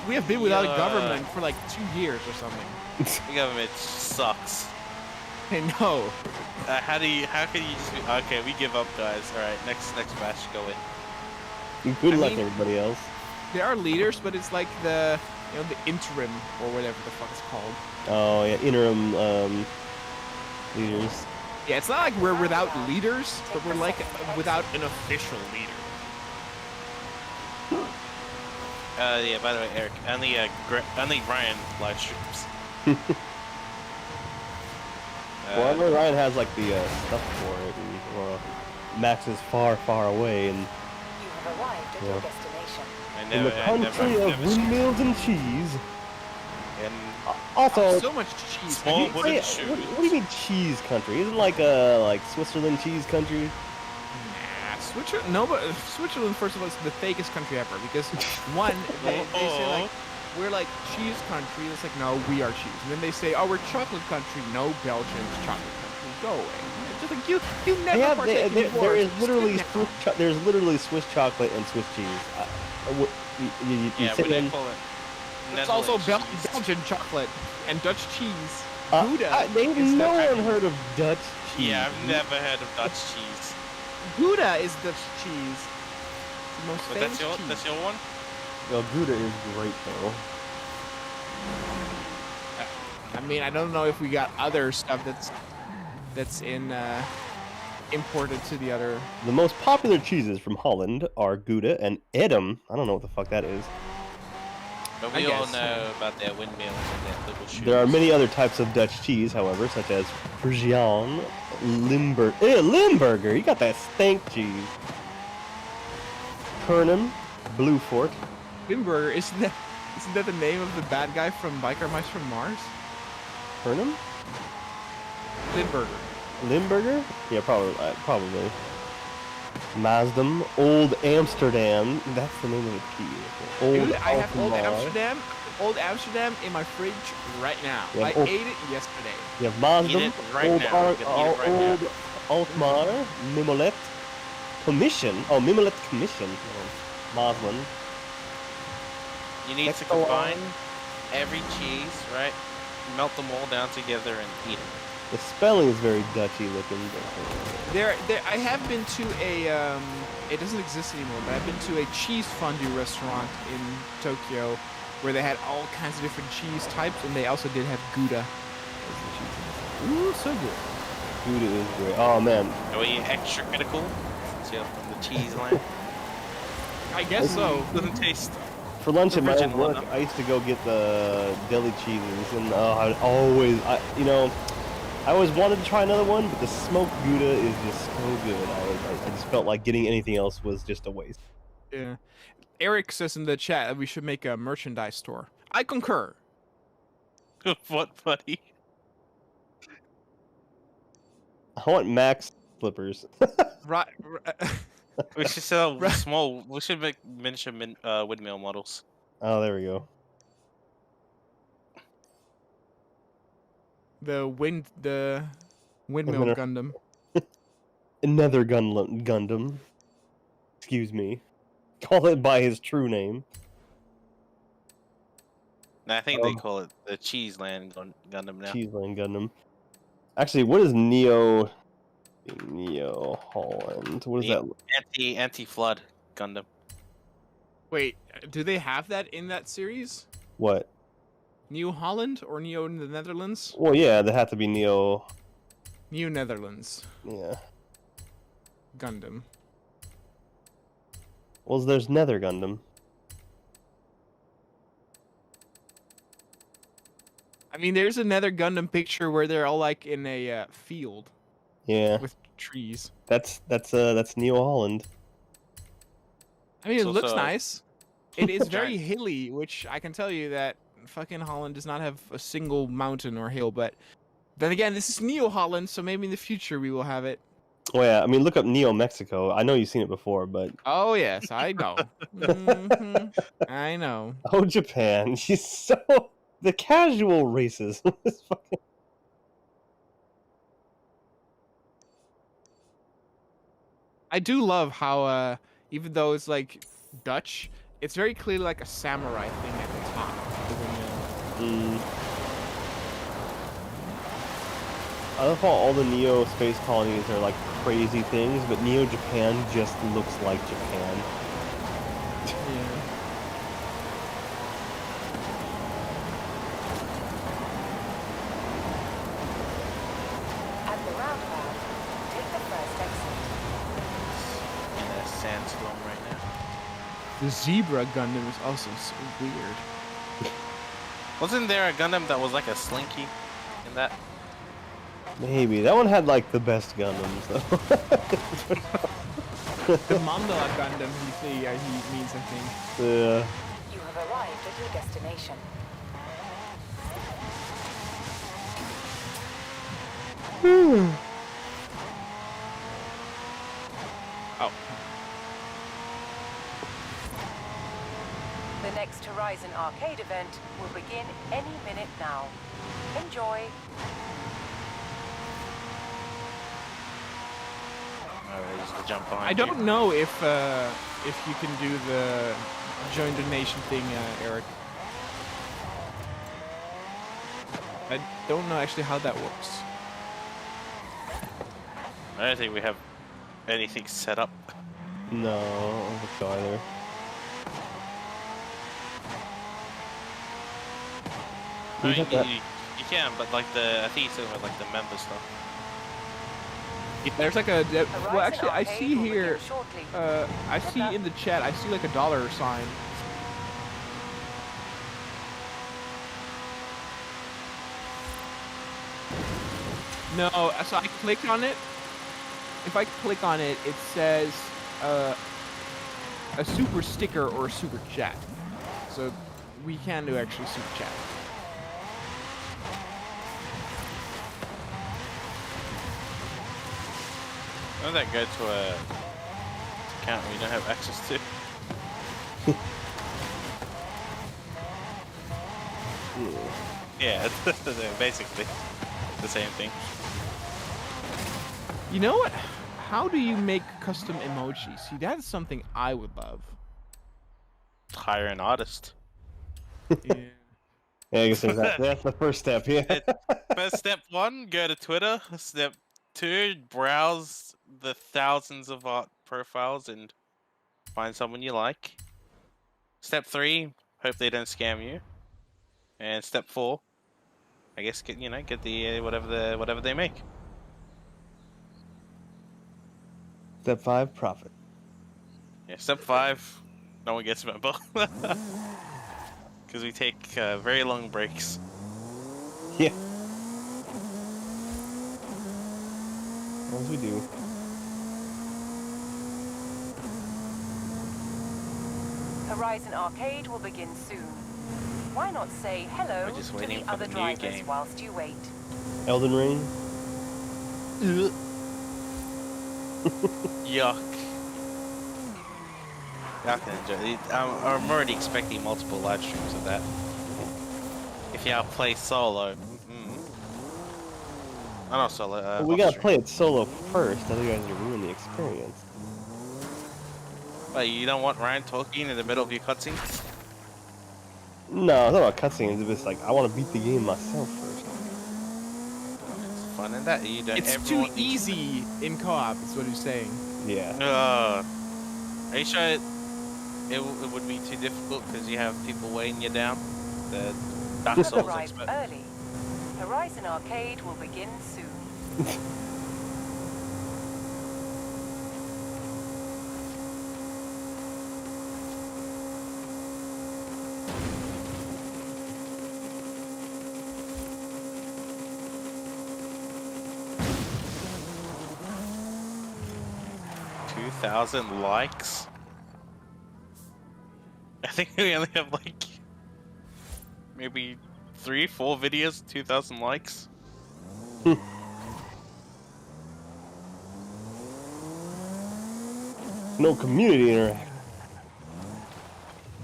[SPEAKER 3] We have been without a
[SPEAKER 6] Yeah.
[SPEAKER 3] government for like 2 years or something.
[SPEAKER 6] the government sucks.
[SPEAKER 3] I know.
[SPEAKER 6] How can you just be, okay, we give up, guys. Alright, next match, go in.
[SPEAKER 1] Good
[SPEAKER 3] I
[SPEAKER 1] luck,
[SPEAKER 3] mean-
[SPEAKER 1] everybody else.
[SPEAKER 3] There are leaders, but it's like the the interim or whatever the fuck it's called.
[SPEAKER 1] Oh yeah, interim leaders.
[SPEAKER 3] Yeah, it's not like we're without leaders, but we're like without an official leader.
[SPEAKER 6] Yeah, by the way, Eric, only Ryan live streams.
[SPEAKER 1] Well, I know Ryan has like the stuff for it, and well, Max is far, far away, and
[SPEAKER 4] You have arrived at your
[SPEAKER 1] Yeah.
[SPEAKER 4] destination.
[SPEAKER 6] I
[SPEAKER 1] in the country of windmills and cheese.
[SPEAKER 6] And
[SPEAKER 1] Also,
[SPEAKER 3] So much cheese.
[SPEAKER 6] Small
[SPEAKER 3] Have you-
[SPEAKER 6] wooden
[SPEAKER 1] wait,
[SPEAKER 6] shoes.
[SPEAKER 1] what do you mean cheese country? Isn't like Switzerland cheese country?
[SPEAKER 3] Nah, Switzerland. No, but Switzerland, first of all, is the fakest country ever because one, they say like we're like cheese country. It's like no, we are cheese. And then they say, oh, we're chocolate country. No, Belgium's chocolate country. Go away. It's just like you never
[SPEAKER 1] They have,
[SPEAKER 3] partake in
[SPEAKER 1] there
[SPEAKER 3] wars.
[SPEAKER 1] is
[SPEAKER 3] Just
[SPEAKER 1] literally
[SPEAKER 3] sit down.
[SPEAKER 1] there's literally Swiss chocolate and Swiss cheese. You
[SPEAKER 6] yeah,
[SPEAKER 1] sit
[SPEAKER 6] what do
[SPEAKER 1] in,
[SPEAKER 6] you call it?
[SPEAKER 3] It's also
[SPEAKER 6] Netherlands cheese.
[SPEAKER 3] Belgian chocolate and Dutch cheese. Gouda.
[SPEAKER 1] no
[SPEAKER 3] is the-
[SPEAKER 1] one heard of Dutch cheese.
[SPEAKER 6] Yeah, I've never heard of Dutch cheese.
[SPEAKER 3] Gouda is Dutch cheese. The most
[SPEAKER 6] But
[SPEAKER 3] famous
[SPEAKER 6] that's
[SPEAKER 3] cheese.
[SPEAKER 6] your one?
[SPEAKER 1] Well, Gouda is great though.
[SPEAKER 3] I mean, I don't know if we got other stuff that's in imported to the other.
[SPEAKER 1] The most popular cheeses from Holland are Gouda and Edam. I don't know what the fuck that is.
[SPEAKER 6] But
[SPEAKER 3] I
[SPEAKER 6] we all
[SPEAKER 3] guess.
[SPEAKER 6] know about their windmills and their little shoes.
[SPEAKER 1] There are many other types of Dutch cheese, however, such as Friesland, Limburger. You got that stank cheese. Kernum, Blue Fort.
[SPEAKER 3] Limburger, isn't that the name of the bad guy from Biker Mice from Mars?
[SPEAKER 1] Kernum?
[SPEAKER 3] Limburger.
[SPEAKER 1] Limburger? Yeah, probably. Maasdam, Old Amsterdam. That's the name of the cheese. Old
[SPEAKER 3] Dude, I have Old
[SPEAKER 1] Alkmaar.
[SPEAKER 3] Amsterdam in my fridge right now.
[SPEAKER 1] Yeah,
[SPEAKER 3] I
[SPEAKER 1] Old-
[SPEAKER 3] ate it yesterday.
[SPEAKER 1] You have
[SPEAKER 6] Eat
[SPEAKER 1] Maasdam,
[SPEAKER 6] it right
[SPEAKER 1] Old,
[SPEAKER 6] now. We're gonna eat it right now.
[SPEAKER 1] Old Alkmaar, Mimolet, Commission. Oh, Mimolet Commission. Maasland.
[SPEAKER 6] You need to
[SPEAKER 1] Next one.
[SPEAKER 6] combine every cheese, right? Melt them all down together and eat it.
[SPEAKER 1] The spelling is very Dutchy looking.
[SPEAKER 3] There, I have been to a, it doesn't exist anymore, but I've been to a cheese fondue restaurant in Tokyo where they had all kinds of different cheese types, and they also did have Gouda. Ooh, so good.
[SPEAKER 1] Gouda is great. Oh man,
[SPEAKER 6] Are we extra critical? See, from the cheese line.
[SPEAKER 3] I guess so.
[SPEAKER 6] Doesn't taste.
[SPEAKER 1] for lunch at my old
[SPEAKER 6] Original
[SPEAKER 1] work,
[SPEAKER 6] enough.
[SPEAKER 1] I used to go get the deli cheeses, and I always wanted to try another one, but the smoked Gouda is just so good. I just felt like getting anything else was just a waste.
[SPEAKER 3] Yeah. Eric says in the chat that we should make a merchandise store. I concur.
[SPEAKER 6] What, buddy?
[SPEAKER 1] I want Max slippers.
[SPEAKER 3] Right.
[SPEAKER 6] We should sell
[SPEAKER 3] Right.
[SPEAKER 6] small. We should make miniature windmill models.
[SPEAKER 1] Oh, there we go.
[SPEAKER 3] the windmill
[SPEAKER 1] Winner.
[SPEAKER 3] Gundam.
[SPEAKER 1] Another Gundam. Excuse me. Call it by his true name.
[SPEAKER 6] And I think they
[SPEAKER 1] Um,
[SPEAKER 6] call it the Cheese Land Gundam now.
[SPEAKER 1] Cheeseland Gundam. Actually, what is Neo Holland? What is
[SPEAKER 6] Yeah.
[SPEAKER 1] that?
[SPEAKER 6] Anti-flood Gundam.
[SPEAKER 3] Wait, do they have that in that series?
[SPEAKER 1] What?
[SPEAKER 3] New Holland or Neo in the Netherlands?
[SPEAKER 1] Well, yeah, they have to be Neo.
[SPEAKER 3] New Netherlands
[SPEAKER 1] Yeah.
[SPEAKER 3] Gundam.
[SPEAKER 1] Well, there's Nether Gundam.
[SPEAKER 3] I mean, there's another Gundam picture where they're all like in a field
[SPEAKER 1] Yeah,
[SPEAKER 3] with trees.
[SPEAKER 1] that's Neo Holland.
[SPEAKER 3] I mean,
[SPEAKER 6] It's
[SPEAKER 3] it looks
[SPEAKER 6] also-
[SPEAKER 3] nice. It is very
[SPEAKER 6] Giant.
[SPEAKER 3] hilly, which I can tell you that fucking Holland does not have a single mountain or hill. But then again, this is Neo Holland, so maybe in the future we will have it.
[SPEAKER 1] Oh yeah, I mean, look up Neo Mexico. I know you've seen it before, but
[SPEAKER 3] Oh yes, I know. Hmm. I know.
[SPEAKER 1] oh Japan, she's so the casual racism. is fucking-
[SPEAKER 3] I do love how even though it's like Dutch, it's very clearly like a samurai thing at the top of the windmill.
[SPEAKER 1] I love how all the Neo space colonies are like crazy things, but Neo Japan just looks like Japan.
[SPEAKER 3] Yeah.
[SPEAKER 4] At the roundabout, take the first exit.
[SPEAKER 6] In a sandstorm right now.
[SPEAKER 3] The Zebra Gundam is also so weird.
[SPEAKER 6] Wasn't there a Gundam that was like a Slinky in that?
[SPEAKER 1] Maybe that one had like the best Gundams though.
[SPEAKER 3] The Mandala Gundam, he means, I think.
[SPEAKER 1] Yeah.
[SPEAKER 4] You have arrived at your destination.
[SPEAKER 3] Oh.
[SPEAKER 4] The next Horizon Arcade event will begin any minute now. Enjoy.
[SPEAKER 6] Alright, just to jump behind
[SPEAKER 3] I don't know if you can do the join donation thing, Eric. I don't know actually how that works.
[SPEAKER 6] I don't think we have anything set up.
[SPEAKER 1] No, I don't think so either.
[SPEAKER 6] I mean,
[SPEAKER 1] got that.
[SPEAKER 6] you can, but like I think you're talking about like the member stuff.
[SPEAKER 3] There's like a well,
[SPEAKER 4] Horizon
[SPEAKER 3] actually, I
[SPEAKER 4] Arcade
[SPEAKER 3] see
[SPEAKER 4] will
[SPEAKER 3] here.
[SPEAKER 4] begin shortly.
[SPEAKER 3] I see in the chat. I see like a dollar sign. No, so I clicked on it. If I click on it, it says a super sticker or a super chat. So we can do actually super chat.
[SPEAKER 6] Why don't that go to a account we don't have access to? Yeah, they're basically the same thing.
[SPEAKER 3] You know what? How do you make custom emojis? See, that's something I would love.
[SPEAKER 6] Hire an artist.
[SPEAKER 3] Yeah.
[SPEAKER 1] Yeah, I guess there's that. That's the first step. Yeah.
[SPEAKER 6] First step 1, go to Twitter. Step 2, browse the thousands of art profiles and find someone you like. Step 3, hope they don't scam you. And step 4, I guess get the whatever they make.
[SPEAKER 1] Step 5, profit.
[SPEAKER 6] Yeah, step 5, no one gets a member. Because we take very long breaks.
[SPEAKER 1] Yeah. As we do.
[SPEAKER 4] Horizon Arcade will begin soon. Why not say hello
[SPEAKER 6] We're just
[SPEAKER 4] to
[SPEAKER 6] waiting
[SPEAKER 4] the
[SPEAKER 6] for
[SPEAKER 4] other
[SPEAKER 6] the new
[SPEAKER 4] drivers
[SPEAKER 6] game.
[SPEAKER 4] whilst you wait?
[SPEAKER 1] Elden Ring.
[SPEAKER 6] Yuck. Y'all can enjoy it. I'm already expecting multiple live streams of that. If y'all play solo. Oh, not solo.
[SPEAKER 1] Well, we gotta play it solo first, otherwise you ruin the experience.
[SPEAKER 6] But you don't want Ryan talking in the middle of your cutscene?
[SPEAKER 1] No, it's not about cutscenes. It's just like I want to beat the game myself first.
[SPEAKER 6] It's fun in that. You don't.
[SPEAKER 3] It's too
[SPEAKER 6] everyone needs-
[SPEAKER 3] easy in co-op, is what he's saying.
[SPEAKER 1] Yeah.
[SPEAKER 6] Are you sure it would be too difficult because you have people weighing you down? The Dark
[SPEAKER 4] You have
[SPEAKER 6] Souls
[SPEAKER 4] arrived
[SPEAKER 6] expert.
[SPEAKER 4] early. Horizon Arcade will begin soon.
[SPEAKER 6] 2,000 likes? I think we only have like maybe 3-4 videos, 2,000 likes.
[SPEAKER 1] No community interaction.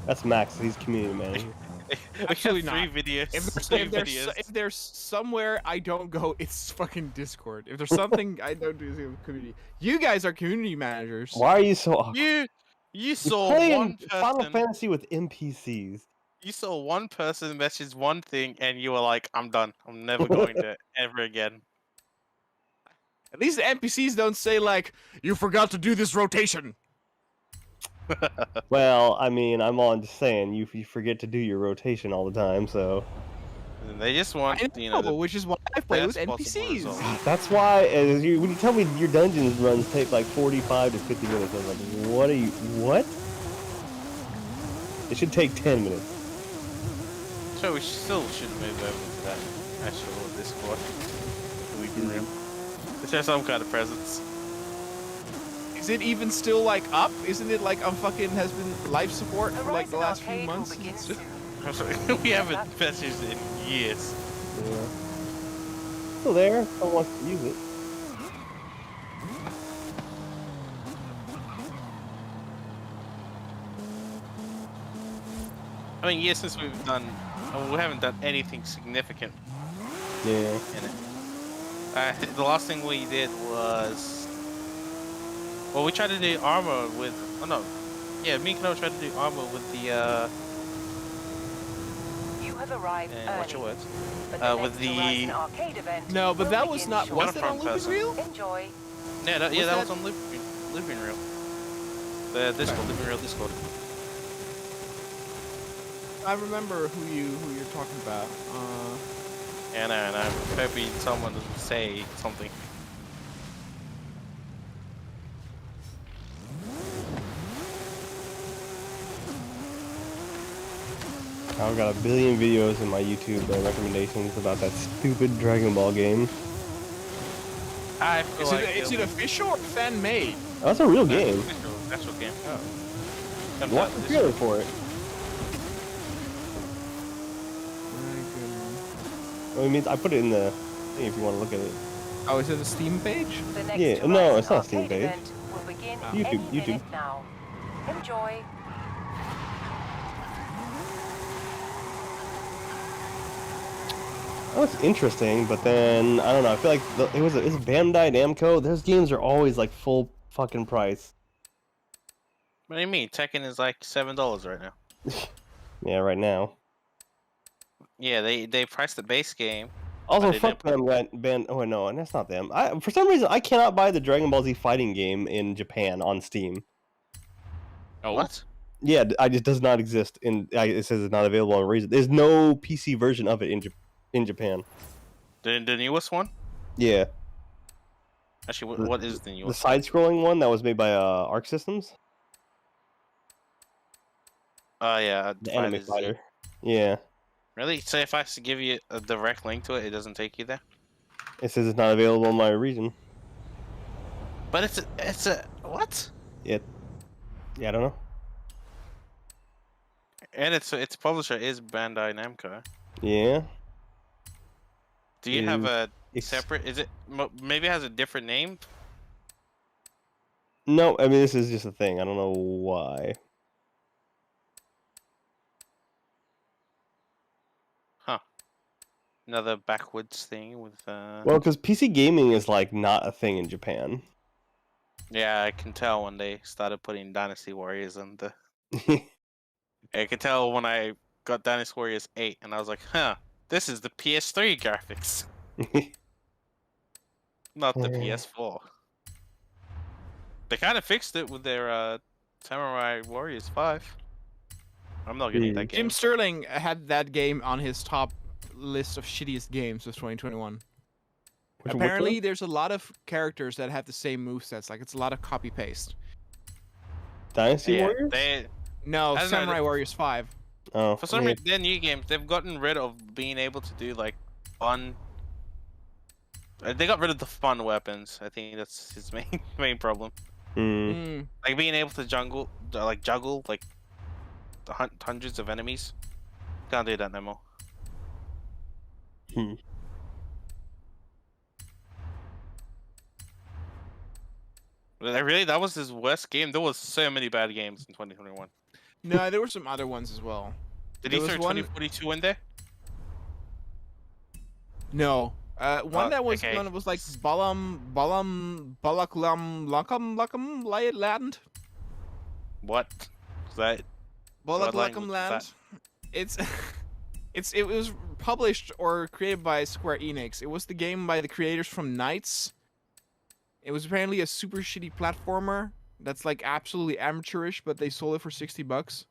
[SPEAKER 1] That's Max. He's community manager.
[SPEAKER 6] We
[SPEAKER 3] Absolutely
[SPEAKER 6] have three
[SPEAKER 3] not.
[SPEAKER 6] videos.
[SPEAKER 3] If
[SPEAKER 6] Three
[SPEAKER 3] there's,
[SPEAKER 6] videos.
[SPEAKER 3] if there's somewhere I don't go, it's fucking Discord. If there's something I don't do, it's in the community. You guys are community managers.
[SPEAKER 1] Why are you so awkward?
[SPEAKER 6] You
[SPEAKER 1] You're
[SPEAKER 6] saw
[SPEAKER 1] playing
[SPEAKER 6] one
[SPEAKER 1] Final
[SPEAKER 6] person.
[SPEAKER 1] Fantasy with NPCs.
[SPEAKER 6] You saw one person message one thing, and you were like, "I'm done. I'm never going to ever again."
[SPEAKER 3] At least the NPCs don't say like, "You forgot to do this rotation."
[SPEAKER 1] Well, I mean, I'm on just saying, you forget to do your rotation all the time, so...
[SPEAKER 6] And they just want,
[SPEAKER 3] I
[SPEAKER 6] you
[SPEAKER 3] know,
[SPEAKER 6] know, the
[SPEAKER 3] which is why I play with
[SPEAKER 6] best possible
[SPEAKER 3] NPCs.
[SPEAKER 6] result.
[SPEAKER 1] That's why, when you tell me your dungeons runs take like 45 to 50 minutes, I was like, what are you... What? It should take 10 minutes.
[SPEAKER 6] So we still should move over to that actual Discord. So we can share some kind of presence.
[SPEAKER 3] Is it even still like up? Isn't it like fucking has been life support for like the last few
[SPEAKER 4] Arcade will
[SPEAKER 3] months?
[SPEAKER 4] begin
[SPEAKER 3] It's just-
[SPEAKER 4] soon.
[SPEAKER 6] We haven't messaged in years.
[SPEAKER 1] Yeah. Still there. Someone wants to use it.
[SPEAKER 6] I mean, years since we've done, we haven't done anything significant
[SPEAKER 1] Yeah.
[SPEAKER 6] in it. The last thing we did was, well, we tried to do armor with. Oh no, yeah, me and K0noa tried to do armor with the.
[SPEAKER 4] You have arrived
[SPEAKER 6] What's your
[SPEAKER 4] early,
[SPEAKER 6] words?
[SPEAKER 4] but the
[SPEAKER 6] With
[SPEAKER 4] next
[SPEAKER 6] the.
[SPEAKER 4] Horizon Arcade event
[SPEAKER 3] No, but
[SPEAKER 4] will
[SPEAKER 3] that was
[SPEAKER 4] begin
[SPEAKER 3] not. Was
[SPEAKER 4] shortly.
[SPEAKER 3] that on
[SPEAKER 6] Front
[SPEAKER 3] Looping Reel?
[SPEAKER 4] Enjoy.
[SPEAKER 6] Yeah, that
[SPEAKER 3] Was
[SPEAKER 6] was on Looping Reel. The Discord, Looping Reel Discord.
[SPEAKER 3] I remember who you're talking about.
[SPEAKER 6] And I'm hoping someone to say something.
[SPEAKER 1] I've got a billion videos in my YouTube recommendations about that stupid Dragon Ball game.
[SPEAKER 6] I feel
[SPEAKER 3] Is
[SPEAKER 6] like
[SPEAKER 3] it official or fan made?
[SPEAKER 1] That's a real game.
[SPEAKER 6] Actual game.
[SPEAKER 3] Oh.
[SPEAKER 6] Comes
[SPEAKER 1] Watch
[SPEAKER 6] out
[SPEAKER 1] the
[SPEAKER 6] this
[SPEAKER 1] trailer
[SPEAKER 6] year.
[SPEAKER 1] for it. I mean, I put it in the thing if you want to look at it.
[SPEAKER 3] Oh, is it the Steam page?
[SPEAKER 4] The next
[SPEAKER 1] Yeah, no,
[SPEAKER 4] Horizon
[SPEAKER 1] it's not Steam
[SPEAKER 4] Arcade
[SPEAKER 1] page.
[SPEAKER 4] event will begin
[SPEAKER 3] Oh.
[SPEAKER 4] any
[SPEAKER 1] YouTube.
[SPEAKER 4] minute now. Enjoy.
[SPEAKER 1] That was interesting, but then I don't know. I feel like it's Bandai Namco. Those games are always like full fucking price.
[SPEAKER 6] What do you mean? Tekken is like $7 right now.
[SPEAKER 1] Yeah, right now.
[SPEAKER 6] Yeah, they priced the base game.
[SPEAKER 1] Also,
[SPEAKER 6] they
[SPEAKER 1] fuck
[SPEAKER 6] didn't
[SPEAKER 1] them. Oh no, that's not them. For some reason I cannot buy the Dragon Ball Z fighting game in Japan on Steam.
[SPEAKER 3] Oh.
[SPEAKER 6] What?
[SPEAKER 1] Yeah, it just does not exist. It says it's not available on Reason. There's no PC version of it in Japan.
[SPEAKER 6] The newest one?
[SPEAKER 1] Yeah,
[SPEAKER 6] Actually, what is the
[SPEAKER 1] the
[SPEAKER 6] newest?
[SPEAKER 1] side-scrolling one that was made by Arc Systems,
[SPEAKER 6] Oh yeah,
[SPEAKER 1] the anime
[SPEAKER 6] Fighter Z.
[SPEAKER 1] fighter. Yeah,
[SPEAKER 6] Really? So if I give you a direct link to it, it doesn't take you there?
[SPEAKER 1] it says it's not available in my region.
[SPEAKER 6] But it's a what?
[SPEAKER 1] Yeah, I don't know.
[SPEAKER 6] And its publisher is Bandai Namco.
[SPEAKER 1] Yeah.
[SPEAKER 6] Do you have a
[SPEAKER 1] It's-
[SPEAKER 6] separate? Is it maybe it has a different name?
[SPEAKER 1] No, I mean this is just a thing. I don't know why.
[SPEAKER 6] Huh? Another backwards thing with
[SPEAKER 1] Well, because PC gaming is like not a thing in Japan.
[SPEAKER 6] Yeah, I can tell when they started putting Dynasty Warriors in the. I could tell when I got Dynasty Warriors 8, and I was like, huh, this is the PS3 graphics, not the PS4. They kind of fixed it with their Samurai Warriors 5. I'm not getting that game.
[SPEAKER 3] Jim Sterling had that game on his top list of shittiest games of 2021.
[SPEAKER 1] Which
[SPEAKER 3] Apparently,
[SPEAKER 1] one?
[SPEAKER 3] there's a lot of characters that have the same movesets. Like, it's a lot of copy paste.
[SPEAKER 1] Dynasty
[SPEAKER 6] Yeah,
[SPEAKER 1] Warriors?
[SPEAKER 3] No,
[SPEAKER 6] I don't know,
[SPEAKER 3] Samurai Warriors 5.
[SPEAKER 1] Oh,
[SPEAKER 6] for some
[SPEAKER 1] yeah.
[SPEAKER 6] reason, their new games, they've gotten rid of being able to do like fun. They got rid of the fun weapons. I think that's his main problem.
[SPEAKER 1] Mm.
[SPEAKER 6] Like being able to juggle like the hundreds of enemies. Can't do that no more.
[SPEAKER 1] Hmm.
[SPEAKER 6] Really, that was his worst game. There was so many bad games in 2021.
[SPEAKER 3] No, there were some other ones as well.
[SPEAKER 6] Did
[SPEAKER 3] There
[SPEAKER 6] he
[SPEAKER 3] was
[SPEAKER 6] throw
[SPEAKER 3] one-
[SPEAKER 6] 2042 in there?
[SPEAKER 3] No. One that was
[SPEAKER 6] okay.
[SPEAKER 3] one that was like Balaklam Lakam Land.
[SPEAKER 6] What? Is that What language
[SPEAKER 3] Balaklam
[SPEAKER 6] is
[SPEAKER 3] Land.
[SPEAKER 6] that?
[SPEAKER 3] It's it was published or created by Square Enix. It was the game by the creators from Knights. It was apparently a super shitty platformer that's like absolutely amateurish, but they sold it for $60.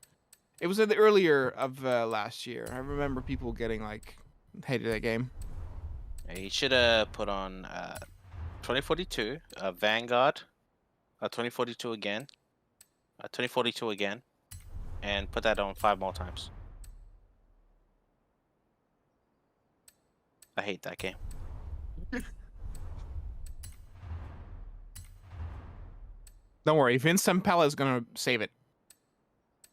[SPEAKER 3] It was in the earlier of last year. I remember people getting like hated that game.
[SPEAKER 6] He should have put on 2042, Vanguard, 2042 again, 2042 again, and put that on 5 more times. I hate that game.
[SPEAKER 3] Don't worry, Vince Sampella is gonna save it.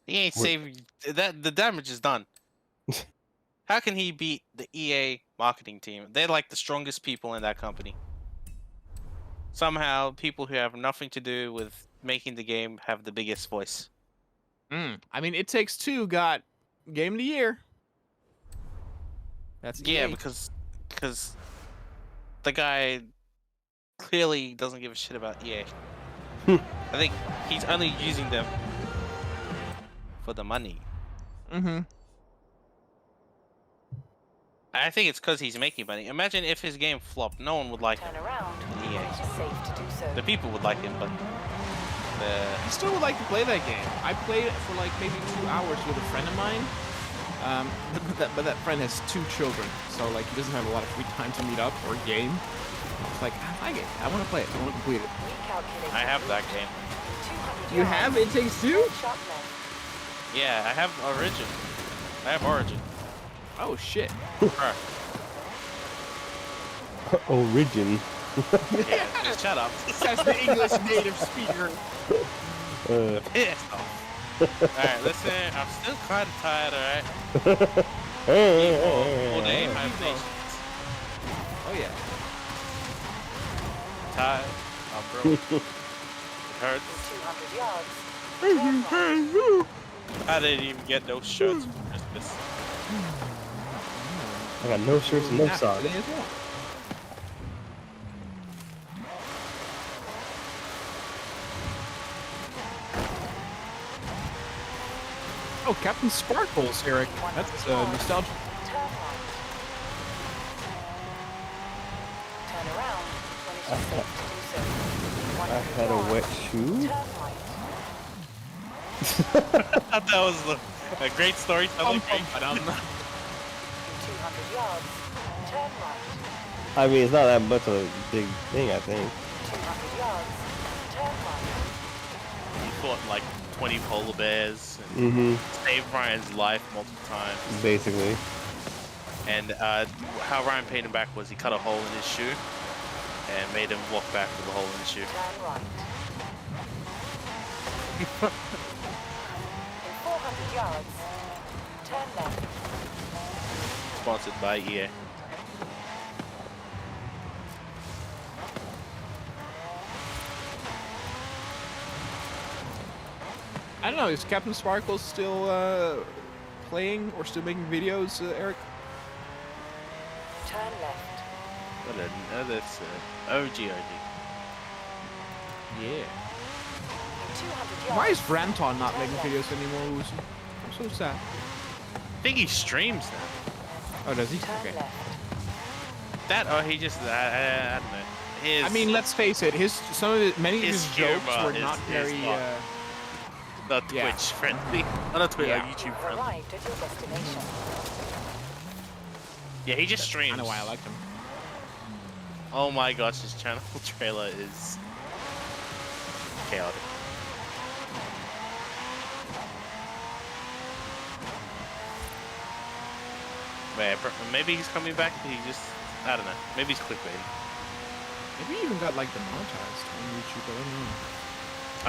[SPEAKER 6] He ain't saving that. The damage is done. How can he beat the EA marketing team? They're like the strongest people in that company. Somehow, people who have nothing to do with making the game have the biggest voice.
[SPEAKER 3] I mean, It Takes Two got Game of the Year. That's
[SPEAKER 6] Yeah,
[SPEAKER 3] EA.
[SPEAKER 6] because the guy clearly doesn't give a shit about EA. I think he's only using them for the money. I think it's because he's making money. Imagine if his game flopped, no one would like him.
[SPEAKER 4] Turn around.
[SPEAKER 6] in EA.
[SPEAKER 4] It is safe to do so.
[SPEAKER 6] The people would like him, but
[SPEAKER 3] I still would like to play that game. I played it for like maybe 2 hours with a friend of mine. But that friend has 2 children, so like he doesn't have a lot of free time to meet up or game. It's like, I like it. I want to play it. I want to complete it.
[SPEAKER 4] Recalculating.
[SPEAKER 6] I have that game.
[SPEAKER 4] 200
[SPEAKER 3] You
[SPEAKER 4] yards.
[SPEAKER 3] have It Takes Two?
[SPEAKER 4] Shot left.
[SPEAKER 6] Yeah, I have Origin. I have Origin.
[SPEAKER 3] Oh shit.
[SPEAKER 6] Bruh.
[SPEAKER 1] Origin.
[SPEAKER 6] Yeah, just shut up.
[SPEAKER 3] That's the English native speaker.
[SPEAKER 6] Pissed off. Alright, listen, I'm still kind of tired, alright? Full day, my patience.
[SPEAKER 3] Oh yeah.
[SPEAKER 6] Tired. I'm broke. It hurts.
[SPEAKER 4] 200 yards. Turn right.
[SPEAKER 6] I didn't even get no shirts for Christmas.
[SPEAKER 1] I got no shirts and no
[SPEAKER 3] Yeah,
[SPEAKER 1] socks.
[SPEAKER 3] today as well. Oh, Captain Sparkles, Eric. That's nostalgia.
[SPEAKER 4] Turn right. Turn around when it is safe to do so.
[SPEAKER 1] I
[SPEAKER 4] 100
[SPEAKER 1] had a
[SPEAKER 4] yards.
[SPEAKER 1] wet shoe.
[SPEAKER 4] Turn right.
[SPEAKER 6] I thought that was a great storytelling.
[SPEAKER 4] 200 yards. Turn right.
[SPEAKER 1] I mean, it's not that much of a big thing, I think.
[SPEAKER 4] 200 yards. Turn right.
[SPEAKER 2] He fought like 20 polar bears and
[SPEAKER 1] Mm-hmm.
[SPEAKER 2] saved Ryan's life multiple times.
[SPEAKER 1] Basically.
[SPEAKER 2] And how Ryan paid him back was he cut a hole in his shoe and made him walk back with a hole in his shoe.
[SPEAKER 4] Turn right. In 400 yards. Turn left.
[SPEAKER 2] Sponsored by EA.
[SPEAKER 3] I don't know, is Captain Sparkles still playing or still making videos, Eric?
[SPEAKER 4] Turn left.
[SPEAKER 2] What that's OG.
[SPEAKER 3] Yeah.
[SPEAKER 4] In 200 yards.
[SPEAKER 3] Why is Branton not making videos anymore, Wuzi? I'm so sad.
[SPEAKER 2] I think he streams now.
[SPEAKER 3] Oh, does he?
[SPEAKER 4] Turn
[SPEAKER 3] Okay.
[SPEAKER 4] left.
[SPEAKER 2] That or he just I don't know. His
[SPEAKER 3] I mean, let's face it. Many of
[SPEAKER 2] his
[SPEAKER 3] his jokes
[SPEAKER 2] humor
[SPEAKER 3] were not
[SPEAKER 2] is
[SPEAKER 3] very.
[SPEAKER 2] not- not Twitch
[SPEAKER 3] yeah.
[SPEAKER 2] friendly. Not Twitch,
[SPEAKER 3] Yeah.
[SPEAKER 2] YouTube
[SPEAKER 4] You've
[SPEAKER 2] friendly.
[SPEAKER 4] arrived at your destination.
[SPEAKER 2] Yeah, he just streams.
[SPEAKER 3] I know why I like him.
[SPEAKER 2] Oh my gosh, his channel trailer is chaotic. Man, maybe he's coming back. He just, I don't know. Maybe he's clickbaiting.
[SPEAKER 3] Maybe he even got like demonetized on YouTube. I don't know.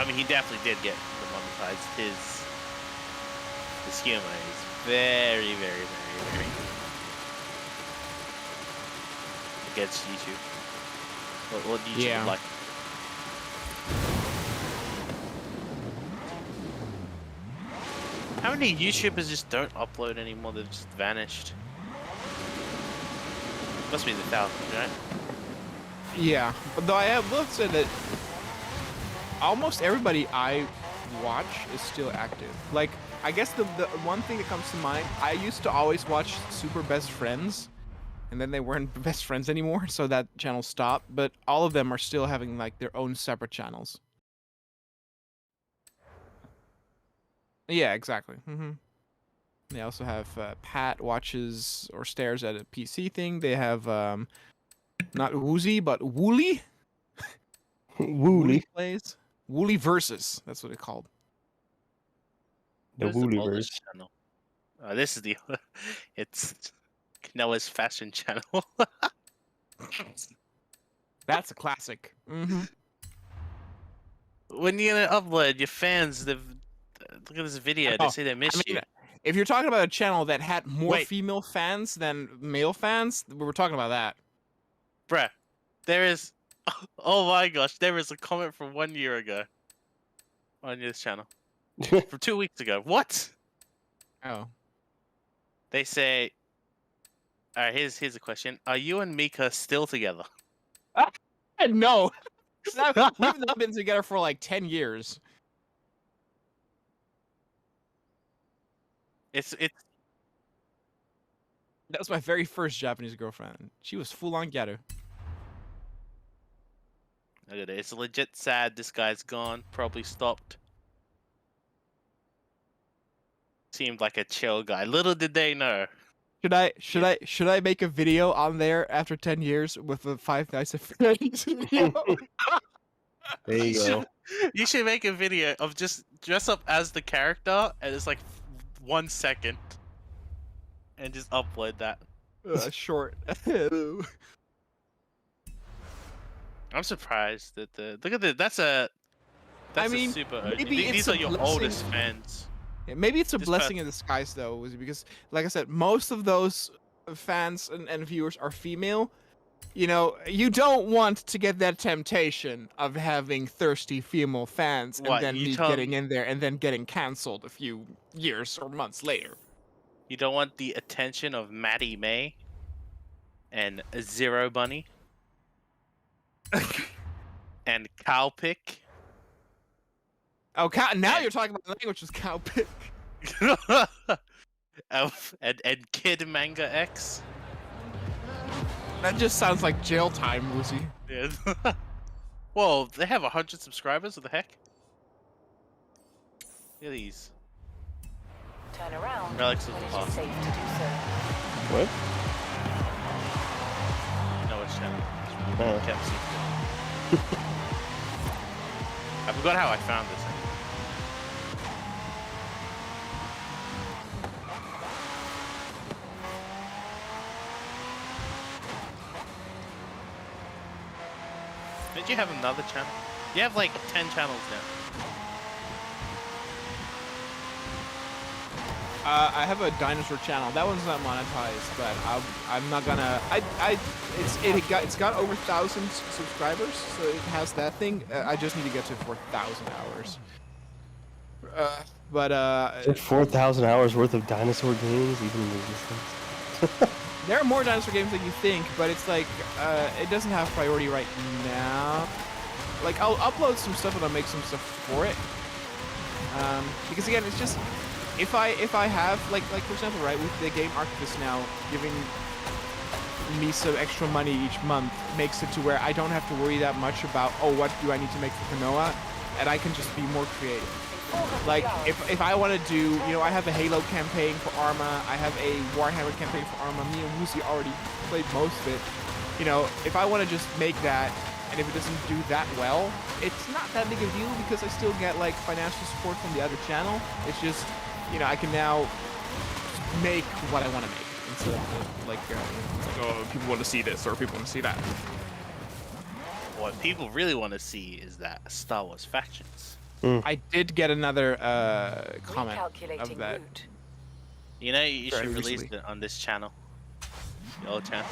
[SPEAKER 2] I mean, he definitely did get demonetized. His humor is very, very, very, very against YouTube. What YouTube
[SPEAKER 3] Yeah.
[SPEAKER 2] would like.
[SPEAKER 6] How many YouTubers just don't upload anymore? They've just vanished. Must be the thousands, right?
[SPEAKER 3] Yeah, but though I will say that almost everybody I watch is still active. Like, I guess the one thing that comes to mind, I used to always watch Super Best Friends, and then they weren't best friends anymore, so that channel stopped. But all of them are still having like their own separate channels. Yeah, exactly. They also have Pat watches or stares at a PC thing. They have not Wuzi, but Wooly.
[SPEAKER 1] Wooly.
[SPEAKER 3] plays. Wooly Versus. That's what it's called.
[SPEAKER 1] The
[SPEAKER 6] Who's the
[SPEAKER 1] Wooly
[SPEAKER 6] Polish
[SPEAKER 1] verse.
[SPEAKER 6] channel? This is the. It's K0noa's fashion channel.
[SPEAKER 3] That's a classic.
[SPEAKER 6] When you gonna upload? Your fans, they've look at this video. They
[SPEAKER 3] Oh,
[SPEAKER 6] say they miss you.
[SPEAKER 3] If you're talking about a channel that had more
[SPEAKER 6] Wait.
[SPEAKER 3] female fans than male fans, we were talking about that.
[SPEAKER 6] Bruh, there is. Oh my gosh, there is a comment from 1 year ago on this channel. From 2 weeks ago. What?
[SPEAKER 3] Oh.
[SPEAKER 6] They say. Alright, here's a question. Are you and Mika still together?
[SPEAKER 3] No. We've not been together for like 10 years.
[SPEAKER 6] It's
[SPEAKER 3] That was my very first Japanese girlfriend. She was full on ghetto.
[SPEAKER 6] look at it. It's legit sad. This guy's gone. Probably stopped. Seemed like a chill guy. Little did they know.
[SPEAKER 3] Should I make a video on there after 10 years with the 5 Nights at Freddy's video?
[SPEAKER 1] There you go.
[SPEAKER 6] You should make a video of just dress up as the character and it's like 1 second. And just upload that.
[SPEAKER 3] Short.
[SPEAKER 6] I'm surprised that look at this. That's a super OG.
[SPEAKER 3] maybe
[SPEAKER 6] These
[SPEAKER 3] it's
[SPEAKER 6] are
[SPEAKER 3] a
[SPEAKER 6] your
[SPEAKER 3] blessing.
[SPEAKER 6] oldest fans.
[SPEAKER 3] Yeah, maybe it's a
[SPEAKER 6] This
[SPEAKER 3] blessing in disguise though, was because, like I said, most of those fans and viewers are female. You know, you don't want to get that temptation of having thirsty female fans and
[SPEAKER 6] What,
[SPEAKER 3] then
[SPEAKER 6] you
[SPEAKER 3] me
[SPEAKER 6] tell
[SPEAKER 3] getting
[SPEAKER 6] me-
[SPEAKER 3] in there and then getting cancelled a few years or months later.
[SPEAKER 6] You don't want the attention of Maddie May and Zero Bunny and Cowpick.
[SPEAKER 3] Oh, now
[SPEAKER 6] And-
[SPEAKER 3] you're talking about the language is cowpick.
[SPEAKER 6] and Kid Manga X.
[SPEAKER 3] That just sounds like jail time, Wuzi.
[SPEAKER 6] Yeah. Well, they have 100 subscribers. What the heck? Look at these.
[SPEAKER 4] Turn around
[SPEAKER 6] Relics of
[SPEAKER 4] when
[SPEAKER 6] the
[SPEAKER 4] it is
[SPEAKER 6] past.
[SPEAKER 4] safe to do so.
[SPEAKER 1] What?
[SPEAKER 6] No, it's channel.
[SPEAKER 1] Oh.
[SPEAKER 6] Kept secret. I forgot how I found this. Did you have another channel? You have like 10 channels now.
[SPEAKER 3] I have a dinosaur channel. That one's not monetized, but I'm not gonna. It's got over 1,000 subscribers, so it has that thing. I just need to get to 4,000 hours. But
[SPEAKER 1] 4,000 hours worth of dinosaur games, even in existence.
[SPEAKER 3] there are more dinosaur games than you think, but it's like it doesn't have priority right now. Like I'll upload some stuff and I'll make some stuff for it. Because again, it's just if I have like for example, right, with the game archivist now giving me some extra money each month makes it to where I don't have to worry that much about, oh, what do I need to make for K0noa, and I can just be more creative. Like if I want to do, you know, I have a Halo campaign for Arma, I have a Warhammer campaign for Arma. Me and Wuzi already played most of it. You know, if I want to just make that, and if it doesn't do that well, it's not that big a deal because I still get like financial support from the other channel. It's just, you know, I can now make what I want to make instead of like, it's like, oh, people want to see this or people want to see that.
[SPEAKER 6] What people really want to see is that Star Wars factions.
[SPEAKER 3] I did get another comment
[SPEAKER 4] Recalculating
[SPEAKER 3] of that.
[SPEAKER 4] route.
[SPEAKER 6] You know, you
[SPEAKER 3] Very
[SPEAKER 6] should release
[SPEAKER 3] recently.
[SPEAKER 6] it on this channel. The old channel.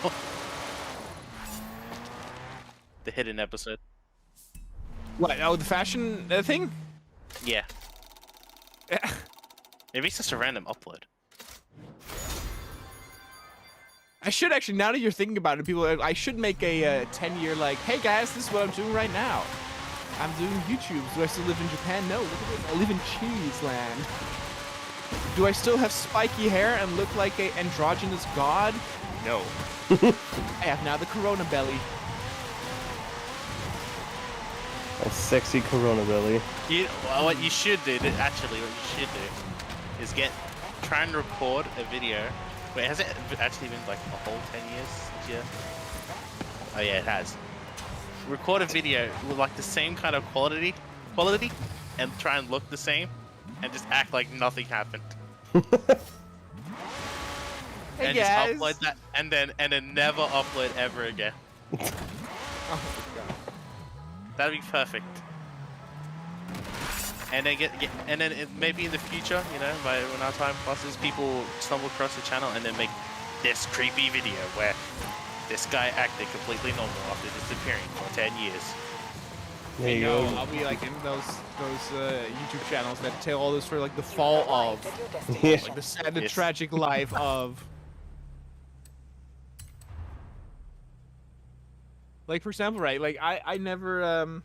[SPEAKER 6] The hidden episode.
[SPEAKER 3] What? Oh, the fashion thing?
[SPEAKER 6] Yeah. Maybe it's just a random upload.
[SPEAKER 3] I should actually, now that you're thinking about it, I should make a 10-year like, hey guys, this is what I'm doing right now. I'm doing YouTube. Do I still live in Japan? No, look at this. I live in cheese land. Do I still have spiky hair and look like a androgynous god? No. I have now the K0noa belly.
[SPEAKER 1] A sexy K0noa belly.
[SPEAKER 6] Well, what you should do, actually, what you should do, is try and record a video. Wait, has it actually been like a whole 10 years this year? Oh yeah, it has. Record a video with like the same kind of quality, and try and look the same, and just act like nothing happened.
[SPEAKER 3] Hey
[SPEAKER 6] and
[SPEAKER 3] guys.
[SPEAKER 6] just upload that, and then never upload ever again.
[SPEAKER 3] Oh my god.
[SPEAKER 6] That'd be perfect. And then maybe in the future, you know, when our time passes, people stumble across the channel and then make this creepy video where this guy acted completely normal after disappearing for 10 years.
[SPEAKER 1] There you go.
[SPEAKER 3] I'll be like in those YouTube channels that tell all this for like the fall of,
[SPEAKER 1] Yeah.
[SPEAKER 3] like the sad, the
[SPEAKER 6] Yes.
[SPEAKER 3] tragic life of. Like for example, right? Like I never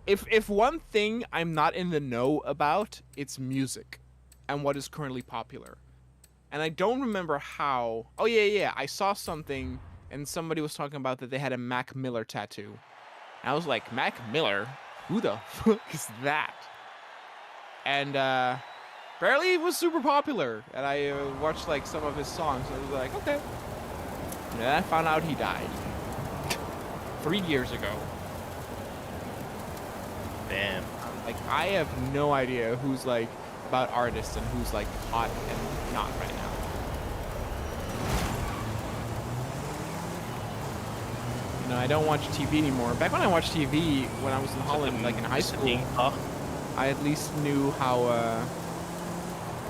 [SPEAKER 3] if one thing I'm not in the know about, it's music and what is currently popular. And I don't remember how. Oh yeah, I saw something and somebody was talking about that they had a Mac Miller tattoo. And I was like, Mac Miller? Who the fuck is that? And apparently it was super popular. And I watched like some of his songs. And I was like, okay. And then I found out he died 3 years ago.
[SPEAKER 6] Damn.
[SPEAKER 3] Like, I have no idea who's, like, about artists and who's, like, hot and not right now. You know, I don't watch TV anymore. Back when I watched TV, when I was in Holland, like, in high school, I at least knew how,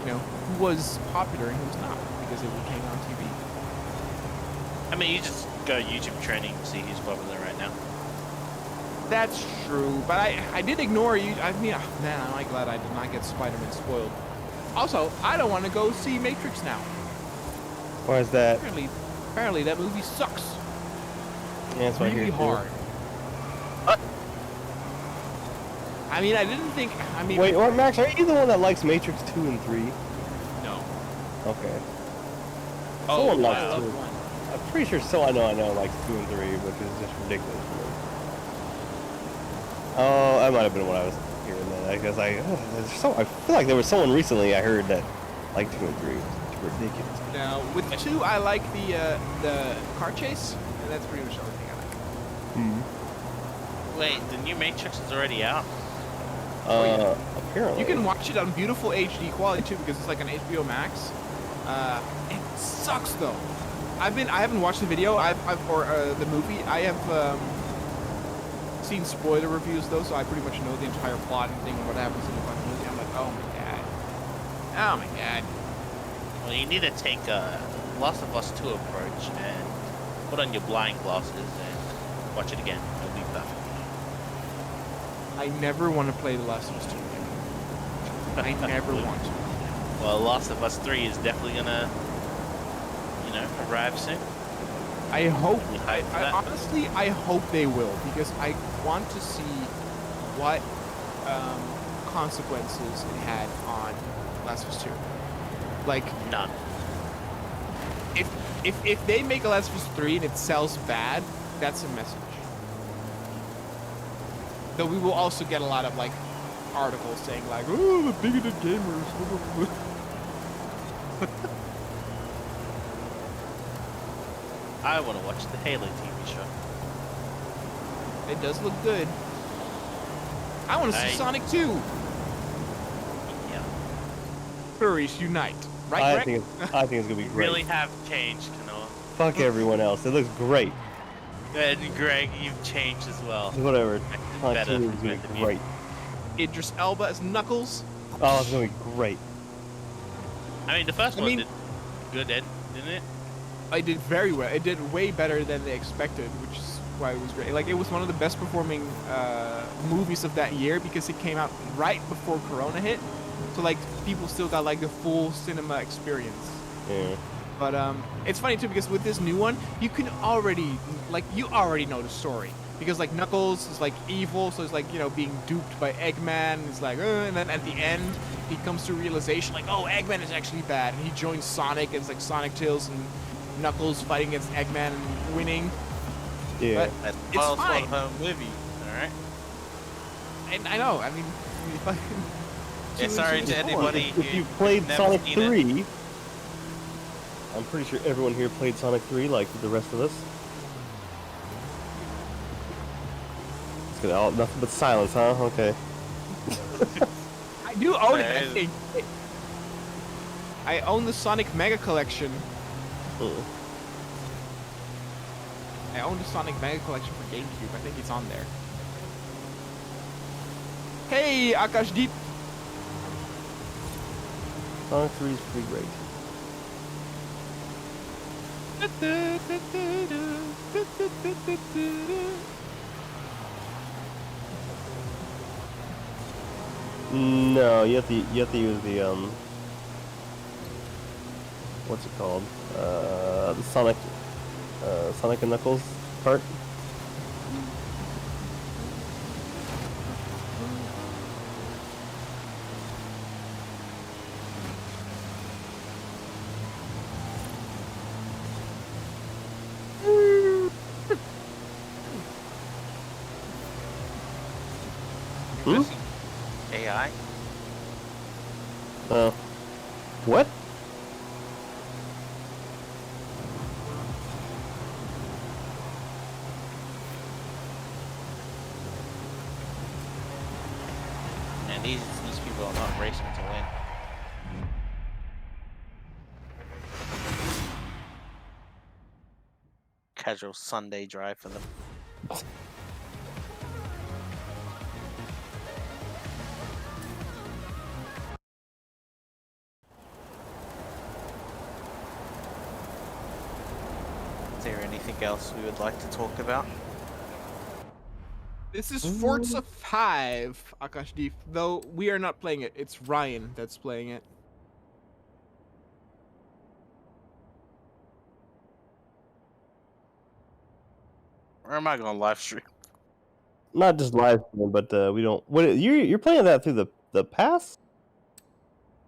[SPEAKER 3] you know, who was popular and who's not, because it came on TV.
[SPEAKER 6] I mean, you just go YouTube training and see who's popular right now.
[SPEAKER 3] That's true, but I did ignore you. I mean, oh, man, I'm glad I did not get Spider-Man spoiled. Also, I don't want to go see Matrix now.
[SPEAKER 1] Why is that?
[SPEAKER 3] Apparently that movie sucks.
[SPEAKER 1] Yeah, that's what I hear
[SPEAKER 3] Really
[SPEAKER 1] too.
[SPEAKER 3] hard. I mean, I didn't think. I mean,
[SPEAKER 1] Wait, what, Max? Are you the one that likes Matrix 2 and 3?
[SPEAKER 3] no.
[SPEAKER 1] Okay.
[SPEAKER 3] Oh,
[SPEAKER 1] Someone likes
[SPEAKER 3] I love
[SPEAKER 1] 2.
[SPEAKER 3] one.
[SPEAKER 1] I'm pretty sure I know likes 2 and 3, which is just ridiculous for me. Oh, that might have been what I was hearing then. I guess I feel like there was someone recently I heard that liked 2 and 3. It's ridiculous.
[SPEAKER 3] Now, with 2, I like the car chase, and that's pretty much the only thing I like.
[SPEAKER 6] Wait, the new Matrix is already out.
[SPEAKER 3] yeah.
[SPEAKER 1] Apparently.
[SPEAKER 3] You can watch it on beautiful HD quality too, because it's like an HBO Max. It sucks though. I haven't watched the video. Or the movie. I have seen spoiler reviews though, so I pretty much know the entire plot and thing, what happens in the fucking movie. I'm like, oh my god, oh my god.
[SPEAKER 6] Well, you need to take a Last of Us 2 approach and put on your blind glasses and watch it again. It'll be perfect.
[SPEAKER 3] I never want to play The Last of Us 2 again. I never want to.
[SPEAKER 6] Well, Last of Us 3 is definitely gonna, arrive soon.
[SPEAKER 3] I hope.
[SPEAKER 6] You hyped for
[SPEAKER 3] I
[SPEAKER 6] that?
[SPEAKER 3] honestly, I hope they will, because I want to see what consequences it had on Last of Us 2. Like,
[SPEAKER 6] None.
[SPEAKER 3] if they make a Last of Us 3 and it sells bad, that's a message. Though we will also get a lot of like articles saying like, "Oh, the bigoted gamers."
[SPEAKER 6] I want to watch the Halo TV show.
[SPEAKER 3] It does look good. I want to see Sonic 2.
[SPEAKER 6] Yeah.
[SPEAKER 3] Furries unite. Right,
[SPEAKER 1] I
[SPEAKER 3] Greg?
[SPEAKER 1] think it's gonna be great.
[SPEAKER 6] Really have changed, K0noa.
[SPEAKER 1] Fuck everyone else. It looks great.
[SPEAKER 6] And Greg, you've changed as well.
[SPEAKER 1] Whatever. Sonic
[SPEAKER 6] Better
[SPEAKER 1] 2 is
[SPEAKER 6] for
[SPEAKER 1] gonna
[SPEAKER 6] both of
[SPEAKER 1] be
[SPEAKER 6] you.
[SPEAKER 1] great.
[SPEAKER 3] Idris Elba as Knuckles.
[SPEAKER 1] Oh, it's gonna be great.
[SPEAKER 6] I mean, the first
[SPEAKER 3] I
[SPEAKER 6] one
[SPEAKER 3] mean-
[SPEAKER 6] did good, didn't it?
[SPEAKER 3] I did very well. It did way better than they expected, which is why it was great. Like, it was one of the best performing movies of that year because it came out right before Corona hit. So like people still got like the full cinema experience.
[SPEAKER 1] Yeah.
[SPEAKER 3] But it's funny too because with this new one, you can already you already know the story because like Knuckles is like evil, so it's like being duped by Eggman. It's like, and then at the end he comes to realization like, oh, Eggman is actually bad, and he joins Sonic, and it's like Sonic, Tails, and Knuckles fighting against Eggman and winning.
[SPEAKER 1] Yeah.
[SPEAKER 6] That's
[SPEAKER 3] It's
[SPEAKER 6] well
[SPEAKER 3] fine.
[SPEAKER 6] for the movie. All right.
[SPEAKER 3] And I know, I mean, if I,
[SPEAKER 6] Yeah, sorry to anybody
[SPEAKER 1] If
[SPEAKER 6] who
[SPEAKER 1] you played
[SPEAKER 6] never
[SPEAKER 1] Sonic
[SPEAKER 6] seen it.
[SPEAKER 1] 3, I'm pretty sure everyone here played Sonic 3 like the rest of us. It's gonna all nothing but silence, huh? Okay.
[SPEAKER 3] I do own it. I
[SPEAKER 6] Yeah,
[SPEAKER 3] think I own the Sonic Mega Collection. I own the Sonic Mega Collection for GameCube. I think it's on there. Hey, Akashdeep.
[SPEAKER 1] Sonic 3 is pretty great. No, you have to use the what's it called? The Sonic and Knuckles part.
[SPEAKER 6] AI.
[SPEAKER 1] What?
[SPEAKER 6] And these people are not racing to win. Casual Sunday drive for them. Is there anything else we would like to talk about?
[SPEAKER 3] This is Forza 5, Akashdeep. Though we are not playing it. It's Ryan that's playing it.
[SPEAKER 6] Or am I gonna live stream?
[SPEAKER 1] Not just live stream, but we don't. What you're playing that through the pass?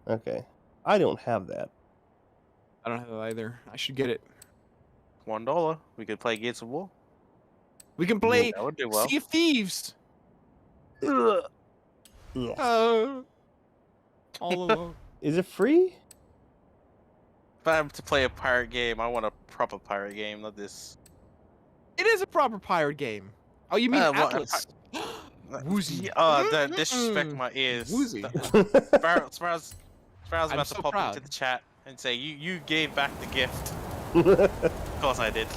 [SPEAKER 1] Okay, I don't have that.
[SPEAKER 3] I don't have it either. I should get it.
[SPEAKER 6] $1. We could play Gears of War.
[SPEAKER 3] We can play
[SPEAKER 6] That would do well.
[SPEAKER 3] Sea of Thieves.
[SPEAKER 1] Ugh.
[SPEAKER 3] All alone.
[SPEAKER 1] Is it free?
[SPEAKER 6] If I have to play a pirate game, I want a proper pirate game, not this.
[SPEAKER 3] It is a proper pirate game. Oh, you mean
[SPEAKER 6] Well,
[SPEAKER 3] Atlas? Wuzi.
[SPEAKER 6] Oh, don't disrespect my ears.
[SPEAKER 3] Wuzi.
[SPEAKER 6] Sparrow's
[SPEAKER 3] I'm
[SPEAKER 6] about
[SPEAKER 3] so
[SPEAKER 6] to pop
[SPEAKER 3] proud.
[SPEAKER 6] into the chat and say, you gave back the gift. Of course I did.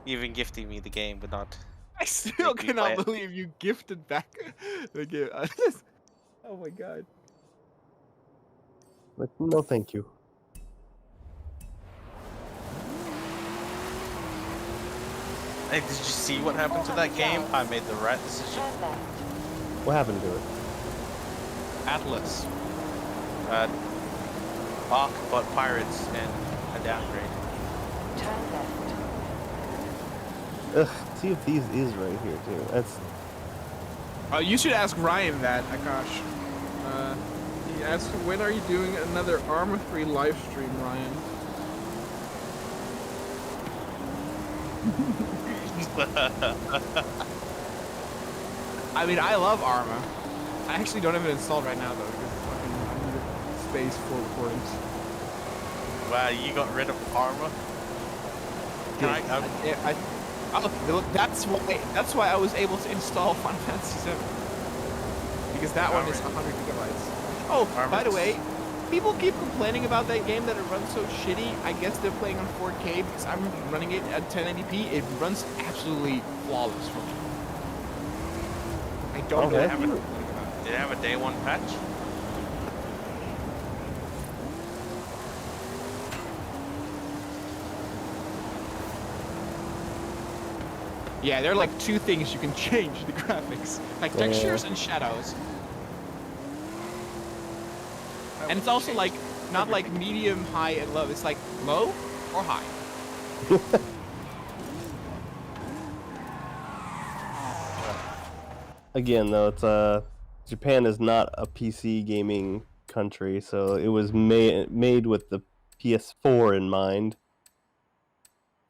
[SPEAKER 6] Even gifting me the game, but not.
[SPEAKER 3] I still
[SPEAKER 6] Make me play
[SPEAKER 3] cannot
[SPEAKER 6] it.
[SPEAKER 3] believe you gifted back the game. Oh my god.
[SPEAKER 1] Like, no, thank you.
[SPEAKER 6] Hey, did you see what happened to that game? I made the right decision.
[SPEAKER 4] Turn left.
[SPEAKER 1] What happened to it?
[SPEAKER 3] Atlas.
[SPEAKER 6] Ark, but pirates and a downgrade.
[SPEAKER 4] Turn left.
[SPEAKER 1] Ugh, Sea of Thieves is right here too. That's
[SPEAKER 3] You should ask Ryan that, Akash. He asked, when are you doing another Arma 3 live stream, Ryan? I mean, I love Arma. I actually don't have it installed right now, though, because fucking I need space for recordings.
[SPEAKER 6] Wow, you got rid of Arma?
[SPEAKER 3] Look, that's why I was able to install Final Fantasy 7. Because that one is 100 gigabytes. Oh, by the way, people keep complaining about that game that it runs so shitty. I guess they're playing on 4K because I'm running it at 1080p. It runs absolutely flawless for me. I don't know
[SPEAKER 1] Okay.
[SPEAKER 3] what to complain about.
[SPEAKER 6] Did it have a day one patch?
[SPEAKER 3] Yeah, there are like two things you can change the graphics, like textures and shadows. And it's also like not like medium, high, and low. It's like low or high.
[SPEAKER 1] Again, though, it's Japan is not a PC gaming country, so it was made with the PS4 in mind.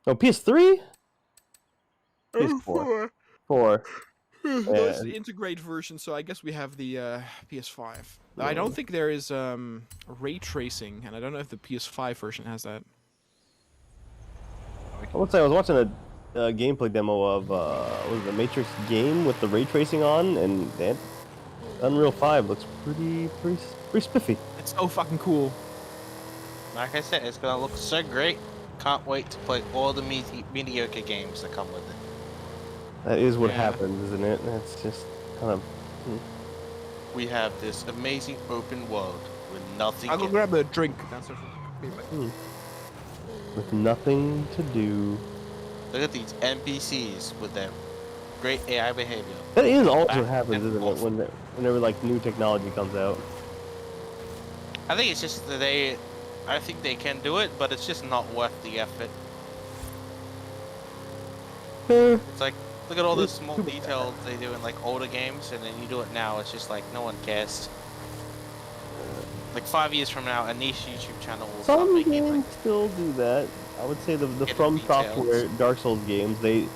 [SPEAKER 1] Oh, PS3? PS4. 4.
[SPEAKER 3] That's
[SPEAKER 1] Yeah.
[SPEAKER 3] the integrate version, so I guess we have the PS5. I don't think there is ray tracing, and I don't know if the PS5 version has that.
[SPEAKER 1] I would say I was watching a gameplay demo of what was it, the Matrix game with the ray tracing on, and that Unreal 5 looks pretty spiffy.
[SPEAKER 3] It's so fucking cool.
[SPEAKER 6] Like I said, it's gonna look so great. Can't wait to play all the mediocre games that come with it.
[SPEAKER 1] That is what
[SPEAKER 3] Yeah.
[SPEAKER 1] happens, isn't it? It's just kind of.
[SPEAKER 6] We have this amazing open world with nothing.
[SPEAKER 3] I'll go
[SPEAKER 6] in it.
[SPEAKER 3] grab a drink. That's
[SPEAKER 1] With nothing to do.
[SPEAKER 6] Look at these NPCs with their great AI behavior.
[SPEAKER 1] That is also
[SPEAKER 6] Back
[SPEAKER 1] what happens,
[SPEAKER 6] and
[SPEAKER 1] isn't it?
[SPEAKER 6] forth.
[SPEAKER 1] Whenever like new technology comes out.
[SPEAKER 6] I think it's just that I think they can do it, but it's just not worth the effort. It's like, look at all the
[SPEAKER 1] It's
[SPEAKER 6] small
[SPEAKER 1] too bad.
[SPEAKER 6] details they do in like older games, and then you do it now. It's just like no one cares. Like 5 years from now, a niche YouTube channel will start
[SPEAKER 1] Some
[SPEAKER 6] making
[SPEAKER 1] games
[SPEAKER 6] like,
[SPEAKER 1] still do that. I would say the
[SPEAKER 6] Hidden
[SPEAKER 1] From
[SPEAKER 6] details.
[SPEAKER 1] Software Dark Souls games, they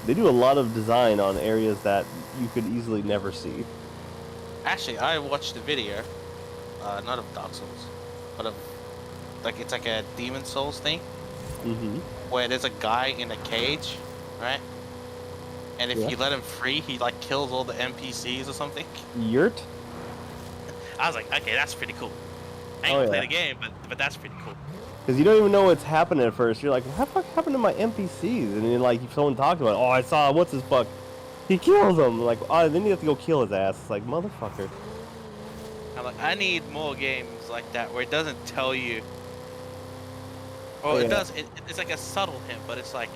[SPEAKER 1] do a lot of design on areas that you could easily never see.
[SPEAKER 6] Actually, I watched a video, not of Dark Souls, but of it's like a Demon Souls thing,
[SPEAKER 1] Mm-hmm.
[SPEAKER 6] where there's a guy in a cage, right? And if
[SPEAKER 1] Yeah.
[SPEAKER 6] you let him free, he like kills all the NPCs or something.
[SPEAKER 1] Yurt?
[SPEAKER 2] I was like, okay, that's pretty cool. I ain't
[SPEAKER 1] Oh,
[SPEAKER 2] gonna play
[SPEAKER 1] yeah.
[SPEAKER 2] the game, but that's pretty cool.
[SPEAKER 1] Because you don't even know what's happening at first. You're like, what the fuck happened to my NPCs? And then like if someone talked about it, oh, I saw, what's his fuck? He killed him. Like, oh, then you have to go kill his ass. It's like, motherfucker.
[SPEAKER 6] I'm like, I need more games like that where it doesn't tell you. Or
[SPEAKER 1] Oh,
[SPEAKER 6] it
[SPEAKER 1] yeah.
[SPEAKER 6] does. It's like a subtle hint, but it's like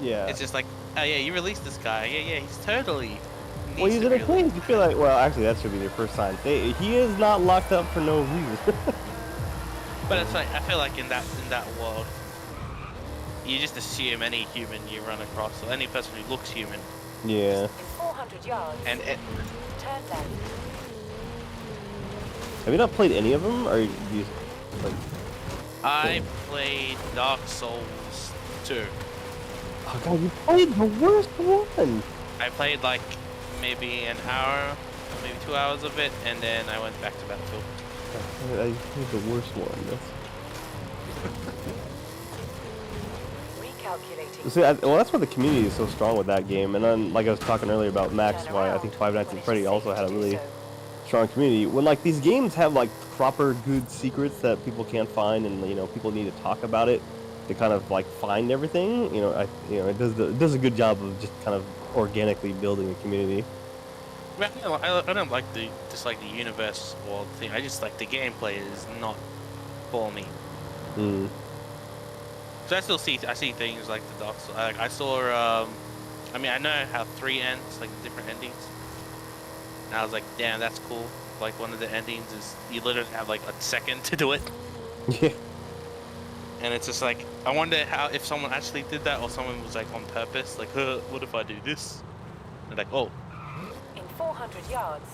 [SPEAKER 1] Yeah.
[SPEAKER 6] it's just like, oh yeah, you released this guy. Yeah, he's totally.
[SPEAKER 1] Well,
[SPEAKER 6] needs
[SPEAKER 1] he's
[SPEAKER 6] to
[SPEAKER 1] in a
[SPEAKER 6] be
[SPEAKER 1] cage.
[SPEAKER 6] released.
[SPEAKER 1] You feel like, well, actually, that should be their first sign. He is not locked up for no reason.
[SPEAKER 2] But it's like I feel like in that world, you just assume any human you run across, or any person who looks human,
[SPEAKER 1] Yeah.
[SPEAKER 4] In 400 yards,
[SPEAKER 2] and it,
[SPEAKER 4] turn left.
[SPEAKER 1] Have you not played any of them, or you like?
[SPEAKER 2] I played Dark Souls 2.
[SPEAKER 1] Oh god, you played the worst one.
[SPEAKER 2] I played like maybe an hour, maybe 2 hours of it, and then I went back to Battlefield.
[SPEAKER 1] I played the worst one.
[SPEAKER 4] Recalculating.
[SPEAKER 1] See, well, that's why the community is so strong with that game. And then, like I was talking earlier about Max,
[SPEAKER 4] Turn
[SPEAKER 1] why I
[SPEAKER 4] around
[SPEAKER 1] think Five Nights
[SPEAKER 4] when
[SPEAKER 1] at
[SPEAKER 4] it
[SPEAKER 1] Freddy
[SPEAKER 4] is
[SPEAKER 1] also
[SPEAKER 4] safe
[SPEAKER 1] had a
[SPEAKER 4] to do
[SPEAKER 1] really
[SPEAKER 4] so.
[SPEAKER 1] strong community. When like these games have like proper good secrets that people can't find, and people need to talk about it to kind of like find everything. It does a good job of just kind of organically building a community.
[SPEAKER 2] I don't like the universe world thing. I just like the gameplay is not for me.
[SPEAKER 1] Mm.
[SPEAKER 2] So I see things like the Dark Souls. I saw I mean I know how 3 ends, like different endings. And I was like, damn, that's cool. Like one of the endings is you literally have like a second to do it.
[SPEAKER 1] Yeah.
[SPEAKER 2] And it's just like I wonder how if someone actually did that or someone was like on purpose, like, what if I do this? And like, oh,
[SPEAKER 4] In 400 yards,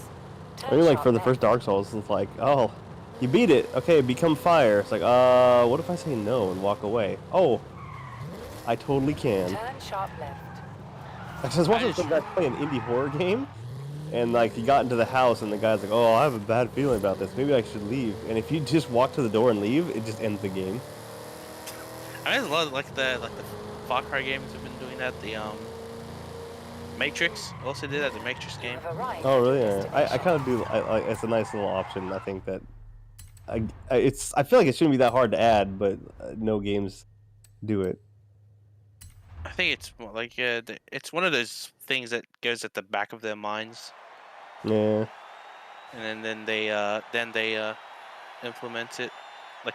[SPEAKER 4] turn
[SPEAKER 1] I mean, like
[SPEAKER 4] sharp
[SPEAKER 1] for the
[SPEAKER 4] left.
[SPEAKER 1] first Dark Souls, it's like, oh, you beat it. Okay, become fire. It's like, what if I say no and walk away? Oh, I totally can.
[SPEAKER 4] Turn sharp left.
[SPEAKER 1] I was watching some guy play an indie horror game, and like he got into the house, and the guy's like, "Oh, I have a bad feeling about this. Maybe I should leave." And if you just walk to the door and leave, it just ends the game.
[SPEAKER 2] I mean, there's a lot of like the Far Cry games have been doing that. The Matrix also did that. The Matrix
[SPEAKER 4] You
[SPEAKER 2] game.
[SPEAKER 4] have arrived
[SPEAKER 1] Oh,
[SPEAKER 4] at
[SPEAKER 1] really?
[SPEAKER 4] your
[SPEAKER 1] Yeah. I
[SPEAKER 4] destination.
[SPEAKER 1] kind of do. It's a nice little option. I think that I feel like it shouldn't be that hard to add, but no games do it.
[SPEAKER 2] I think it's more like it's one of those things that goes at the back of their minds,
[SPEAKER 1] Yeah.
[SPEAKER 2] and then they implement it. Like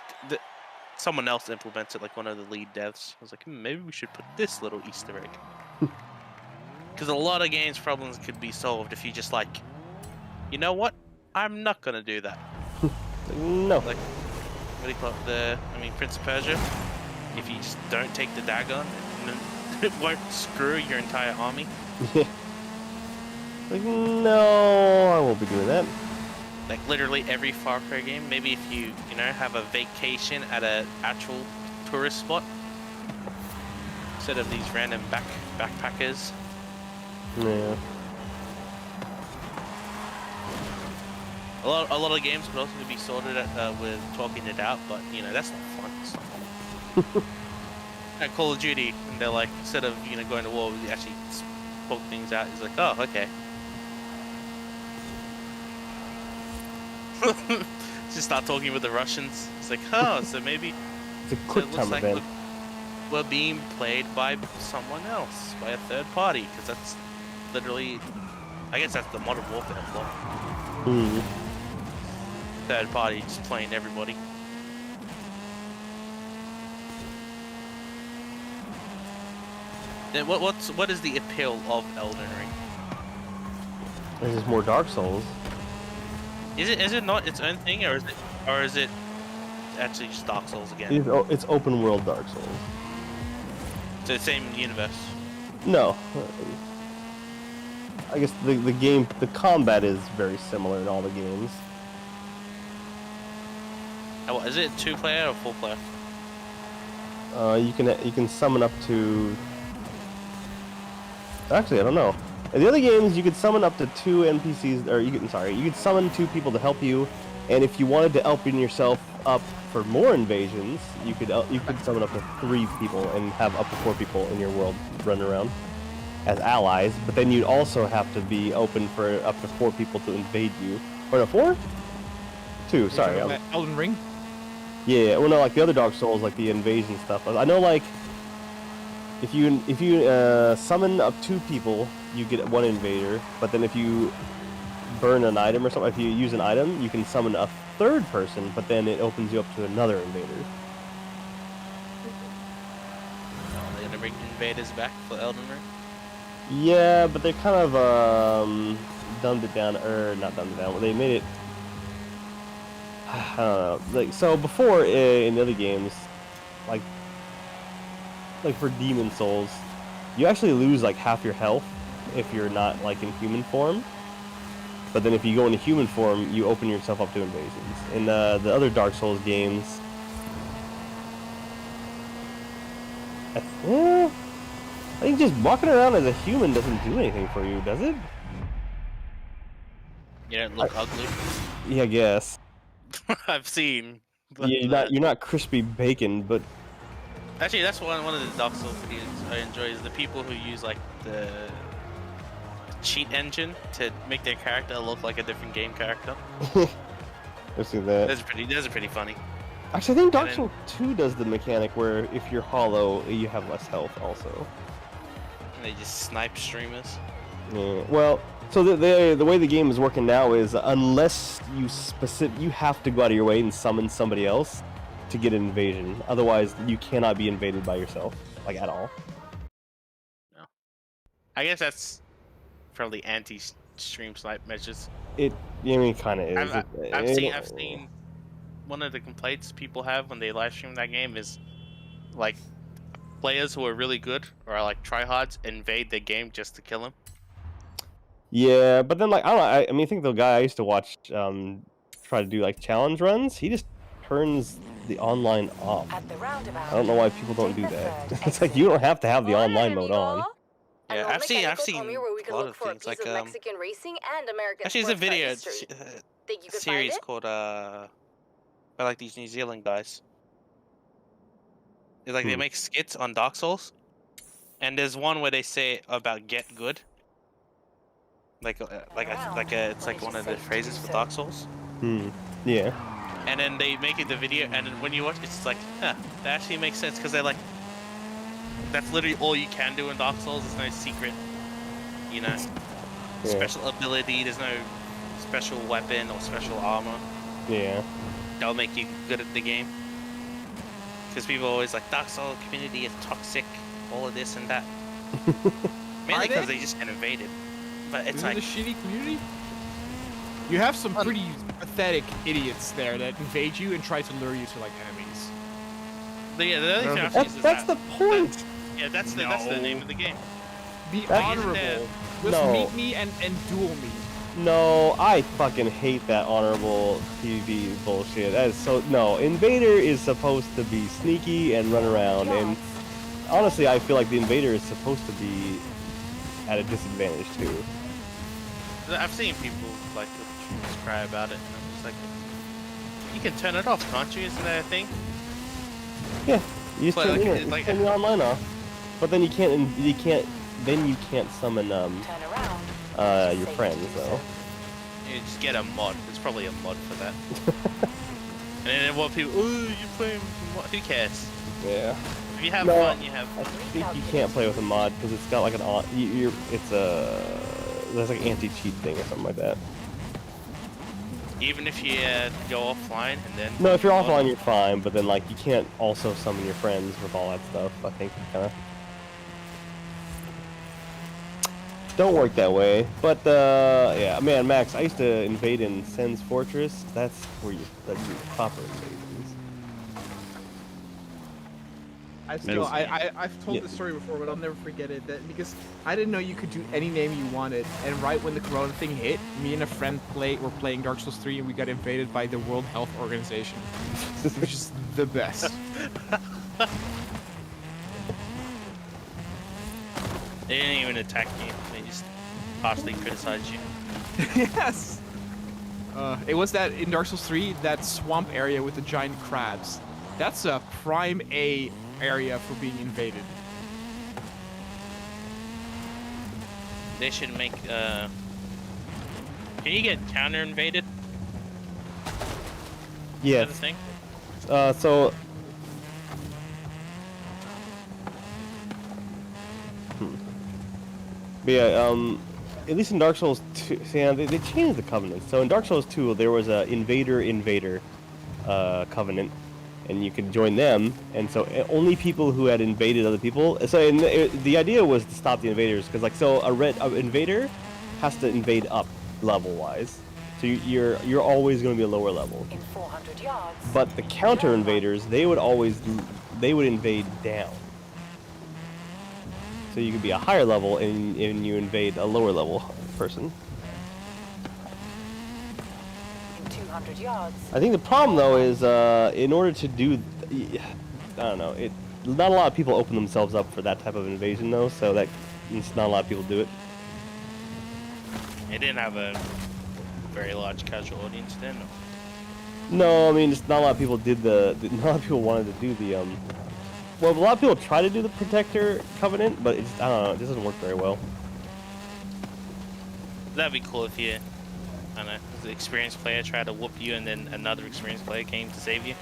[SPEAKER 2] someone else implements it, like one of the lead devs. I was like, maybe we should put this little Easter egg. Because a lot of games problems could be solved if you just like, you know what? I'm not gonna do that.
[SPEAKER 1] No.
[SPEAKER 6] Like, what do you call it? Prince of Persia. If you just don't take the dagger, it won't screw your entire army.
[SPEAKER 1] Yeah. Like, no, I won't be doing that.
[SPEAKER 6] Like literally every Far Cry game. Maybe if you have a vacation at an actual tourist spot instead of these random backpackers.
[SPEAKER 1] Yeah.
[SPEAKER 6] A lot of games could also be sorted with talking it out, but that's not fun. It's not fun. At Call of Duty, and they're like, instead of going to war, we actually poke things out. It's like, oh, okay. Just start talking with the Russians. It's like, oh, so maybe
[SPEAKER 1] It's a quick
[SPEAKER 6] it looks
[SPEAKER 1] time
[SPEAKER 6] like
[SPEAKER 1] event.
[SPEAKER 6] we're being played by someone else, by a third party, because that's literally, I guess that's the Modern Warfare plot.
[SPEAKER 1] Hmm.
[SPEAKER 6] Third party just playing everybody. Then what is the appeal of Elden Ring?
[SPEAKER 1] This is more Dark Souls.
[SPEAKER 6] Is it not its own thing, or is it actually just Dark Souls again?
[SPEAKER 1] It's open world Dark Souls.
[SPEAKER 6] So the same universe.
[SPEAKER 1] No. I guess the combat is very similar in all the games.
[SPEAKER 6] Oh, is it 2-player or 4-player?
[SPEAKER 1] You can summon up to. Actually, I don't know. In the other games, you could summon up to 2 NPCs, or you could summon 2 people to help you, and if you wanted to open yourself up for more invasions, you could summon up to 3 people and have up to 4 people in your world run around as allies. But then you'd also have to be open for up to 4 people to invade you. Or no, 4? 2. Sorry.
[SPEAKER 3] Elden Ring.
[SPEAKER 1] Yeah. Well, no, like the other Dark Souls, like the invasion stuff. I know, like. If you summon up 2 people, you get 1 invader. But then if you burn an item or something, if you use an item, you can summon a 3rd person. But then it opens you up to another invader.
[SPEAKER 6] Oh, they're gonna bring invaders back for Elden Ring.
[SPEAKER 1] Yeah, but they kind of dumbed it down, or not dumbed it down. They made it. I don't know. Like so before in the other games, like for Demon Souls, you actually lose like half your health if you're not like in human form. But then if you go into human form, you open yourself up to invasions. In the other Dark Souls games, I think just walking around as a human doesn't do anything for you, does it?
[SPEAKER 6] You don't look ugly.
[SPEAKER 1] Yeah, I guess.
[SPEAKER 6] I've seen. But,
[SPEAKER 1] Yeah, you're not crispy bacon, but
[SPEAKER 6] actually, that's one of the Dark Souls videos I enjoy is the people who use like the cheat engine to make their character look like a different game character.
[SPEAKER 1] I've seen that.
[SPEAKER 6] Those are pretty funny.
[SPEAKER 1] Actually, I think Dark Souls 2 does the mechanic where if you're hollow, you have less health also.
[SPEAKER 6] And they just snipe streamers.
[SPEAKER 1] Yeah. Well, so the way the game is working now is unless you have to go out of your way and summon somebody else to get an invasion. Otherwise, you cannot be invaded by yourself, like at all.
[SPEAKER 6] No. I guess that's probably anti-stream snipe measures.
[SPEAKER 1] It kind of is.
[SPEAKER 6] I've seen one of the complaints people have when they live stream that game is like players who are really good or are like tryhards invade the game just to kill him.
[SPEAKER 1] Yeah, but then like I don't know. I think the guy I used to watch try to do like challenge runs. He just turns the online off.
[SPEAKER 4] At the roundabout,
[SPEAKER 1] I don't know why people don't do that. It's like you don't have to have the online mode on.
[SPEAKER 6] Yeah, I've seen a lot of things like
[SPEAKER 7] Mexican racing and American
[SPEAKER 6] actually, there's a
[SPEAKER 7] sports car
[SPEAKER 6] video
[SPEAKER 7] history. Think you could
[SPEAKER 6] series
[SPEAKER 7] find it?
[SPEAKER 6] called by like these New Zealand guys. It's like they make skits on Dark Souls, and there's one where they say about get good. It's like one of the phrases for Dark Souls.
[SPEAKER 1] Yeah.
[SPEAKER 6] And then they make it the video, and then when you watch, it's like, huh, that actually makes sense because they're like, that's literally all you can do in Dark Souls. There's no secret, special ability. There's no special weapon or special armor.
[SPEAKER 1] Yeah.
[SPEAKER 6] That'll make you good at the game. Because people are always like, Dark Souls community is toxic, all of this and that. Mainly because they just get invaded. But it's
[SPEAKER 3] Isn't
[SPEAKER 6] like
[SPEAKER 3] it a shitty community? You have some pretty pathetic idiots there that invade you and try to lure you to like enemies.
[SPEAKER 2] Yeah, the other thing I've
[SPEAKER 1] That's,
[SPEAKER 2] seen is
[SPEAKER 1] that's
[SPEAKER 2] that.
[SPEAKER 1] the point.
[SPEAKER 2] Yeah, that's the name of the game.
[SPEAKER 3] Be
[SPEAKER 1] That-
[SPEAKER 3] honorable. Just
[SPEAKER 1] No.
[SPEAKER 3] meet me and duel me.
[SPEAKER 1] No, I fucking hate that honorable PvP bullshit. That is so no. Invader is supposed to be sneaky and run around, and honestly, I feel like the Invader is supposed to be at a disadvantage too.
[SPEAKER 2] I've seen people like cry about it, and I'm just like, you can turn it off, can't you? Isn't that a thing?
[SPEAKER 1] Yeah, you just
[SPEAKER 2] But,
[SPEAKER 1] turn,
[SPEAKER 2] like,
[SPEAKER 1] you
[SPEAKER 2] it's like-
[SPEAKER 1] turn the online off, but then you can't summon
[SPEAKER 4] Turn around.
[SPEAKER 1] your friends though.
[SPEAKER 2] You just get a mod. There's probably a mod for that. And then what people? Oh, you're playing with a mod. Who cares?
[SPEAKER 1] Yeah.
[SPEAKER 2] If you have
[SPEAKER 1] No.
[SPEAKER 2] fun, you have.
[SPEAKER 1] I think you can't play with a mod because it's got like there's like an anti-cheat thing or something like that.
[SPEAKER 2] Even if you go offline and then.
[SPEAKER 1] No, if you're offline, you're fine, but then like you can't also summon your friends with all that stuff. I think kind of don't work that way. But yeah, man, Max, I used to invade in Sen's Fortress. That's where you do proper invasions.
[SPEAKER 3] I've told this story before, but I'll never forget it. That because I didn't know you could do any name you wanted, and right when the Corona thing hit, me and a friend were playing Dark Souls 3, and we got invaded by the World Health Organization, which is the best.
[SPEAKER 2] They didn't even attack you. They just harshly criticized you.
[SPEAKER 3] Yes. It was that in Dark Souls 3, that swamp area with the giant crabs. That's a prime A area for being invaded.
[SPEAKER 2] They should make. Can you get counter invaded?
[SPEAKER 1] Yeah.
[SPEAKER 2] Is that a thing?
[SPEAKER 1] So. But yeah, at least in Dark Souls 2, they changed the covenant. So in Dark Souls 2, there was a invader covenant, and you could join them. And so only people who had invaded other people. So the idea was to stop the invaders, because like an invader has to invade up level-wise. So you're always going to be a lower level.
[SPEAKER 4] In 400 yards.
[SPEAKER 1] But the counter invaders, they would invade down. So you could be a higher level and you invade a lower level person.
[SPEAKER 4] In 200 yards.
[SPEAKER 1] I think the problem though is in order to do, I don't know, not a lot of people open themselves up for that type of invasion though, so that not a lot of people do it.
[SPEAKER 2] It didn't have a very large casual audience then.
[SPEAKER 1] No, I mean just not a lot of people did not a lot of people wanted to do the well, a lot of people try to do the Protector Covenant, but I don't know, it doesn't work very well.
[SPEAKER 2] That'd be cool if you, I don't know, as an experienced player tried to whoop you and then another experienced player came to save you.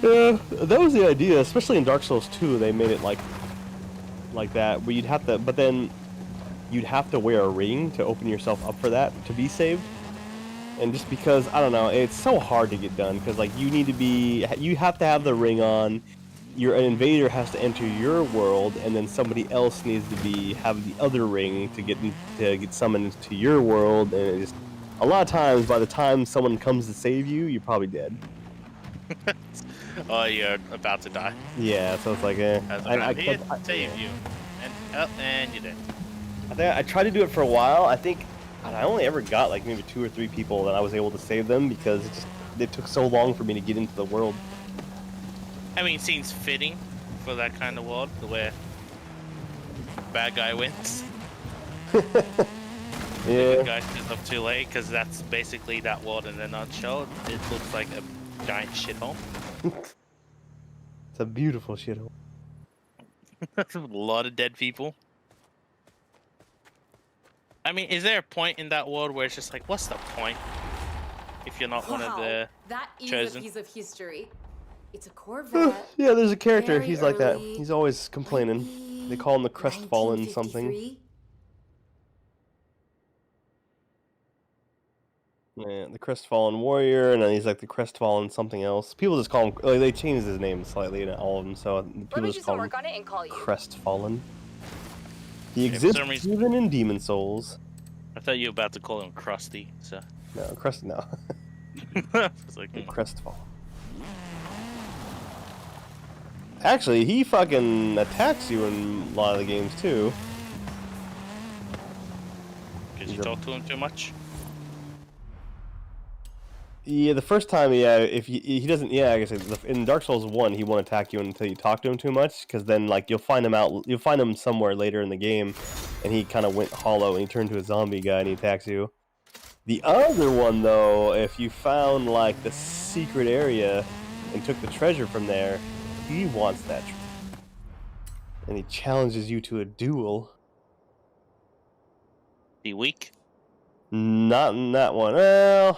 [SPEAKER 1] Yeah, that was the idea, especially in Dark Souls 2, they made it like that, where you'd have to, but then you'd have to wear a ring to open yourself up for that, to be saved. And just because, I don't know, it's so hard to get done, because like you have to have the ring on, an invader has to enter your world, and then somebody else needs to have the other ring to get summoned to your world, and it just, a lot of times, by the time someone comes to save you, you're probably dead.
[SPEAKER 2] Oh, you're about to die.
[SPEAKER 1] Yeah, so it's like,
[SPEAKER 2] I'm here to save you, and you're dead.
[SPEAKER 1] I think I tried to do it for a while. I think I only ever got like maybe 2 or 3 people that I was able to save them because it took so long for me to get into the world.
[SPEAKER 2] I mean, it seems fitting for that kind of world, where bad guy wins.
[SPEAKER 1] Yeah.
[SPEAKER 2] Good guy shows up too late, because that's basically that world in a nutshell. It looks like a giant shithole.
[SPEAKER 1] It's a beautiful shithole.
[SPEAKER 2] A lot of dead people. I mean, is there a point in that world where it's just like, what's the point if you're not one of the
[SPEAKER 5] That is
[SPEAKER 2] chosen?
[SPEAKER 5] a piece of history. It's a Corvette.
[SPEAKER 1] Yeah, there's a character.
[SPEAKER 5] Very
[SPEAKER 1] He's like that.
[SPEAKER 5] early,
[SPEAKER 1] He's always complaining. They call him the crestfallen something.
[SPEAKER 5] 1953.
[SPEAKER 1] Yeah, the crestfallen warrior, and then he's like the crestfallen something else. People just call him. Like, they changed his name slightly in all of them, so
[SPEAKER 7] Let
[SPEAKER 1] people
[SPEAKER 7] me do
[SPEAKER 1] just
[SPEAKER 7] some
[SPEAKER 1] call him
[SPEAKER 7] work on it and call you.
[SPEAKER 1] crestfallen. He
[SPEAKER 2] Yeah, for
[SPEAKER 1] exists
[SPEAKER 2] some reason-
[SPEAKER 1] even in Demon Souls.
[SPEAKER 2] I thought you were about to call him Krusty, so
[SPEAKER 1] No, Crest. No,
[SPEAKER 2] It's like,
[SPEAKER 1] Crestfall. Actually, he fucking attacks you in a lot of the games too.
[SPEAKER 2] because you talk to him too much.
[SPEAKER 1] Yeah, the first time, yeah, if he doesn't, yeah, like I said, in Dark Souls 1, he won't attack you until you talk to him too much, because then, like, you'll find him somewhere later in the game, and he kind of went hollow, and he turned to a zombie guy, and he attacks you. The other one, though, if you found, like, the secret area, and took the treasure from there, he wants that treasure. And he challenges you to a duel.
[SPEAKER 2] Be weak.
[SPEAKER 1] Not in that one. Well...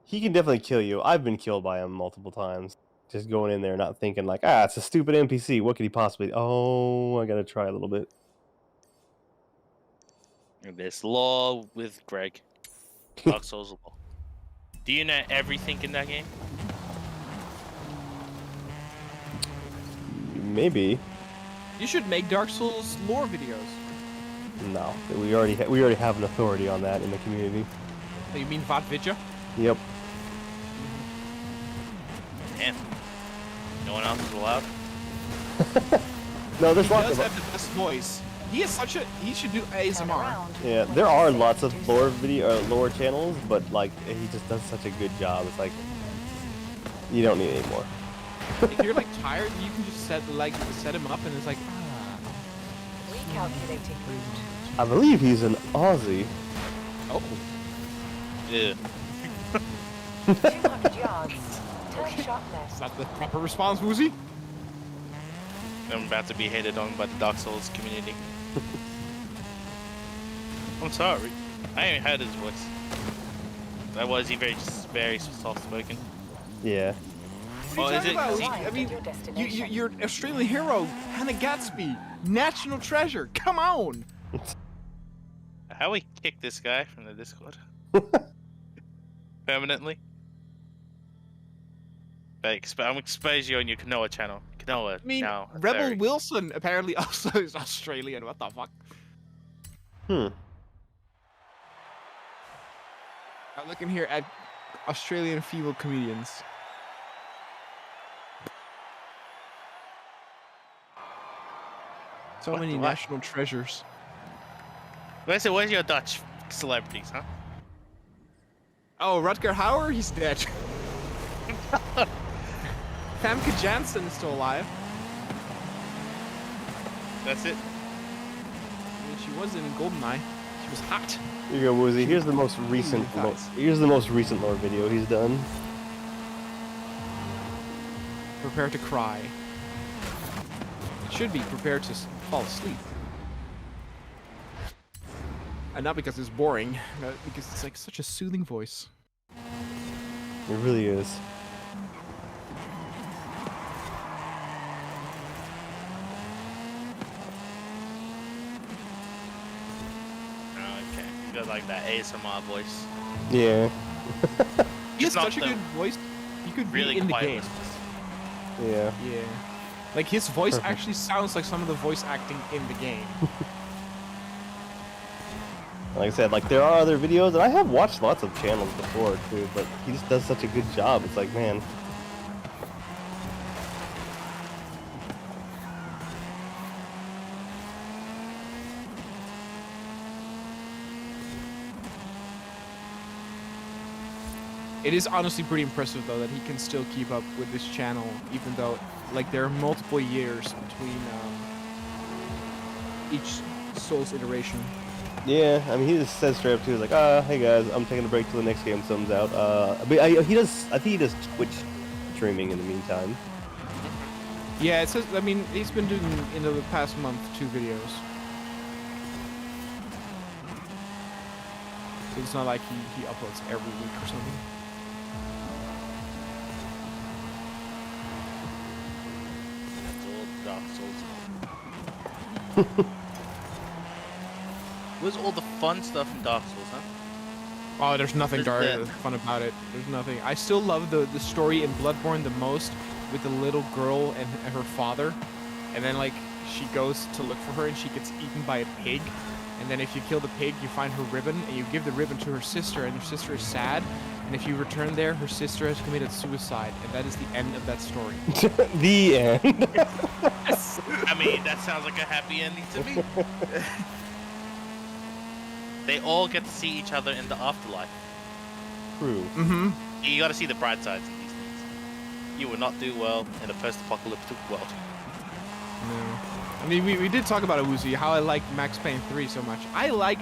[SPEAKER 1] He can definitely kill you. I've been killed by him multiple times. Just going in there, not thinking like, it's a stupid NPC. What could he possibly... Oh, I gotta try a little bit.
[SPEAKER 2] This law with Greg. Dark Souls law. Do you know everything in that game?
[SPEAKER 1] Maybe.
[SPEAKER 3] You should make Dark Souls lore videos.
[SPEAKER 1] No, we already have an authority on that in the community.
[SPEAKER 3] Oh, you mean Vatvidya?
[SPEAKER 1] Yep.
[SPEAKER 2] Damn. No one else is allowed?
[SPEAKER 1] No, there's
[SPEAKER 3] He
[SPEAKER 1] lots
[SPEAKER 3] does
[SPEAKER 1] of...
[SPEAKER 3] have the best voice. He is such a... He should do
[SPEAKER 4] Turn
[SPEAKER 3] ASMR.
[SPEAKER 4] around.
[SPEAKER 1] Yeah, there are lots of lore channels, but like he just does such a good job. It's like you don't need any more.
[SPEAKER 3] If you're like tired, you can just set him up, and it's like,
[SPEAKER 4] Recalculating route.
[SPEAKER 1] I believe he's an Aussie.
[SPEAKER 3] oh,
[SPEAKER 2] Yeah.
[SPEAKER 4] 200 yards. Turn sharp
[SPEAKER 3] is
[SPEAKER 4] left.
[SPEAKER 3] that the proper response, Wuzi?
[SPEAKER 2] I'm about to be hated on by the Dark Souls community. I'm sorry. I ain't heard his voice. That was he very soft spoken.
[SPEAKER 1] Yeah.
[SPEAKER 3] What
[SPEAKER 2] Oh,
[SPEAKER 3] are you
[SPEAKER 2] is
[SPEAKER 3] talking
[SPEAKER 2] it?
[SPEAKER 3] about?
[SPEAKER 4] Arrived
[SPEAKER 3] I mean,
[SPEAKER 4] at your destination.
[SPEAKER 3] you're Australian hero, Hannah Gatsby, national treasure. Come on.
[SPEAKER 2] How we kick this guy from the Discord? Permanently? I'm expose you on your K0noa channel. K0noa.
[SPEAKER 3] I mean,
[SPEAKER 2] now,
[SPEAKER 3] Rebel
[SPEAKER 2] fairy.
[SPEAKER 3] Wilson apparently also is Australian. What the fuck?
[SPEAKER 1] Hmm.
[SPEAKER 3] I'm looking here at Australian female comedians. So
[SPEAKER 2] What
[SPEAKER 3] many
[SPEAKER 2] the-
[SPEAKER 3] national treasures.
[SPEAKER 2] Where's your Dutch celebrities, huh?
[SPEAKER 3] Oh, Rutger Hauer? He's dead. Famke Janssen is still alive.
[SPEAKER 2] That's it.
[SPEAKER 3] I mean, she was in GoldenEye. She was hot.
[SPEAKER 1] Here you go, Woozy. Here's the most recent. Here's the most recent lore video he's done.
[SPEAKER 3] Prepare to cry. It should be prepare to fall asleep. And not because it's boring, but because it's like such a soothing voice.
[SPEAKER 1] It really is.
[SPEAKER 2] Okay. You got like that ASMR voice.
[SPEAKER 1] Yeah.
[SPEAKER 3] He has
[SPEAKER 2] It's not
[SPEAKER 3] such a
[SPEAKER 2] the
[SPEAKER 3] good voice. He could
[SPEAKER 2] Really
[SPEAKER 3] be in the
[SPEAKER 2] quiet
[SPEAKER 3] game.
[SPEAKER 2] whispers.
[SPEAKER 1] Yeah.
[SPEAKER 3] Yeah. Like his voice
[SPEAKER 1] Perfect.
[SPEAKER 3] actually sounds like some of the voice acting in the game.
[SPEAKER 1] Like I said, like there are other videos, and I have watched lots of channels before too, but he just does such a good job. It's like, man.
[SPEAKER 3] It is honestly pretty impressive though that he can still keep up with this channel, even though like there are multiple years between each Souls iteration.
[SPEAKER 1] Yeah, I mean, he just says straight up too, like, hey guys, I'm taking a break till the next game comes out. But I think he does Twitch streaming in the meantime.
[SPEAKER 3] Yeah, it says. I mean, he's been doing in the past month 2 videos. So it's not like he uploads every week or something.
[SPEAKER 2] That's all Dark Souls. Where's all the fun stuff in Dark Souls, huh?
[SPEAKER 3] Oh, there's nothing
[SPEAKER 2] There's
[SPEAKER 3] dark
[SPEAKER 2] that.
[SPEAKER 3] fun about it. There's nothing. I still love the story in Bloodborne the most, with the little girl and her father, and then like she goes to look for her and she gets eaten by a pig, And then if you kill the pig, you find her ribbon, and you give the ribbon to her sister, and her sister is sad. And if you return there, her sister has committed suicide, and that is the end of that story.
[SPEAKER 1] The end.
[SPEAKER 2] I mean, that sounds like a happy ending to me. They all get to see each other in the afterlife.
[SPEAKER 1] True.
[SPEAKER 3] Mm-hmm.
[SPEAKER 2] You got to see the bright sides of these things. You will not do well in a post-apocalyptic world.
[SPEAKER 3] No. I mean, we did talk about it, Wuzi, how I like Max Payne 3 so much. I like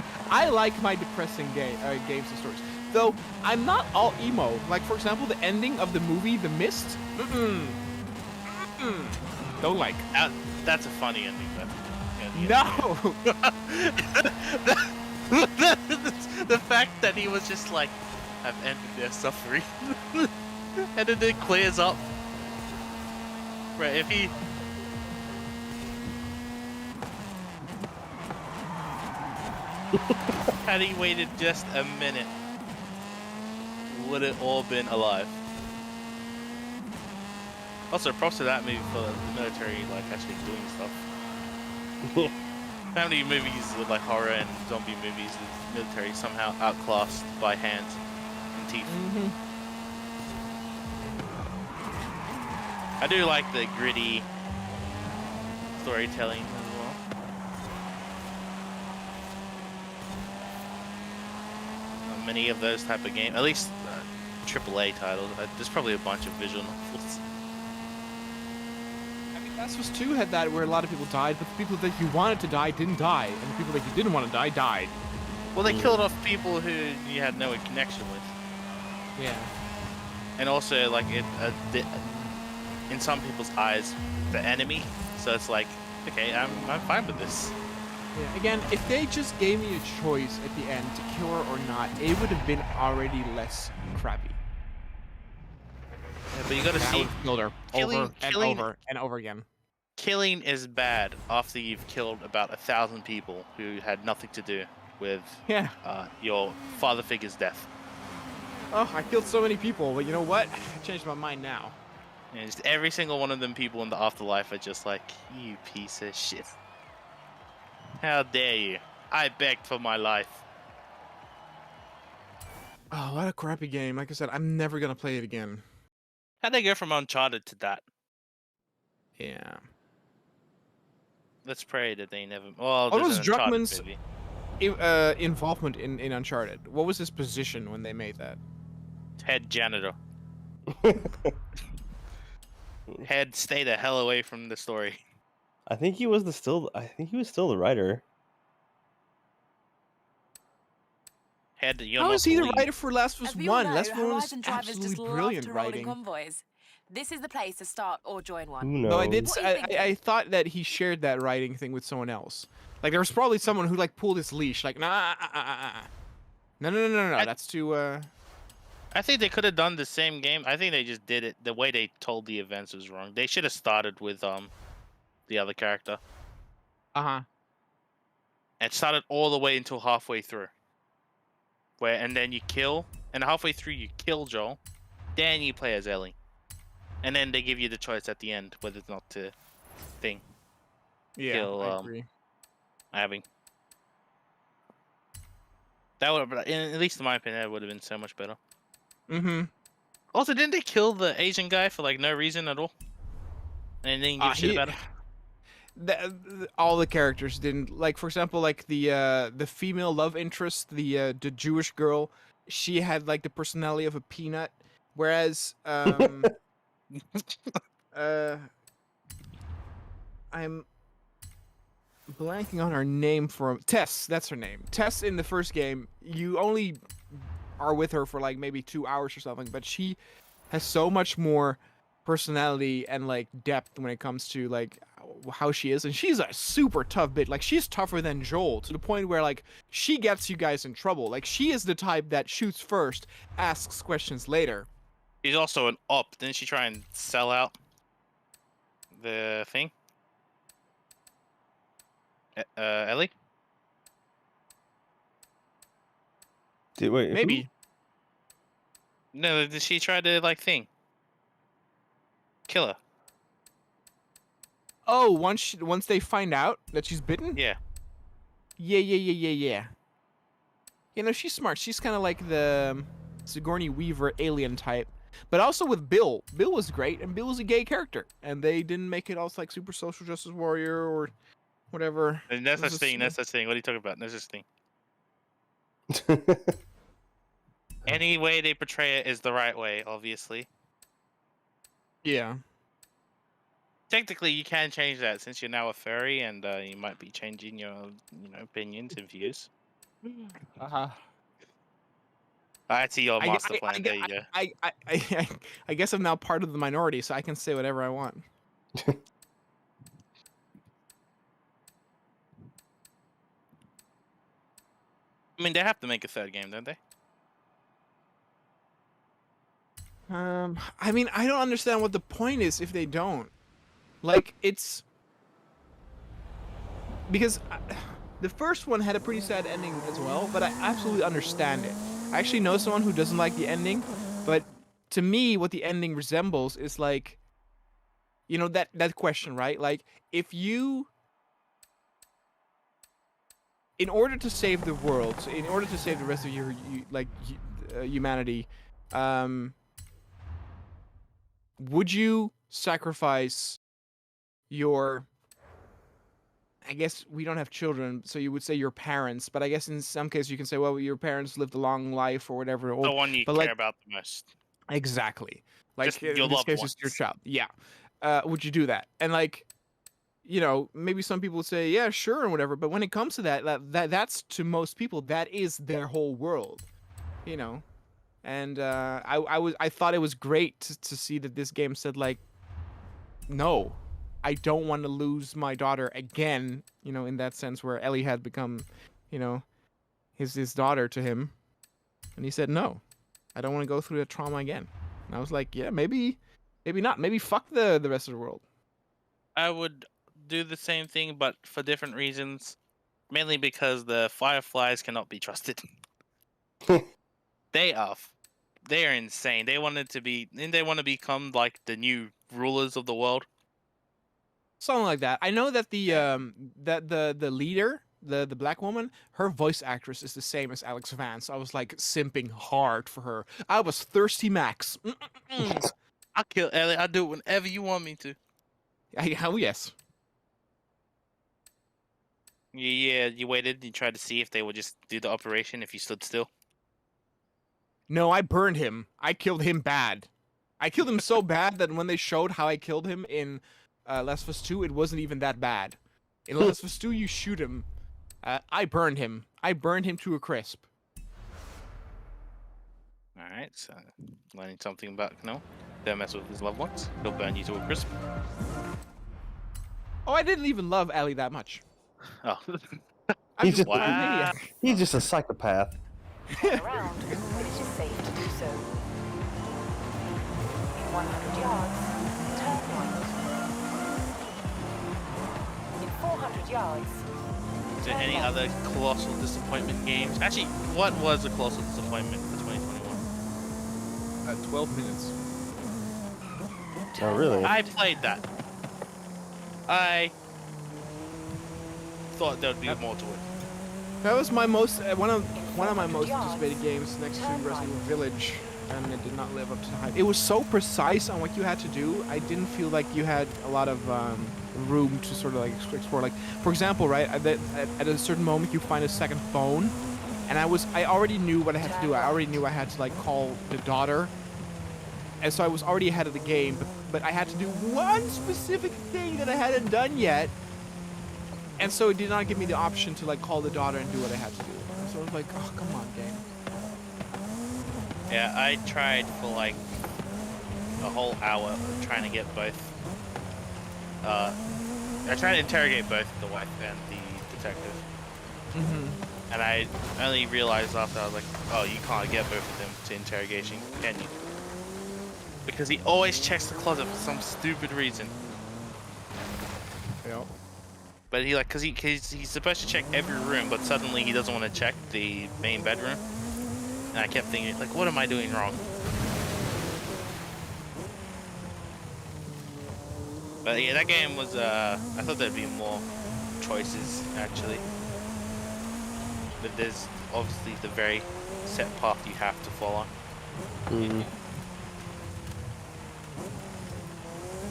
[SPEAKER 3] my depressing games and stories. Though, I'm not all emo. Like, for example, the ending of the movie The Mist. Don't like.
[SPEAKER 2] That's a funny ending, though.
[SPEAKER 3] No!
[SPEAKER 2] The fact that he was just like, I've ended their suffering. And then it clears up. Right, if he... Had he waited just a minute, would it all been alive? Also, props to that movie for the military, like, actually doing stuff. How many movies with, like, horror and zombie movies the military somehow outclassed by hands and teeth?
[SPEAKER 3] Mm-hmm.
[SPEAKER 2] I do like the gritty storytelling as well. Many of those type of games, at least AAA titles, there's probably a bunch of visual novels.
[SPEAKER 3] I mean, Last of Us 2 had that where a lot of people died, but the people that you wanted to die didn't die, and the people that you didn't want to die died.
[SPEAKER 2] Well, they killed off people who you had no connection with.
[SPEAKER 3] Yeah.
[SPEAKER 2] And also, like, in some people's eyes, the enemy. So it's like, okay, I'm fine with this.
[SPEAKER 3] Yeah. Again, if they just gave me a choice at the end to kill her or not, it would have been already less crappy.
[SPEAKER 2] Yeah, but you gotta
[SPEAKER 3] I
[SPEAKER 2] see,
[SPEAKER 3] would have killed her over and over and over again.
[SPEAKER 2] killing is bad after you've killed about 1,000 people who had nothing to do with
[SPEAKER 3] Yeah.
[SPEAKER 2] your father figure's death.
[SPEAKER 3] Oh, I killed so many people, but you know what? I changed my mind now.
[SPEAKER 2] And just every single one of them people in the afterlife are just like, you piece of shit. How dare you? I begged for my life.
[SPEAKER 3] Oh, what a crappy game. Like I said, I'm never gonna play it again.
[SPEAKER 2] How'd they go from Uncharted to that?
[SPEAKER 3] Yeah.
[SPEAKER 2] Let's pray that they never... Well,
[SPEAKER 3] What
[SPEAKER 2] there's
[SPEAKER 3] was
[SPEAKER 2] an Uncharted
[SPEAKER 3] Druckmann's
[SPEAKER 2] movie.
[SPEAKER 3] involvement in Uncharted? What was his position when they made that?
[SPEAKER 2] Head janitor. Head, stay the hell away from the story.
[SPEAKER 1] I think he was still the writer.
[SPEAKER 2] Head, you're
[SPEAKER 3] How
[SPEAKER 2] not
[SPEAKER 3] is he the
[SPEAKER 2] lead.
[SPEAKER 3] writer for Last of Us
[SPEAKER 8] As we all
[SPEAKER 3] 1?
[SPEAKER 8] know,
[SPEAKER 3] Last of Us 1 was
[SPEAKER 8] Horizon drivers
[SPEAKER 3] absolutely
[SPEAKER 8] just love
[SPEAKER 3] brilliant
[SPEAKER 8] to roll in
[SPEAKER 3] writing.
[SPEAKER 8] convoys. This is the place to start or join
[SPEAKER 1] Who
[SPEAKER 8] one.
[SPEAKER 1] knows?
[SPEAKER 3] No, I did.
[SPEAKER 8] What are you thinking?
[SPEAKER 3] I thought that he shared that writing thing with someone else. Like there was probably someone who like pulled his leash. Like nah, no. That's too.
[SPEAKER 2] I think they could have done the same game. I think they just did it. The way they told the events was wrong. They should have started with the other character. And started all the way until halfway through. And then you kill, and halfway through you kill Joel, then you play as Ellie. And then they give you the choice at the end whether or not to
[SPEAKER 3] Yeah,
[SPEAKER 2] kill
[SPEAKER 3] I agree.
[SPEAKER 2] Abby. That would, at least in my opinion, that would have been so much better.
[SPEAKER 3] Mm-hmm.
[SPEAKER 2] Also, didn't they kill the Asian guy for like no reason at all? And they didn't give a shit about him?
[SPEAKER 3] All the characters didn't. Like for example, like the female love interest, the Jewish girl, she had like the personality of a peanut, whereas I'm blanking on her name for Tess. That's her name. Tess in the first game, you only are with her for like maybe 2 hours or something, but she has so much more personality and like depth when it comes to like how she is, and she's a super tough bitch. Like she's tougher than Joel to the point where like she gets you guys in trouble. Like she is the type that shoots first, asks questions later.
[SPEAKER 2] She's also an op. Didn't she try and sell out the thing? Ellie?
[SPEAKER 1] Wait, who?
[SPEAKER 3] Maybe.
[SPEAKER 2] No, did she try to like kill her?
[SPEAKER 3] Oh, once they find out that she's bitten.
[SPEAKER 2] Yeah.
[SPEAKER 3] Yeah. You know, she's smart. She's kind of like the Sigourney Weaver alien type. But also with Bill. Bill was great, and Bill was a gay character. And they didn't make it all like super social justice warrior or whatever.
[SPEAKER 2] And no
[SPEAKER 3] It was
[SPEAKER 2] such
[SPEAKER 3] just-
[SPEAKER 2] thing. No such thing. What are you talking about? No such thing. Any way they portray it is the right way, obviously.
[SPEAKER 3] Yeah.
[SPEAKER 2] Technically, you can change that since you're now a furry, and you might be changing your, opinions and views.
[SPEAKER 3] Uh-huh.
[SPEAKER 2] I see your
[SPEAKER 3] I,
[SPEAKER 2] master
[SPEAKER 3] I,
[SPEAKER 2] plan. There you go.
[SPEAKER 3] I guess I'm now part of the minority, so I can say whatever I want.
[SPEAKER 2] I mean, they have to make a third game, don't they?
[SPEAKER 3] I mean, I don't understand what the point is if they don't. Like, it's because the first one had a pretty sad ending as well, but I absolutely understand it. I actually know someone who doesn't like the ending, but to me, what the ending resembles is like, you know, that question, right? Like, if you, in order to save the world, so in order to save the rest of humanity, would you sacrifice your, I guess we don't have children, so you would say your parents, but I guess in some cases you can say, well, your parents lived a long life or whatever.
[SPEAKER 2] The one you
[SPEAKER 3] but
[SPEAKER 2] care
[SPEAKER 3] like,
[SPEAKER 2] about the most.
[SPEAKER 3] exactly. Like,
[SPEAKER 2] Just your
[SPEAKER 3] in this
[SPEAKER 2] loved
[SPEAKER 3] case, it's your
[SPEAKER 2] ones.
[SPEAKER 3] child. Yeah. Would you do that? And like, you know, maybe some people would say, yeah, sure, and whatever. But when it comes to that's to most people, that is their whole world, you know. And I thought it was great to see that this game said like, no, I don't want to lose my daughter again. You know, in that sense where Ellie had become, you know, his daughter to him, and he said no, I don't want to go through that trauma again. And I was like, yeah, maybe not. Maybe fuck the rest of the world.
[SPEAKER 2] I would do the same thing, but for different reasons. Mainly because the Fireflies cannot be trusted. They are insane. They want to become like the new rulers of the world.
[SPEAKER 3] Something like that. I know that the leader, the black woman, her voice actress is the same as Alex Vance. I was like simping hard for her. I was thirsty max.
[SPEAKER 2] I'll kill Ellie. I'll do it whenever you want me to.
[SPEAKER 3] Oh yes.
[SPEAKER 2] Yeah, you waited. You tried to see if they would just do the operation if you stood still.
[SPEAKER 3] No, I burned him. I killed him bad. I killed him so bad that when they showed how I killed him in Last of Us 2, it wasn't even that bad. In Last of Us 2, you shoot him. I burned him. I burned him to a crisp.
[SPEAKER 2] Alright, so learning something about K0noa. Don't mess with his loved ones. He'll burn you to a crisp.
[SPEAKER 3] Oh, I didn't even love Ellie that much.
[SPEAKER 2] Oh.
[SPEAKER 3] I'm
[SPEAKER 1] He's just-
[SPEAKER 3] a maniac.
[SPEAKER 1] He's just a psychopath.
[SPEAKER 4] Around when it is safe to do so. In 100 yards, turn right. In 400 yards,
[SPEAKER 2] Is there any other colossal disappointment games? Actually, what was a colossal disappointment for 2021?
[SPEAKER 3] 12 minutes.
[SPEAKER 1] Oh, really?
[SPEAKER 2] I played that. I thought there would be more to it.
[SPEAKER 3] That was my most one of my most anticipated games next to Resident Evil Village, and it did not live up to the hype. It was so precise on what you had to do. I didn't feel like you had a lot of room to sort of like explore. Like, for example, right at a certain moment you find a second phone, and I already knew what I had to do. I already knew I had to like call the daughter, and so I was already ahead of the game. But I had to do one specific thing that I hadn't done yet. And so it did not give me the option to like call the daughter and do what I had to do. And so I was like, oh, come on, game.
[SPEAKER 2] Yeah, I tried for like a whole hour trying to get both. I tried to interrogate both the wife and the detective.
[SPEAKER 3] Mm-hmm.
[SPEAKER 2] And I only realized after I was like, oh, you can't get both of them to interrogation, can you? Because he always checks the closet for some stupid reason.
[SPEAKER 3] Yeah.
[SPEAKER 2] But he like, cause he's supposed to check every room, but suddenly he doesn't want to check the main bedroom. And I kept thinking, like, what am I doing wrong? But yeah, that game was, I thought there'd be more choices, actually. but there's obviously the very set path you have to follow.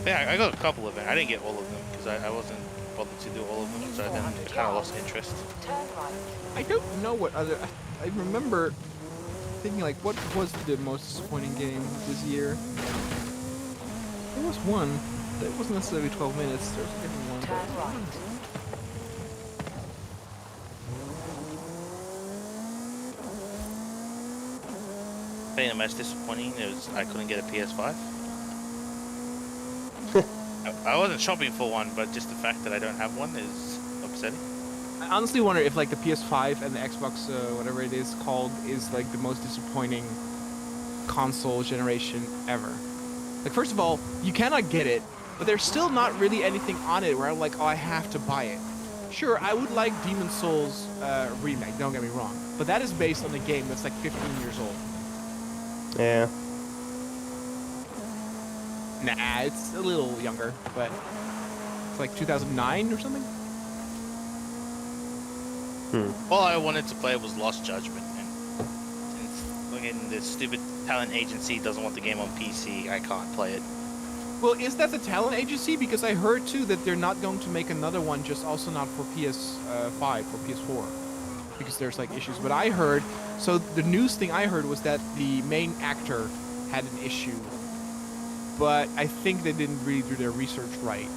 [SPEAKER 2] Yeah, I got a couple of them. I didn't get all of them because I wasn't bothered to do all of them, so I kind of lost interest.
[SPEAKER 4] Turn right.
[SPEAKER 3] I don't know what other. I remember thinking like, what was the most disappointing game this year? There was one. It wasn't necessarily 12 minutes. There was a different one.
[SPEAKER 4] Turn right.
[SPEAKER 2] I think the most disappointing was I couldn't get a PS5. I wasn't shopping for one, but just the fact that I don't have one is upsetting.
[SPEAKER 3] I honestly wonder if like the PS5 and the Xbox, whatever it is called, is like the most disappointing console generation ever. Like, first of all, you cannot get it, but there's still not really anything on it where I'm like, oh, I have to buy it. Sure, I would like Demon's Souls remake, don't get me wrong, but that is based on a game that's like 15 years old.
[SPEAKER 1] Yeah.
[SPEAKER 3] Nah, it's a little younger, but it's like 2009 or something.
[SPEAKER 2] All I wanted to play was Lost Judgment, and since fucking the stupid talent agency doesn't want the game on PC, I can't play it.
[SPEAKER 3] Well, is that the talent agency? Because I heard too that they're not going to make another one, just also not for PS5 or PS4, because there's like issues. But I heard, so the news thing I heard was that the main actor had an issue, but I think they didn't really do their research right.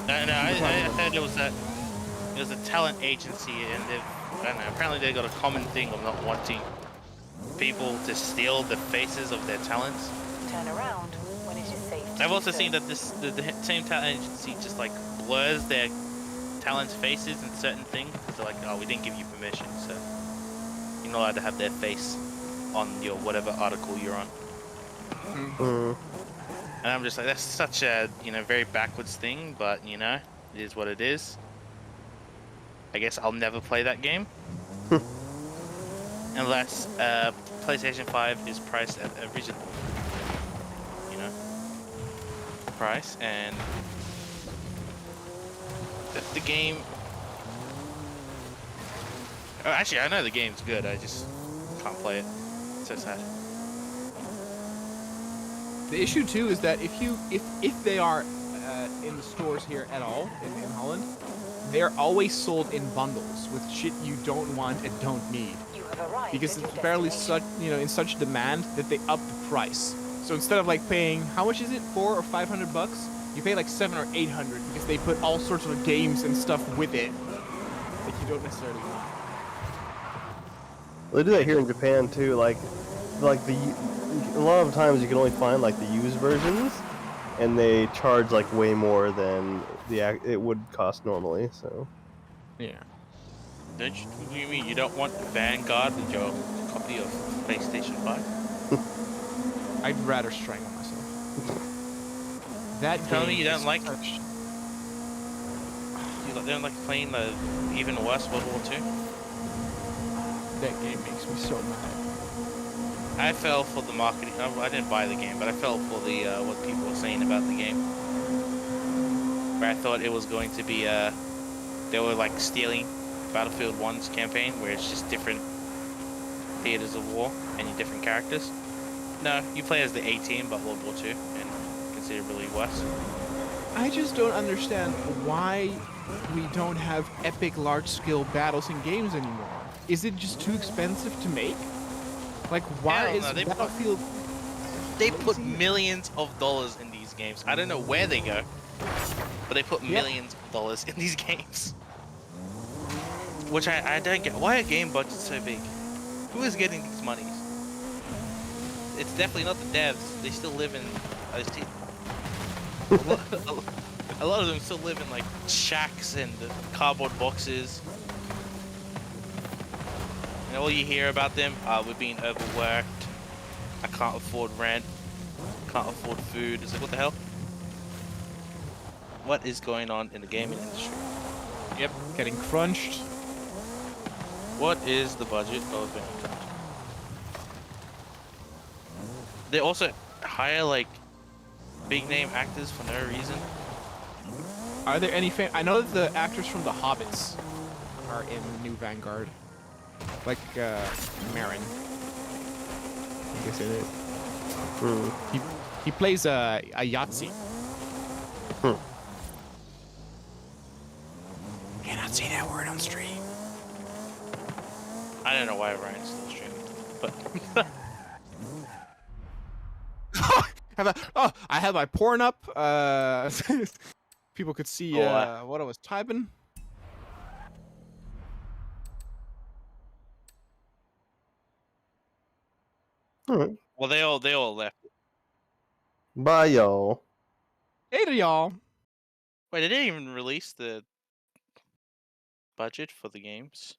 [SPEAKER 2] No, I heard it was a talent agency, and I don't know, apparently they got a common thing of not wanting people to steal the faces of their talents.
[SPEAKER 4] Turn around when it is safe.
[SPEAKER 2] I've also seen that the same talent agency just like blurs their talents' faces in certain things. So like, oh, we didn't give you permission, so you're not allowed to have their face on your whatever article you're on. And I'm just like, that's such a very backwards thing, but it is what it is. I guess I'll never play that game unless PlayStation 5 is priced at a reasonable price, and the game. Oh, actually, I know the game's good. I just can't play it. It's so sad.
[SPEAKER 3] The issue too is that if they are in the stores here at all in Holland, they're always sold in bundles with shit you don't want and don't need.
[SPEAKER 4] You have arrived
[SPEAKER 3] Because
[SPEAKER 4] at
[SPEAKER 3] it's
[SPEAKER 4] your
[SPEAKER 3] barely
[SPEAKER 4] destination.
[SPEAKER 3] in such demand that they up the price. So instead of like paying, how much is it, $400 or $500? You pay like $700 or $800 because they put all sorts of games and stuff with it that you don't necessarily want.
[SPEAKER 1] Well, they do that here in Japan too. Like a lot of times you can only find like the used versions, and they charge like way more than it would cost normally. So.
[SPEAKER 3] Yeah.
[SPEAKER 2] Don't you mean you don't want Vanguard with your copy of PlayStation 5?
[SPEAKER 3] I'd rather strangle myself. That
[SPEAKER 2] Tell me
[SPEAKER 3] game
[SPEAKER 2] you don't
[SPEAKER 3] is
[SPEAKER 2] like.
[SPEAKER 3] such-
[SPEAKER 2] You don't like playing the even worse World War II?
[SPEAKER 3] That game makes me so mad.
[SPEAKER 2] I fell for the marketing. I didn't buy the game, but I fell for the what people were saying about the game. Where I thought it was going to be they were like stealing Battlefield 1's campaign, where it's just different theaters of war and different characters. No, you play as the A-Team, but World War II, and considerably worse.
[SPEAKER 3] I just don't understand why we don't have epic large-scale battles in games anymore. Is it just too expensive to make? Like, why
[SPEAKER 2] Hell
[SPEAKER 3] is
[SPEAKER 2] no,
[SPEAKER 3] Battlefield...
[SPEAKER 2] They put millions of dollars in these games. I don't know where they go, but they put millions of dollars in these games. Which I don't get. Why are game budgets so big? Who is getting these monies? It's definitely not the devs. They still live in... a lot of them still live in like shacks and cardboard boxes. And all you hear about them we're being overworked. I can't afford rent. Can't afford food. It's like, what the hell? What is going on in the gaming industry?
[SPEAKER 3] Yep, getting crunched.
[SPEAKER 2] What is the budget of Vanguard? They also hire like big name actors for no reason.
[SPEAKER 3] Are there any I know that the actors from The Hobbits are in the new Vanguard. Like Marin. I guess it is. He plays a Yahtzee. Cannot say that word on stream.
[SPEAKER 2] I don't know why Ryan's still streaming, but
[SPEAKER 3] I had my porn up. People could see
[SPEAKER 2] Oh,
[SPEAKER 3] what I was typing.
[SPEAKER 1] Alright.
[SPEAKER 2] well, they all left.
[SPEAKER 1] Bye, y'all.
[SPEAKER 3] Hey to y'all.
[SPEAKER 2] Wait, they didn't even release the budget for the games.